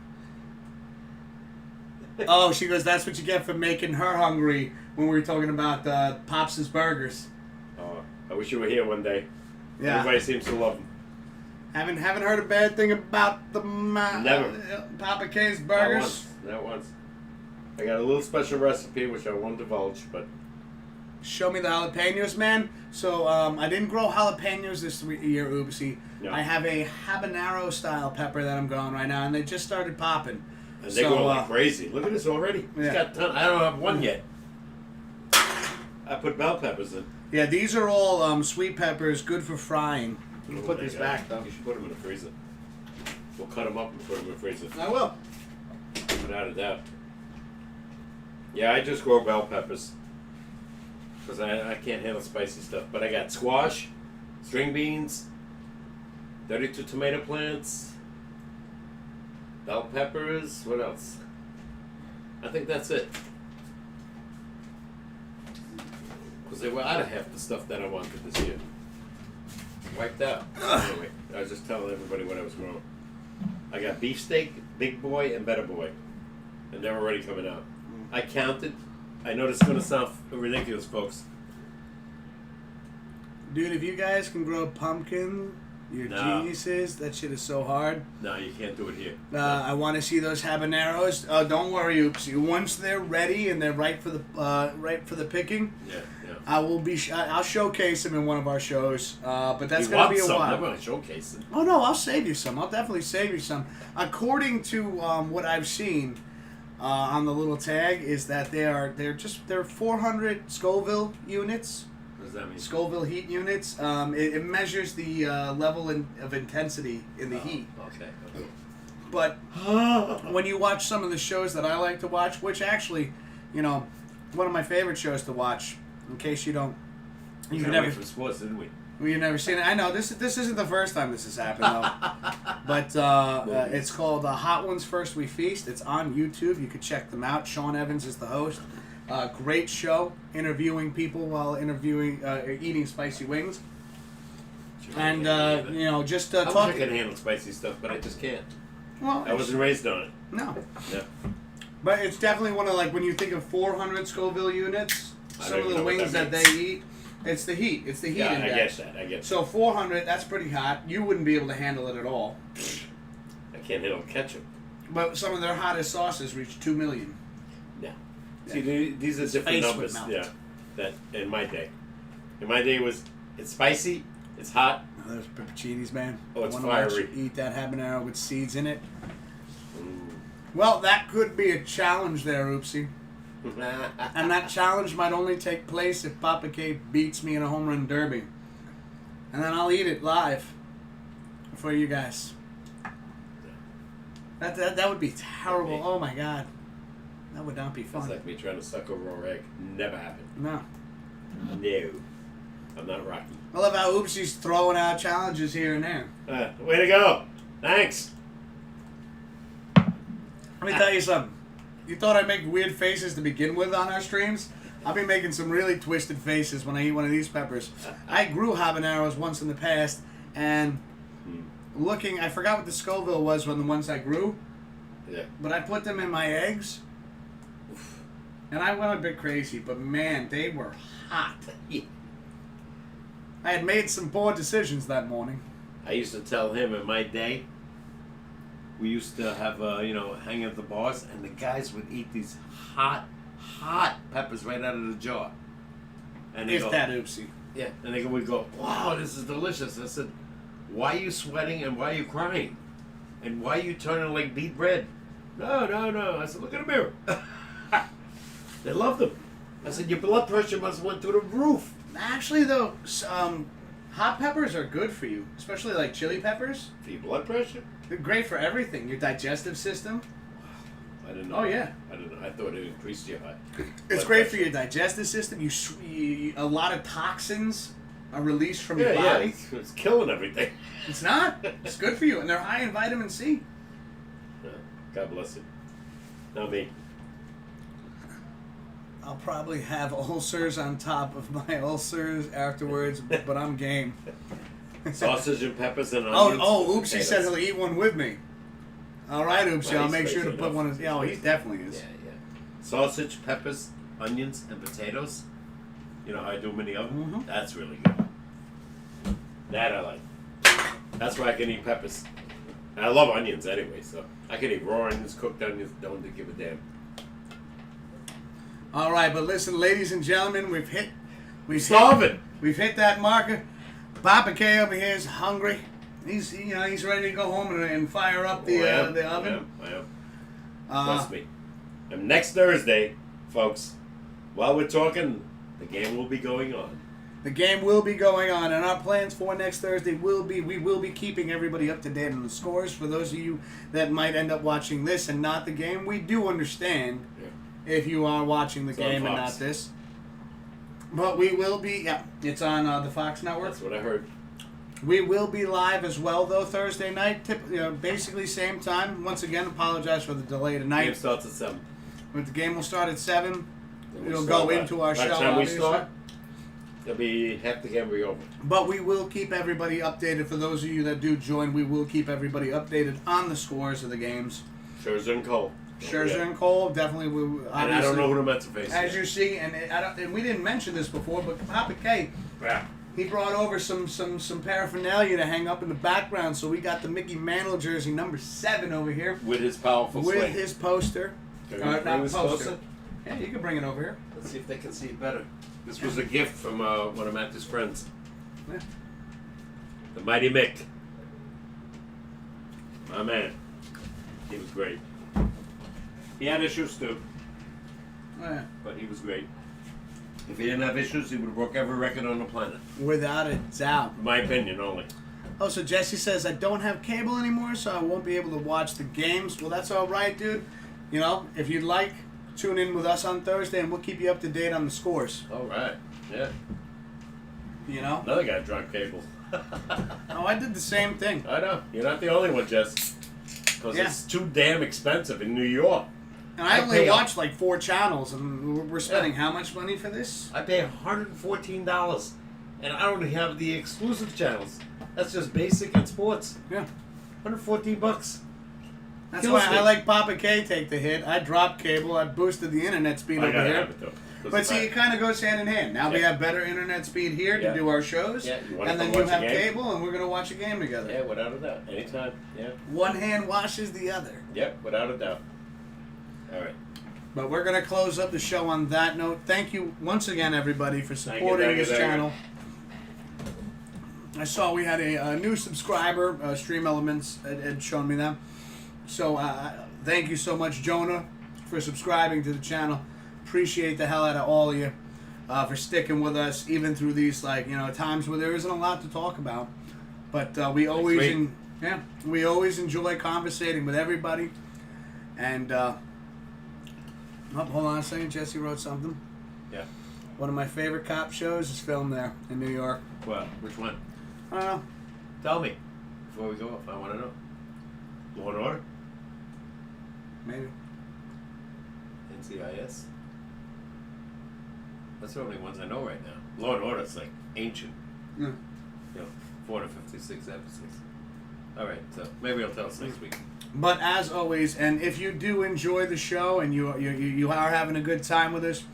Oh, she goes. That's what you get for making her hungry when we were talking about Pops' burgers. Oh, I wish you were here one day. Yeah. Everybody seems to love them. Haven't heard a bad thing about the Never. Papa K's Not burgers. once. Not once. I got a little special recipe which I won't divulge, but Show me the jalapenos, man. So I didn't grow jalapenos this year, Oopsie. No. I have a habanero style pepper that I'm growing right now, and they just started popping. and they're going like crazy. Look at this already. Yeah. It's got ton. I don't have one yet. I put bell peppers in. Yeah, these are all sweet peppers, good for frying. You can Oh put my these God. back, though. You should put them in the freezer. We'll cut them up and put them in the freezer. I will. Without a doubt. Yeah, I just grow bell peppers. Because I can't handle spicy stuff. But I got squash, string beans, 32 tomato plants, bell peppers. What else? I think that's it. Because they were out of half the stuff that I wanted this year. Wiped out. Anyway, I was just telling everybody what I was growing. I got beefsteak, big boy, and better boy. And they're already coming out. I counted. I know this is going to sound ridiculous, folks. Dude, if you guys can grow pumpkin, you're geniuses. That shit is so hard. No, you can't do it here. I want to see those habaneros. Don't worry, Oops. Once they're ready and they're ripe for the picking, yeah. I'll showcase them in one of our shows. But that's You gonna want be a some? while. I'm going to showcase it. Oh no, I'll save you some. I'll definitely save you some. According to what I've seen on the little tag, is that they're 400 Scoville units. What does that mean? Scoville heat units. It measures the level of intensity in the heat. Okay. But when you watch some of the shows that I like to watch, which actually, one of my favorite shows to watch, in case you don't, You got away from sports, didn't we? You've never seen it. I know this isn't the first time this has happened though. But it's called Hot Ones First We Feast. It's on YouTube. You could check them out. Sean Evans is the host. Great show, interviewing people while eating spicy wings. And just I wish I talking. could handle spicy stuff, but I just can't. Well, I wasn't raised on it. No. Yeah. But it's definitely one of, like, when you think of 400 Scoville units, some of the wings that they eat, it's the heat. It's the heat index. I get that. So 400, that's pretty hot. You wouldn't be able to handle it at all. I can't handle ketchup. But some of their hottest sauces reach 2 million. Yeah. See, these are different numbers. Yeah. That in my day. In my day it's spicy, it's hot. Oh, those pepperoncinis, man. Oh, it's I wanna watch fiery. you eat that habanero with seeds in it. Well, that could be a challenge there, Oopsie. And that challenge might only take place if Papa K beats me in a home run derby. And then I'll eat it live for you guys. That would be terrible. Oh my God. That would not be fun. It's like me trying to suck a raw egg. Never happened. No. No. I'm not Rocky. I love how Oopsie's throwing out challenges here and there. Way to go. Thanks. Let me tell you something. You thought I'd make weird faces to begin with on our streams? I'll be making some really twisted faces when I eat one of these peppers. I grew habaneros once in the past, and I forgot what the Scoville was on the ones I grew. Yeah. But I put them in my eggs, and I went a bit crazy, but man, they were hot. I had made some poor decisions that morning. I used to tell him in my day, we used to have, hang at the bars, and the guys would eat these hot peppers right out of the jar. And If that, Oopsie. Yeah, and they would go, wow, this is delicious. I said, why are you sweating and why are you crying? And why are you turning like beet red? No. I said, look in the mirror. They loved them. I said, your blood pressure must have went through the roof. Actually, though, hot peppers are good for you, especially like chili peppers. For your blood pressure? They're great for everything. Your digestive system. I didn't know. Oh, yeah. I didn't know. I thought it increased your blood It's great for pressure. your digestive system. A lot of toxins are released from your body. Yeah, it's killing everything. It's not. It's good for you, and they're high in vitamin C. Yeah, God bless it. Not me. I'll probably have ulcers on top of my ulcers afterwards, but I'm game. Sausage and peppers and onions. Oopsie said he'll eat one with me. All right, Oopsie, Well, I'll he's make sure to crazy put one. enough. He definitely is. Yeah. Sausage, peppers, onions, and potatoes. You know how I do many of them? Mhm. That's really good. That I like. That's why I can eat peppers. And I love onions anyway, so I can eat raw onions, cooked onions, don't give a damn. All right, but listen, ladies and gentlemen, we've hit that marker. Papa K over here is hungry. He's ready to go home and fire up the oven. I am. Trust me. And next Thursday, folks, while we're talking, the game will be going on. The game will be going on, and our plans for next Thursday we will be keeping everybody up to date on the scores. For those of you that might end up watching this and not the game, we do understand if you are watching the game and not this. But we will be, it's on the Fox Network. That's what I heard. We will be live as well, though, Thursday night. Basically same time. Once again, apologize for the delay tonight. Game starts at 7. But the game will start at 7. Then It'll start go into our by show, the time we obviously. start, it'll be half the game will be over. But we will keep everybody updated. For those of you that do join, we will keep everybody updated on the scores of the games. Scherzer and Cole. Scherzer and Cole definitely will. And I don't know who the Mets are facing. As you see, and we didn't mention this before, but Papa K, Yeah. he brought over some paraphernalia to hang up in the background. So we got the Mickey Mantle jersey number 7 over here With his powerful with swing. his poster. Can we Not bring this poster. closer? Yeah, you can bring it over here. Let's see if they can see it better. This was a gift from one of Matthew's friends. Yeah. The Mighty Mick. My man. He was great. He had issues too, Yeah. but he was great. If he didn't have issues, he would have broke every record on the planet. Without a doubt. In my opinion only. Oh, so Jesse says, I don't have cable anymore, so I won't be able to watch the games. Well, that's all right, dude. You know, if you'd like, tune in with us on Thursday, and we'll keep you up to date on the scores. All right. Yeah. You know? Another guy dropped cable. Oh, I did the same thing. I know. You're not the only one, Jess. Because Yeah. it's too damn expensive in New York. And I I only pay watch like 4 channels, and we're spending how much money for this? I pay $114, and I don't have the exclusive channels. That's just basic and sports. Yeah. $114. That's Kills why me. I like Papa K take the hit. I dropped cable. I boosted the internet speed I over gotta here. have it though. 'Cause But if see, I- it kind of goes hand in hand. Now we Yeah. have better internet speed here to Yeah. do our shows, Yeah, you wanna and then come you watch a have game? cable, and we're going to watch a game together. Yeah, without a doubt. Anytime. Yeah. One hand washes the other. Yep, without a doubt. All right. But we're going to close up the show on that note. Thank you once again, everybody, for supporting thank you, this thank you. channel. I saw we had a new subscriber, Stream Elements, had shown me that. So thank you so much, Jonah, for subscribing to the channel. Appreciate the hell out of all of you for sticking with us, even through these times where there isn't a lot to talk about. But we always we always enjoy conversating with everybody. And hold on a second, Jesse wrote something. Yeah. One of my favorite cop shows is filmed there in New York. Well, which one? I don't know. Tell me before we go off. I want to know. Law and Order? Maybe. NCIS? That's the only ones I know right now. Law and Order is like ancient. Yeah. You know, 456 episodes. All right, so maybe I'll tell us next week. But as always, and if you do enjoy the show and you are having a good time with us,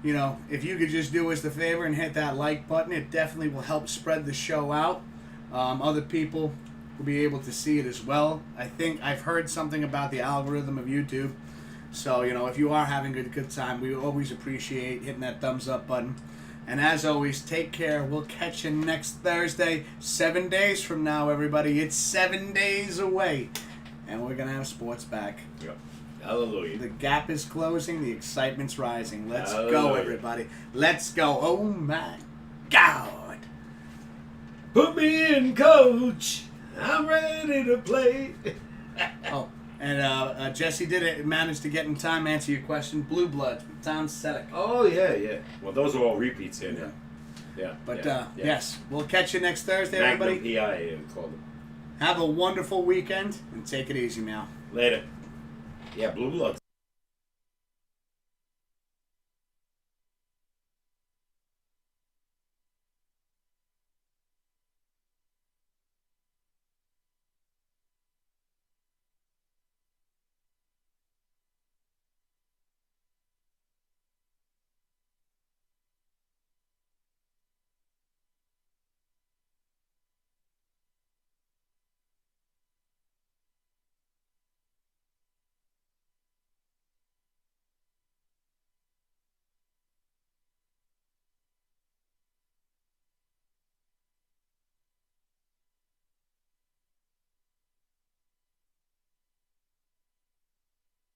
you know, if you could just do us the favor and hit that like button, it definitely will help spread the show out. Other people will be able to see it as well. I think I've heard something about the algorithm of YouTube. So, you know, if you are having a good time, we always appreciate hitting that thumbs up button. And as always, take care. We'll catch you next Thursday, 7 days from now, everybody. It's 7 days away. And we're going to have sports back. Yep. Hallelujah. The gap is closing. The excitement's rising. Let's go, Hallelujah. everybody. Let's go. Oh, my God. Put me in, coach. I'm ready to play. Oh, and Jesse managed to get in time to answer your question. Blue Bloods with Tom Selleck. Oh, yeah. Well, those are all repeats here now. Yeah. But, yeah. yes, we'll catch you next Thursday, Magnum everybody. PI, we called them. Have a wonderful weekend, and take it easy now. Later. Yeah, Blue Bloods.